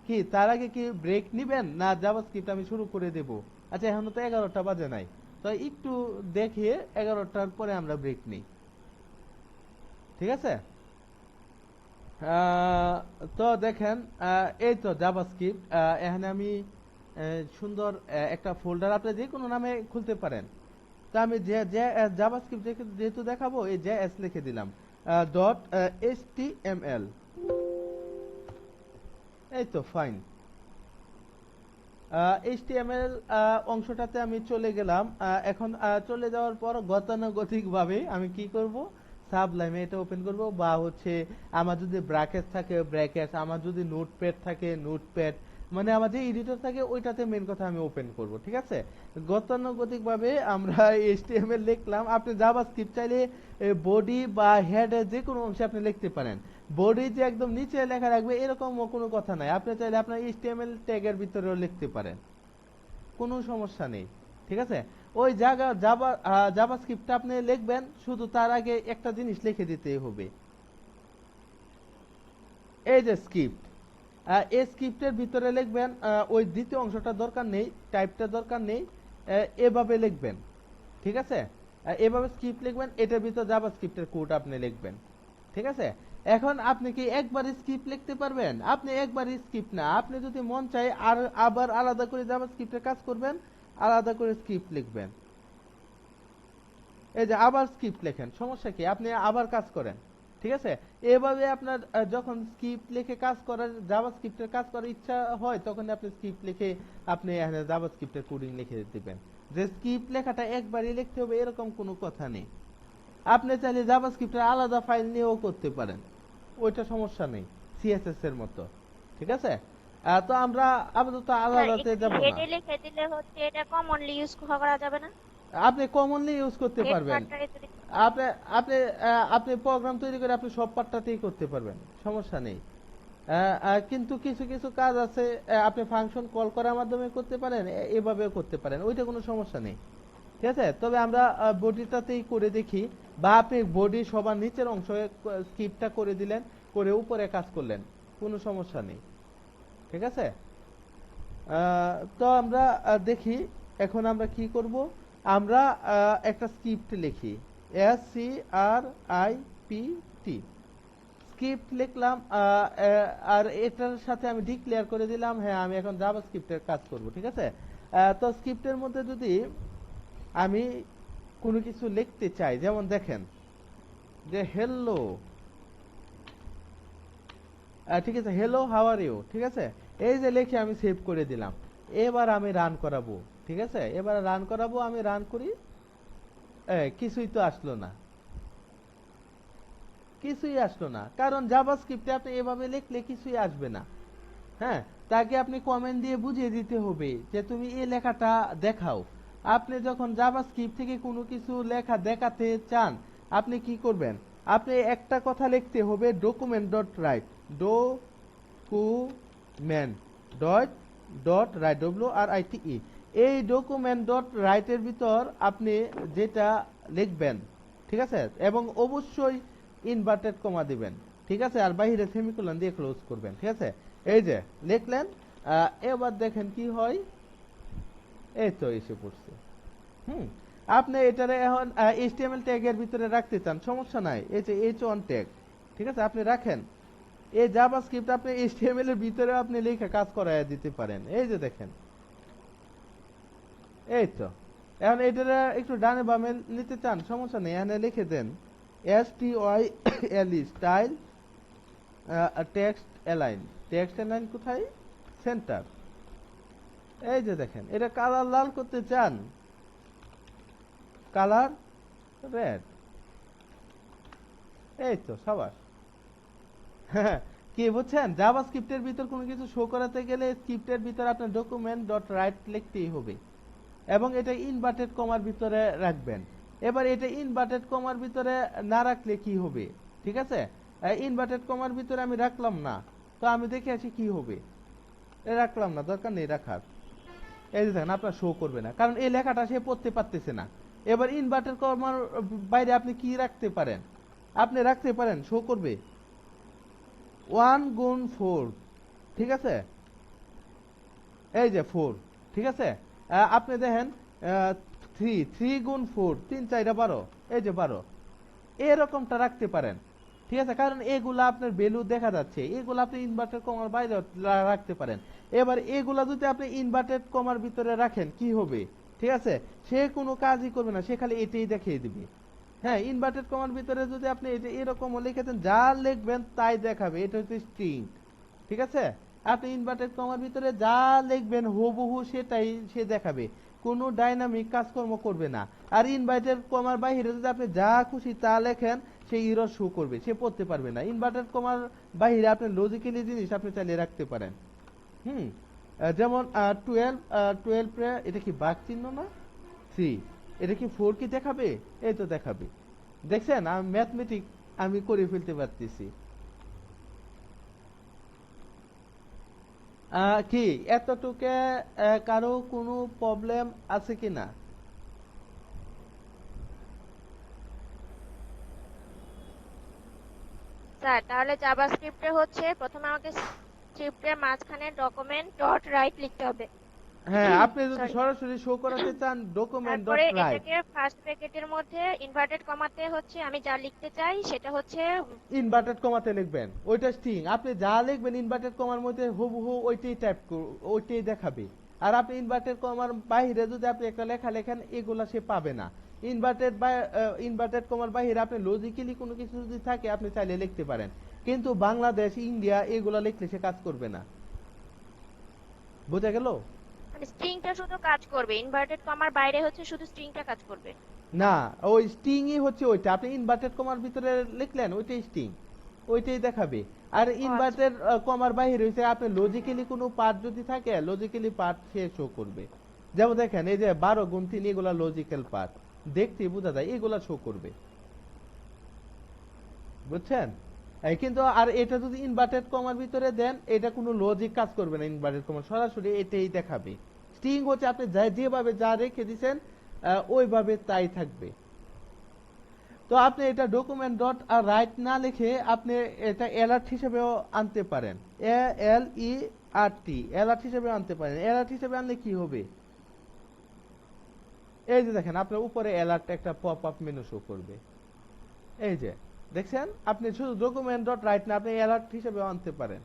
কি তার আগে কি ব্রেক নিবেন, না জাভাস্ক্রিপ্ট আমি শুরু করে দেব? আচ্ছা, এখনো তো 11টা বাজে নাই, তো একটু দেখিয়ে 11টার পরে আমরা ব্রেক নিই, ঠিক আছে। আহ, তো দেখেন, এই তো জাভাস্ক্রিপ্ট, এখানে আমি সুন্দর একটা ফোল্ডার আপনি যে কোনো নামে খুলতে পারেন। তো আমি যে যে জাভাস্ক্রিপ্ট যেহেতু দেখাবো, এই যে এস লিখে দিলাম, ডট HTML, এই তো ফাইন। HTML অংশটাতে আমি চলে গেলাম। এখন চলে যাওয়ার পর গতানুগতিক ভাবে আমি কি করব, সাবলাইমে এটা ওপেন করব, বা হচ্ছে আমার যদি ব্র্যাকেট থাকে ব্র্যাকেট, আমার যদি নোটপ্যাড থাকে নোটপ্যাড, মানে আমার যে এডিটর থাকে ওইটাতে মেন কথা আমি ওপেন করব, ঠিক আছে। গতানুগতিক ভাবে আমরা HTML লিখলাম। আপনি জাভাস্ক্রিপ্ট চাইলে বডি বা হেড যে কোনো অংশে আপনি লিখতে পারেন। বডি যে একদম নিচে লেখা রাখবে এরকম কোনো কথা নাই, আপনি চাইলে আপনার HTML ট্যাগের ভিতরেও লিখতে পারেন, কোনো সমস্যা নেই, ঠিক আছে। ওই জায়গা জাভাস্ক্রিপ্টটা আপনি লিখবেন, শুধু তার আগে একটা জিনিস লিখে দিতে হবে, এই যে স্ক্রিপ্ট। এই স্ক্রিপ্টের ভিতরে লিখবেন, ওই দ্বিতীয় অংশটা দরকার নেই, টাইপটা দরকার নেই, এভাবে লিখবেন, ঠিক আছে। এভাবে স্ক্রিপ্ট লিখবেন, এটার ভিতর জাভাস্ক্রিপ্টের কোড আপনি লিখবেন, ঠিক আছে। এখন আপনি কি একবার স্ক্রিপ্ট লিখতে পারবেন? আপনি একবার স্ক্রিপ্ট না, আপনি যদি মন চায় আর আবার আলাদা করে জাভাস্ক্রিপ্টের কাজ করবেন, আলাদা করে স্ক্রিপ্ট লিখবেন, এই যে আবার স্ক্রিপ্ট লেখেন, সমস্যা কি, আপনি আবার কাজ করেন, ঠিক আছে। এভাবে আপনার যখন স্ক্রিপ্ট লিখে কাজ করার, জাভাস্ক্রিপ্টের কাজ করার ইচ্ছা হয়, তখন আপনি স্ক্রিপ্ট লিখে আপনি এখানে জাভাস্ক্রিপ্টের কোডিং লিখে দিবেন। যে স্ক্রিপ্ট লেখাটা একবারই লিখতে হবে এরকম কোনো কথা নেই। আপনি চাইলে জাভাস্ক্রিপ্টের আলাদা ফাইল নিয়েও করতে পারেন, ওইটা সমস্যা নেই, সিএসএস এর মতো, ঠিক আছে। তো আমরা আপাতত আলাদাতে যাব না। হেডে লিখে দিলে হচ্ছে এটা কমনলি ইউজ করা যাবে না? আপনি কমনলি ইউজ করতে হেড পারবেন। পার্টটারে যদি আপনি আপনি আপনি প্রোগ্রাম তৈরি করে আপনি সব পার্টটাতেই করতে পারবেন, সমস্যা নেই। কিন্তু কিছু কিছু কাজ আছে আপনি ফাংশন কল করার মাধ্যমে করতে পারেন, এভাবেও করতে পারেন, ওইটা কোনো সমস্যা নেই। ঠিক আছে, তবে আমরা বডিটাতেই করে দেখি, বা আপনি বডি সবার নিচের অংশে স্কিপটা করে দিলেন, করে উপরে কাজ করলেন, কোনো সমস্যা নেই। ঠিক আছে, তো আমরা দেখি এখন আমরা কি করব। আমরা একটা স্ক্রিপ্ট লিখি, SCRIPT স্ক্রিপ্ট লিখলাম, আর এটার সাথে আমি ডিক্লেয়ার করে দিলাম হ্যাঁ আমি এখন জাভাস্ক্রিপ্টের কাজ করব। ঠিক আছে, তো স্ক্রিপ্টের মধ্যে যদি আমি কোনো কিছু লিখতে চাই, যেমন দেখেন যে হ্যালো, ঠিক আছে, হ্যালো হাউ আর ইউ, ঠিক আছে, এই যে লিখে আমি সেভ করে দিলাম। এবার আমি রান করাবো। ঠিক আছে, এবার রান করাবো, আমি রান করি, কিছুই তো আসলো না, কিছুই আসলো না, কারণ জাভাস্ক্রিপ্টে আপনি এভাবে লিখলে কিছুই আসবে না। হ্যাঁ, তাকে আপনি কমেন্ট দিয়ে বুঝিয়ে দিতে হবে যে তুমি এই লেখাটা দেখাও। আপনি যখন জাভাস্ক্রিপ্ট থেকে কোনো কিছু লেখা দেখাতে চান, আপনি কি করবেন, আপনি একটা কথা লিখতে হবে, document dot right, document dot dot right, WRITE। এই ডকুমেন্ট ডট রাইটের ভিতর আপনি যেটা লিখবেন, ঠিক আছে, এবং অবশ্যই ইনভার্টেড কমা দিবেন। ঠিক আছে, আর বাইরে সেমিকোলন দিয়ে ক্লোজ করবেন। ঠিক আছে, এই যে লিখলেন, এবার দেখেন কি হয়, এই তো এসে পড়ছে। আপনি এটারে এখন HTML ট্যাগের ভিতরে রাখতে চান, সমস্যা নাই, এই যে H1 ট্যাগ, ঠিক আছে, আপনি রাখেন। এই জাভাস্ক্রিপ্ট আপনি HTML এর ভিতরে আপনি লিখে কাজ করায় দিতে পারেন। এই যে দেখেন, এই তো এখন এটারে একটু ডানে বামে নিতে চান, সমস্যা নেই, এখানে লিখে দেন STYLE style text align. Text align কোথায়, সেন্টার। এই যে দেখেন, এটা কালার লাল করতে চান, কালার রেড। এই তো সাবাস। কি বুঝছেন, জাভাস্ক্রিপ্টের ভিতর কোনো কিছু শো করাতে গেলে স্ক্রিপ্টের ভিতর আপনার ডকুমেন্ট ডট রাইট লিখতেই হবে, এবং এটা ইনভার্টেড কমার ভিতরে রাখবেন। এবার এটা ইনভার্টেড কমার ভিতরে না রাখলে কি হবে, ঠিক আছে, ইনভার্টেড কমার ভিতরে আমি রাখলাম না, তো আমি দেখে আসি কি হবে। রাখলাম না, দরকার নেই রাখার। এই যে দেখেন, আপনার শো করবে না, কারণ এই লেখাটা সে পড়তে পারতেছে না। এবার ইনভার্টেড কমার বাইরে আপনি কি রাখতে পারেন, আপনি রাখতে পারেন, শো করবে 1 গুণ 4, ঠিক আছে, এই যে 4, ঠিক আছে, আপনি দেখেন 3 গুণ 4, 3 4 12, এই যে 12, এরকমটা রাখতে পারেন। ঠিক আছে, কারণ এগুলা আপনার ভ্যালু দেখা যাচ্ছে, এগুলো আপনি ইনভার্টেড কমার বাইরে রাখতে পারেন। এবার এগুলা যদি আপনি ইনভার্টেড কমার ভিতরে রাখেন কি হবে, ঠিক আছে, সে কোনো কাজই করবে না, সে খালি এটাই দেখিয়ে দিবে। হ্যাঁ, ইনভার্টেড কমার ভিতরে যদি আপনি এটা এরকম লিখে দেন, যা লিখবেন তাই দেখাবে, এটা হচ্ছে স্ট্রিং। ঠিক আছে, আপনি ইনভার্টেড কমার ভিতরে যা লিখবেন হুবহু সেটাই সে দেখাবে, কোনো ডাইনামিক কাজকর্ম করবে না। আর ইনভার্টেড কমার বাইরে যদি আপনি যা খুশি তা লেখেন, সে ইরর শো করবে, সে পড়তে পারবে না। ইনভার্টেড কমার বাইরে আপনি লজিক্যালি জিনিস আপনি চালিয়ে রাখতে পারেন। যেমন 12 রে এটা কি বাঘ চিহ্ন না, 3, এটা কি 4 কি দেখাবে, এই তো দেখাবে। দেখছেন, আমি ম্যাথমেটিক আমি করে ফেলতে পারতেছি। কি এতটুকে কারো কোনো প্রবলেম আছে কিনা? স্যার তাহলে জাভাস্ক্রিপ্টে হচ্ছে প্রথমে আমাকে স্ক্রিপ্টের মাঝখানে ডকুমেন্ট ডট রাইট লিখতে হবে। হ্যাঁ, আপনি যদি সরি, সরাসরি শো করাতে চান, ডকুমেন্ট ডট তারপরে রাইট, এটাকে ফার্স্ট ব্র্যাকেটের মধ্যে ইনভার্টেড কমাতে হচ্ছে আমি যা লিখতে চাই সেটা হচ্ছে ইনভার্টেড কমাতে লিখবেন, ওইটা স্ট্রিং। আপনি যা লিখবেন ইনভার্টেড কমার মধ্যে হুবহু ওইটাই ওইটাই দেখাবে। আর আপনি ইনভার্টেড কমার বাইরে যদি আপনি একটা লেখা লেখেন, এগুলা সে পাবে না। ইনভার্টেড কমার বাইরে আপনি লজিক্যালি কোনো কিছু যদি থাকে, আপনি চাইলে লিখতে পারেন, কিন্তু বাংলাদেশ, ইন্ডিয়া এগুলা লিখলে সে কাজ করবে না। বোঝা গেল? মানে স্ট্রিংটা শুধু কাজ করবে, ইনভার্টেড কমার বাইরে হচ্ছে শুধু স্ট্রিংটা কাজ করবে। না, ওই স্ট্রিংই হচ্ছে ওইটা, আপনি ইনভার্টেড কমার ভিতরে লিখলেন ওইটাই স্ট্রিং, ওইটাই দেখাবে। আর আচ্ছা। ইনভার্টেড কমার বাইরে হইছে আপনি লজিক্যালি কোনো পার্ট যদি থাকে লজিক্যালি পার্ট সে শো করবে। যেমন দেখেন এই যে 12 গুণ 3 এগুলা লজিক্যাল পার্ট, দেখতে বোঝা যায় এগুলা শো করবে, বুঝছেন? কিন্তু আর এটা যদি ইনভার্টেড কমার ভিতরে দেন এটা কোনো লজিক কাজ করবে না, ইনভার্টেড কমা সরাসরি এটাই দেখাবে। স্ট্রিং হচ্ছে আপনি যেভাবে যা রেখে দিবেন ওইভাবে তাই থাকবে। তো আপনি এটা ডকুমেন্ট ডট আর রাইট না লিখে আপনি এটা অ্যালার্ট হিসেবেও আনতে পারেন, অ্যালার্ট হিসেবে আনতে পারেন। অ্যালার্ট হিসেবে আনলে কি হবে, এই যে দেখেন আপনার উপরে অ্যালার্ট একটা পপ আপ মেনু শো করবে, এই যে দেখছেন। আপনি শুধু ডকুমেন্ট ডট রাইট না আপনি অ্যালার্ট হিসেবে আনতে পারেন।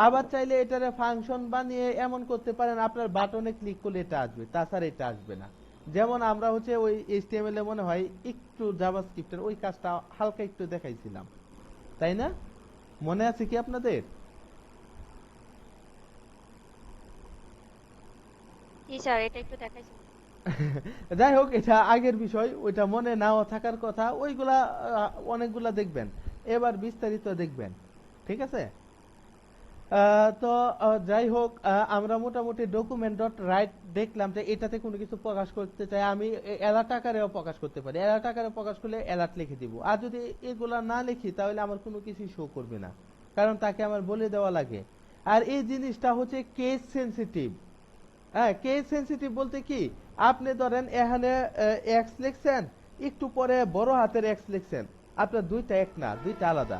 আবার চাইলে এটারে ফাংশন বানিয়ে এমন করতে পারেন আপনার বাটনে ক্লিক করলে এটা আসবে, তাছাড়া এটা আসবে না। যেমন আমরা হচ্ছে ওই এইচটিএমএল এ মনে হয় একটু জাভাস্ক্রিপ্টের ওই কাজটা হালকা একটু দেখাইছিলাম, তাই না? মনে আছে কি আপনাদের? জি স্যার, এটা একটু দেখাইছি। যাই হোক, এটা আগের বিষয়, ওইটা মনে নাও থাকার কথা। ওইগুলা অনেকগুলা দেখবেন, এবার বিস্তারিত দেখবেন, ঠিক আছে? তো যাই হোক, আমরা মোটামুটি ডকুমেন্ট ডট রাইট দেখলাম যে এটাতে কোনো কিছু প্রকাশ করতে চাই আমি অ্যালার্ট আকারেও প্রকাশ করতে পারি। অ্যালার্ট আকারে প্রকাশ করলে অ্যালার্ট লিখে দিব, আর যদি এগুলা না লিখি তাহলে আমার কোনো কিছু শো করবে না, কারণ তাকে আমার বলে দেওয়া লাগে। আর এই জিনিসটা হচ্ছে কেস সেনসিটিভ। হ্যাঁ, কেস সেনসিটিভ বলতে কি, আপনি ধরেন এখানে এক্স লিখছেন, একটু পরে বড় হাতের এক্স লিখছেন, আপনার দুইটা এক না, দুইটা আলাদা,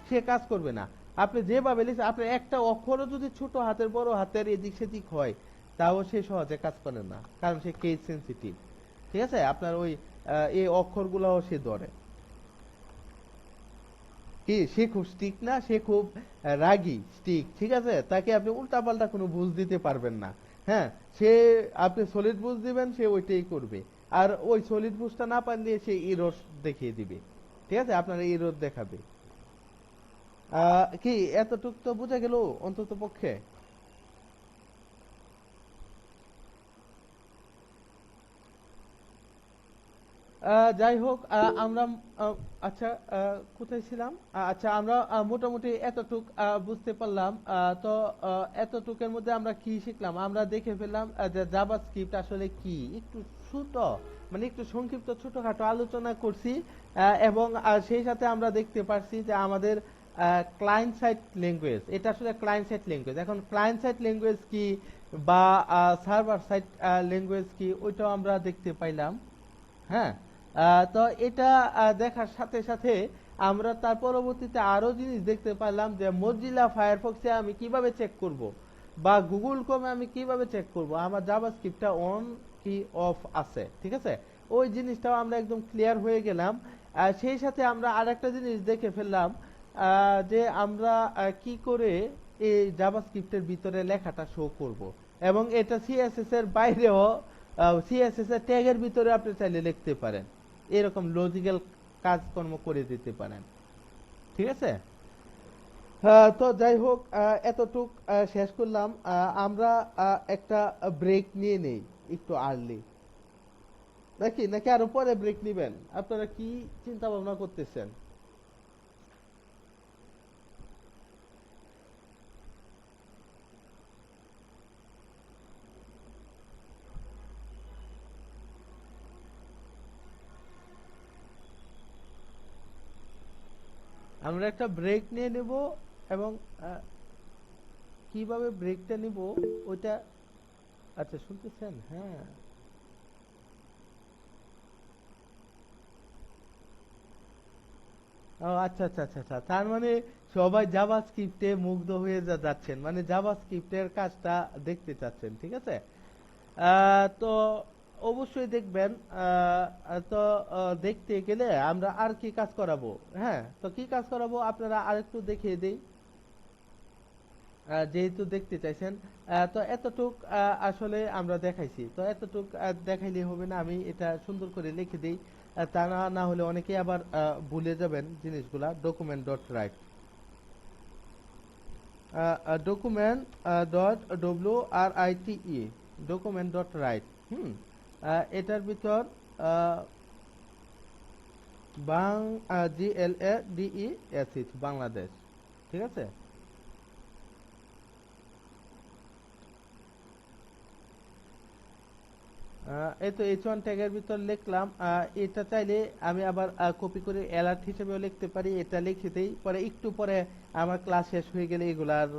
সে কাজ করবে না। আপনি যেভাবে লিখছেন আপনার একটা অক্ষরও যদি ছোট হাতের বড় হাতের এদিক সেদিক হয় তাও সে সহজে কাজ করে না, কারণ সে কেস সেনসিটিভ, ঠিক আছে? আপনার ওই এই অক্ষরগুলোও সে ধরে। কি সে খুব স্টিক না, সে খুব রাগী স্টিক, ঠিক আছে? তাকে আপনি উল্টাপাল্টা কোনো বুঝ দিতে পারবেন না। হ্যাঁ, সে আপনি সলিড বুঝ দিবেন সে ওইটাই করবে, আর ওই সলিড বুঝটা না পারলে সে ইরর দেখিয়ে দিবে, ঠিক আছে? আপনার ইরর দেখাবে। কি এতটুক তো বোঝা গেল অন্তত পক্ষে? যাই হোক, আমরা আচ্ছা, কোথায় ছিলাম? আচ্ছা, আমরা মোটামুটি এতটুক বুঝতে পারলাম। তো এতটুকের মধ্যে আমরা কি শিখলাম? আমরা দেখে ফেললাম যে জাভাস্ক্রিপ্ট আসলে কি, একটু ছোট, মানে একটু সংক্ষিপ্ত ছোটখাটো আলোচনা করছি। এবং সেই সাথে আমরা দেখতে পারছি যে আমাদের ক্লায়েন্ট সাইড ল্যাঙ্গুয়েজ, এটা আসলে ক্লায়েন্ট সাইড ল্যাঙ্গুয়েজ। এখন ক্লায়েন্ট সাইড ল্যাঙ্গুয়েজ কি বা সার্ভার সাইড ল্যাঙ্গুয়েজ কি, ওইটাও আমরা দেখতে পাইলাম। হ্যাঁ, তো এটা দেখার সাথে সাথে আমরা তার পরবর্তীতে আরো জিনিস দেখতে পারলাম যে মজিলা ফায়ারফক্সে আমি কিভাবে চেক করব, বা গুগল ক্রোমে আমি কিভাবে চেক করব আমার জাভাস্ক্রিপ্টটা অন কি অফ আছে, ঠিক আছে? ওই জিনিসটাও আমরা একদম ক্লিয়ার হয়ে গেলাম। সেই সাথে আমরা আরেকটা জিনিস দেখে ফেললাম, যে আমরা কি করে এই জাভাস্ক্রিপ্টের ভিতরে লেখাটা শো করব, এবং এটা সিএসএস এর বাইরেও, সিএসএস এর ট্যাগের ভিতরে আপনি চাইলে লিখতে পারেন, এরকম লজিক্যাল কাজকর্ম করে দিতে পারেন, ঠিক আছে? তো যাই হোক, এতটুক শেষ করলাম। আমরা একটা ব্রেক নিয়ে নেই একটু আর্লি, নাকি নাকি আরো পরে ব্রেক নিবেন? আপনারা কি চিন্তা ভাবনা করতেছেন? আমরা একটা ব্রেক নিয়ে নেব, এবং কিভাবে ব্রেকটা নিব ওইটা, আচ্ছা শুনতেছেন? হ্যাঁ, ও আচ্ছা আচ্ছা আচ্ছা আচ্ছা, তার মানে সবাই জাভাস্ক্রিপ্টে মুগ্ধ হয়ে যাচ্ছেন, মানে জাভাস্ক্রিপ্টের কাজটা দেখতে চাচ্ছেন, ঠিক আছে? তো অবশ্যই দেখবেন। তো দেখতে গেলে আমরা আর কি কাজ করাবো? হ্যাঁ, তো কি কাজ করাবো আপনারা আরেকটু দেখিয়ে দেই, যেহেতু দেখতে চাইছেন। তো এতটুক আসলে আমরা দেখাইছি, তো এতটুক দেখাইলে হবে না, আমি এটা সুন্দর করে লিখে দিই। তা না হলে অনেকেই আবার ভুলে যাবেন জিনিসগুলা। Document dot right, document dot WRITE, document dot right. এটার ভিতর GLADES, বাংলাদেশ। ঠিক আছে, এই তো H1 ট্যাগের ভিতর লিখলাম। এটা চাইলে আমি আবার কপি করে অ্যালার্ট হিসেবেও লিখতে পারি। এটা লিখেতেই পরে একটু পরে আমার ক্লাস শেষ হয়ে গেলে এগুলা আর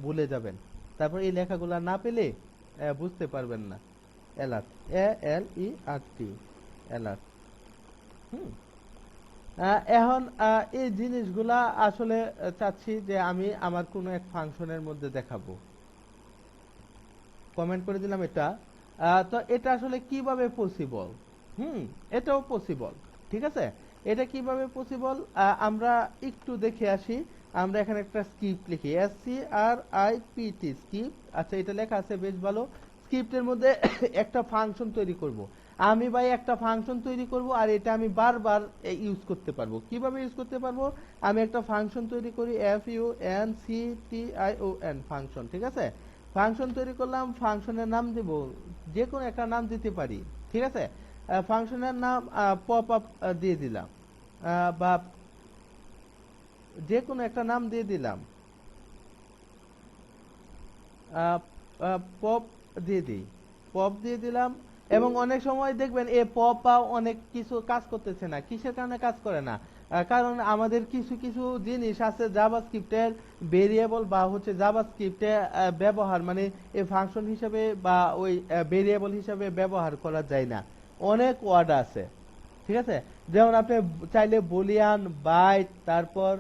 ভুলে যাবেন। তারপর এই লেখাগুলা না পেলে বুঝতে পারবেন না। Alert, ALERT, alert. হুম। এখন এই জিনিসগুলা আসলে চাচ্ছি যে আমি আমার কোনো এক ফাংশনের মধ্যে দেখাবো। কমেন্ট করে দিলাম এটা। তো এটা আসলে কিভাবে পসিবল? এটাও পসিবল। ঠিক আছে, এটা কিভাবে পসিবল আমরা একটু দেখে আসি। আমরা এখানে একটা স্ক্রিপ্ট লিখি, SCRIPT, স্ক্রিপ্ট। আচ্ছা, এটা লেখা আছে বেশ ভালো। স্ক্রিপ্টের মধ্যে একটা ফাংশন তৈরি করব। আমি ভাই একটা ফাংশন তৈরি করব, আর এটা আমি বারবার ইউজ করতে পারবো। কিভাবে ইউজ করতে পারবো? আমি একটা ফাংশন তৈরি করি, FUNCTION, ফাংশন। ঠিক আছে, ফাংশন তৈরি করলাম, ফাংশনের নাম দেব, যে কোনো একটা নাম দিতে পারি। ঠিক আছে, ফাংশনের নাম পপ আপ দিয়ে দিলাম, বা যে কোনো একটা নাম দিয়ে দিলাম, পপ দিয়ে দিই, পপ দিয়ে দিলাম। এবং অনেক সময় দেখবেন এই পপ অনেক কিছু কাজ করতেছে না। কিসের কারণে কাজ করে না? কারণ আমাদের কিছু কিছু জিনিস আছে জাভাস্ক্রিপ্টের ভেরিয়েবল বা হচ্ছে জাভাস্ক্রিপ্টে ব্যবহার, মানে এই ফাংশন হিসেবে বা ওই ভেরিয়েবল হিসেবে ব্যবহার করা যায় না। অনেক ওয়ার্ড আছে। ঠিক আছে, যেমন আপনি চাইলে বুলিয়ান, বাইট, তারপর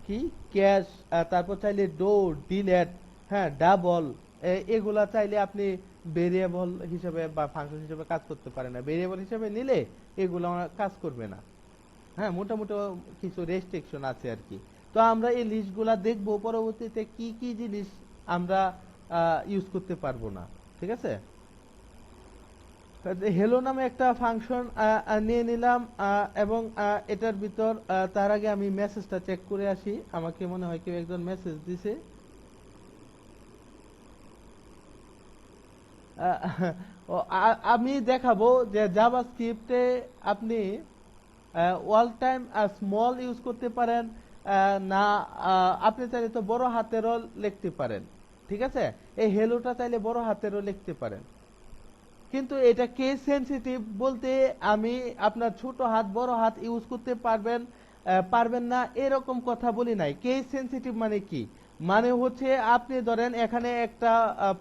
কি ক্যাশ, তারপর চাইলে ডো, ডিলেট, হ্যাঁ, ডাবল, এগুলা চাইলে আপনি ভেরিয়েবল হিসেবে বা ফাংশন হিসেবে কাজ করতে পারে না। ভেরিয়েবল হিসেবে নিলে এগুলো কাজ করবে না। হ্যাঁ, মোটামুটি কিছু রেস্ট্রিকশন আছে আর কি। তো আমরা এই লিস্টগুলা দেখবো পরবর্তীতে কি কি জিনিস আমরা ইউজ করতে পারবো না। ঠিক আছে, হেলো নামে একটা ফাংশন নিয়ে নিলাম, এবং এটার ভিতর তার আগে আমি মেসেজটা চেক করে আসি। আমাকে মনে হয় কেউ একজন মেসেজ দিছে। আমি দেখাবো যে জাভাস্ক্রিপ্টে আপনি অল টাইম স্মল ইউজ করতে পারেন, না আপনি চাইলে তো বড় হাতেরও লিখতে পারেন। ঠিক আছে, এই হেলোটা চাইলে বড় হাতেরও লিখতে পারেন। কিন্তু এটা কেস সেনসিটিভ বলতে আমি আপনার ছোট হাত বড় হাত ইউজ করতে পারবেন পারবেন না এরকম কথা বলি নাই। কেস সেনসিটিভ মানে কি? মানে হচ্ছে আপনি ধরেন এখানে একটা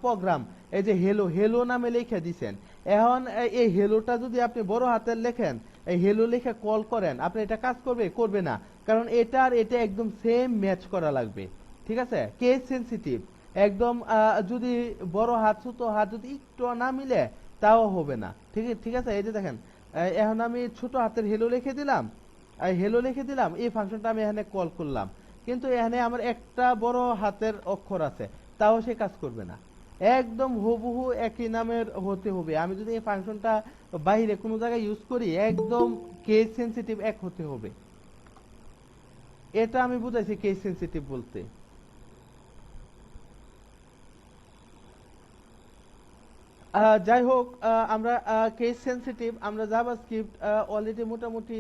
প্রোগ্রাম, এই যে হেলো, হেলো নামে লিখে দিছেন। এখন এই হেলোটা যদি আপনি বড় হাতের লেখেন, এই হেলো লিখে কল করেন, আপনি এটা কাজ করবে? করবে না, কারণ এটা আর এটা একদম সেম ম্যাচ করা লাগবে। ঠিক আছে, কেস সেনসিটিভ একদম। যদি বড় হাত ছোট হাত যদি একটু না মিলে তাও হবে না। ঠিক আছে, এই যে দেখেন, এখন আমি ছোট হাতের হেলো লিখে দিলাম, হেলো লিখে দিলাম, এই ফাংশনটা আমি এখানে কল করলাম, কিন্তু এখানে আমার একটা বড় হাতের অক্ষর আছে, তাও সে কাজ করবে না। একদম হুবহু একই নামের হতে হবে। আমি যদি এই ফাংশনটা বাইরে কোনো জায়গায় ইউজ করি, একদম কেস সেনসিটিভ এক হতে হবে। এটা আমি বুঝাইছি কেস সেনসিটিভ বলতে। যাই হোক, আমরা কেস সেনসিটিভ, আমরা জাভাস্ক্রিপ্ট অলরেডি মোটামুটি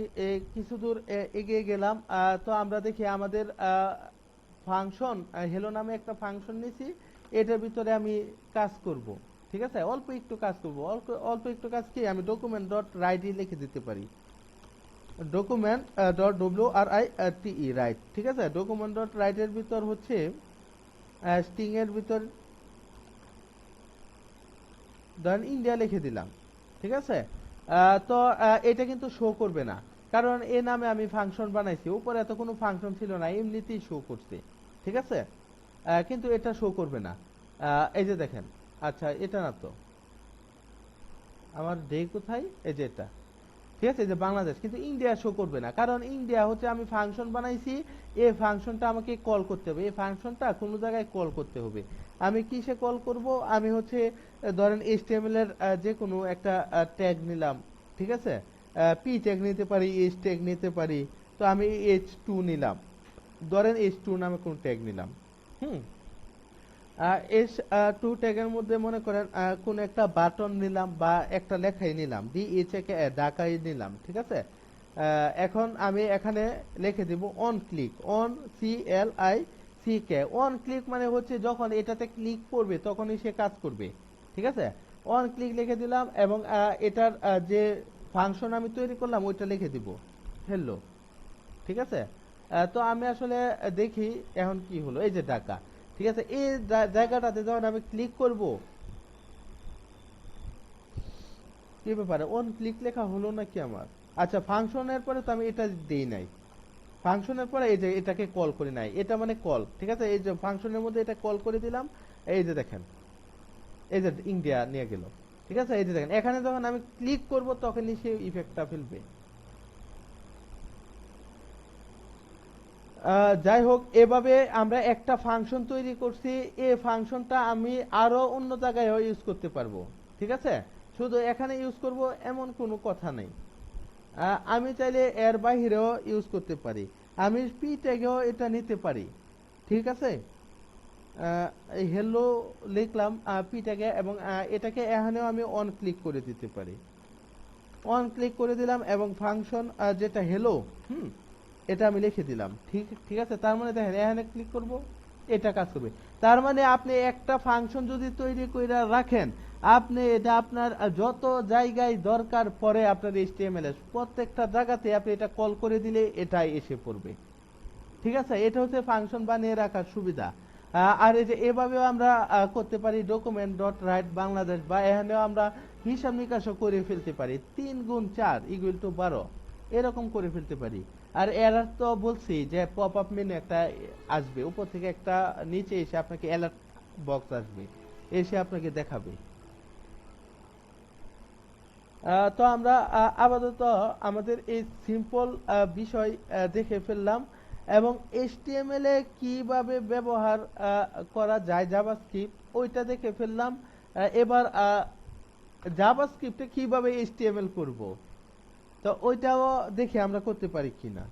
কিছু দূর এগিয়ে গেলাম। তো আমরা দেখি আমাদের ফাংশন, হেলো নামে একটা ফাংশন নিছি, এটার ভিতরে আমি কাজ করব। ঠিক আছে, অল্প একটু কাজ করব। অল্প অল্প একটু কাজ কি আমি ডকুমেন্ট ডট রাইট লিখে দিতে পারি, ডকুমেন্ট ডট WRITE, রাইট। ঠিক আছে, ডকুমেন্ট ডট রাইটের ভিতর হচ্ছে স্ট্রিং এর ভিতর ধরেন ইন্ডিয়া লিখে দিলাম। ঠিক আছে, তো এটা কিন্তু শো করবে না, কারণ এ নামে আমি ফাংশন বানাইছি। উপরে এত কোনো ফাংশন ছিল না, এমনিতেই শো করছে। ঠিক আছে, কিন্তু এটা শো করবে না। এই যে দেখেন, আচ্ছা এটা না তো, আমার ডে কোথায়, এই যে এটা। ঠিক আছে, যে বাংলাদেশ, কিন্তু ইন্ডিয়া শো করবে না, কারণ ইন্ডিয়া হচ্ছে আমি ফাংশন বানাইছি, এই ফাংশনটা আমাকে কল করতে হবে, এই ফাংশনটা কোনো জায়গায় কল করতে হবে। আমি কিসে কল করব? আমি হচ্ছে ধরেন HTML এর যে কোনো একটা ট্যাগ নিলাম। ঠিক আছে, পি ট্যাগ নিতে পারি, এইচ ট্যাগ নিতে পারি। তো আমি H2 নিলাম, ধরেন H2 নামে কোনো ট্যাগ নিলাম। হুম এস টু ট্যাগের মধ্যে মনে করেন কোন একটা বাটন নিলাম বা একটা লেখাই নিলাম, ঢাকাই নিলাম, ঠিক আছে। এখন আমি এখানে লিখে দিব on click, on CLICK। On click মানে হচ্ছে যখন এটাতে ক্লিক করবে তখনই সে কাজ করবে, ঠিক আছে। অন ক্লিক লিখে দিলাম এবং এটার যে ফাংশন আমি তৈরি করলাম ওইটা লিখে দিব হ্যালো, ঠিক আছে। তো আমি আসলে দেখি এখন কি হলো, এই যে ঢাকা, ঠিক আছে। এই জায়গাটাতে যখন আমি ক্লিক করব, কি ব্যাপারে অন ক্লিক লেখা হলো নাকি আমার? আচ্ছা, ফাংশনের পরে তো আমি এটা দেই নাই, ফাংশনের পরে এই যে এটাকে কল করি নাই, এটা মানে কল, ঠিক আছে। এই যে ফাংশনের মধ্যে এটা কল করে দিলাম, এই যে দেখেন, এই যে ইন্ডিয়া নিয়ে গেল, ঠিক আছে। এই যে দেখেন এখানে যখন আমি ক্লিক করব তখনই সে ইফেক্টটা ফেলবে। যাই হোক, এভাবে আমরা একটা ফাংশন তৈরি করছি। এই ফাংশনটা আমি আরো অন্য জায়গায় ইউজ করতে পারবো, ঠিক আছে। শুধু এখানে ইউজ করব এমন কোনো কথা নেই। আমি চাইলে এর বাইরেও ইউজ করতে পারি, আমি পি ট্যাগেও এটা নিতে পারি, ঠিক আছে। হ্যালো লিখলাম পি ট্যাগে এবং এটাকে এখানেও আমি অন ক্লিক করে দিতে পারি। অন ক্লিক করে দিলাম এবং ফাংশন যেটা হ্যালো, এটা আমি লিখে দিলাম, ঠিক ঠিক আছে। তার মানে দেখেন এখানে ক্লিক করব, এটা কাজ করবে। তার মানে আপনি একটা ফাংশন যদি তৈরি করে রাখেন, আপনি এটা আপনার যত জায়গায় দরকার পড়ে আপনার এইচটিএমএল এর প্রত্যেকটা জায়গাতে আপনি এটা কল করে দিলে এটাই এসে পড়বে, ঠিক আছে। এটা হচ্ছে ফাংশন বানিয়ে রাখার সুবিধা। আর এই যে এভাবেও আমরা করতে পারি ডকুমেন্ট ডট রাইট বাংলাদেশ, বা এখানেও আমরা হিসাব নিকাশও করে ফেলতে পারি, 3 গুণ 4 = 12 এরকম করে ফেলতে পারি। আর এরার তো বলছি যে পপ আপ মেনু একটা আসবে উপর থেকে, একটা নিচে এসে আপনাকে অ্যালার্ট বক্স আসবে, এসে আপনাকে দেখাবে। তো আমরা আপাতত আমাদের এই সিম্পল বিষয় দেখে ফেললাম, এবং এইচটিএমএল এ কিভাবে ব্যবহার করা যায় জাভাস্ক্রিপ্ট ওইটা দেখে ফেললাম। এবার জাভাস্ক্রিপ্টে কিভাবে এইচটিএমএল করব, তো ওইটাও দেখে আমরা করতে পারি কিনা।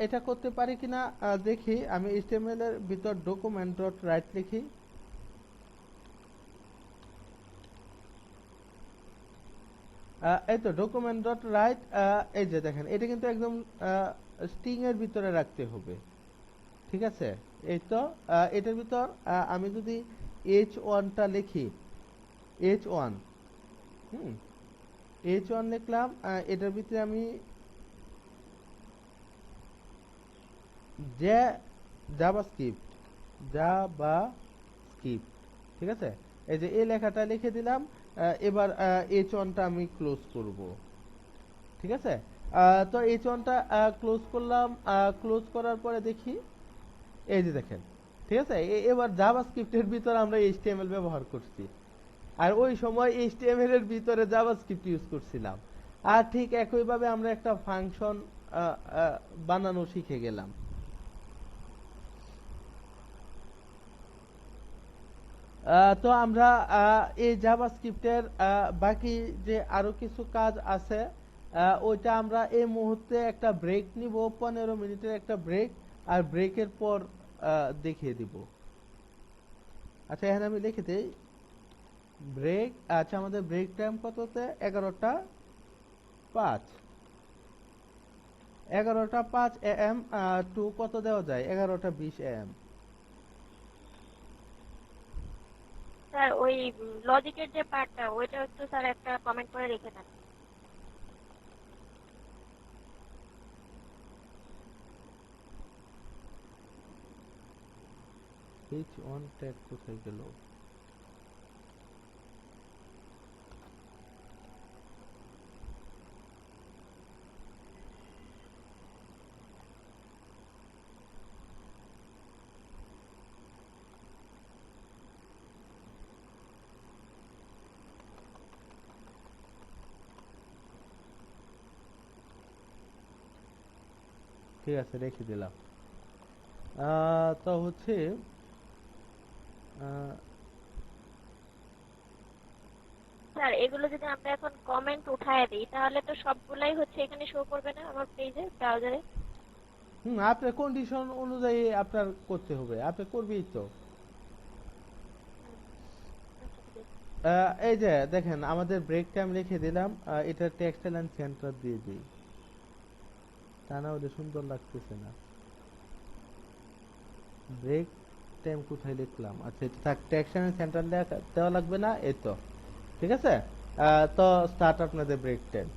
এটা করতে পারি কিনা দেখি। আমি এইচটিএমএল এর ভিতর ডকুমেন্ট ডট রাইট লিখি, এই তো ডকুমেন্ট ডট রাইট। এই যে দেখেন এটা কিন্তু একদম স্ট্রিং এর ভিতরে রাখতে হবে, ঠিক আছে। এই তো এটার ভিতর আমি যদি H1টা লিখি, H1, হুম, H1 লিখলাম, এটার ভিতরে আমি যে জাভাস্ক্রিপ্ট, জাভাস্ক্রিপ্ট, ঠিক আছে। এই যে এই লেখাটা লিখে দিলাম। এবার H1টা আমি ক্লোজ করব, ঠিক আছে। তো H1টা ক্লোজ করলাম, ক্লোজ করার পরে দেখি, এই যে দেখেন, ঠিক আছে। এবার জাভাস্ক্রিপ্টের ভিতর আমরা এইচটিএমএল ব্যবহার করছি, আর ওই সময় এইচটিএমএল এর ভিতরে জাভাস্ক্রিপ্ট ইউজ করছিলাম। আর ঠিক একইভাবে আমরা একটা ফাংশন বানানো শিখে গেলাম। তো আমরা এই জাভাস্ক্রিপ্টের বাকি যে আরো কিছু কাজ আছে, ওইটা আমরা এই মুহূর্তে একটা ব্রেক নিব, 15 মিনিটের একটা ব্রেক, আর ব্রেকের পর দেখিয়ে দিব। আচ্ছা, এখানে আমি লিখে দেই ব্রেক। আচ্ছা, আমাদের ব্রেক টাইম কততে? 11টা 5, 11টা 5 AM টু কত দেওয়া যায়, 11টা 20 AM। স্যার ওই লজিকের যে পার্টটা ওইটা একটু স্যার একটা কমেন্ট করে রেখে দেন। H1 ট্যাগ কোথায় গেল? ঠিক আছে, রেখে দিলাম। তো হচ্ছে আহ, স্যার স্যার এগুলো যদি আমরা এখন কমেন্ট উঠায় দিই তাহলে তো সবগুলাই হচ্ছে এখানে শো করবে না আমার পেজে ব্রাউজারে? আপনার কন্ডিশন অনুযায়ী আপনার করতে হবে, আপনি করবেই তো। এই যে দেখেন আমাদের ব্রেক টাইম রেখে দিলাম, এটা টেক্সটাইল এন্ড সেন্টার দিয়ে দিই, তা না হলে সুন্দর লাগতেছে না। ব্রেক টাইম কোথায় লিখলাম? আচ্ছা এটা থাক, টেক্সটাইল এন্ড সেন্টার দেওয়া লাগবে না, এই তো ঠিক আছে। তো স্টার্ট আপনাদের ব্রেক টাইম।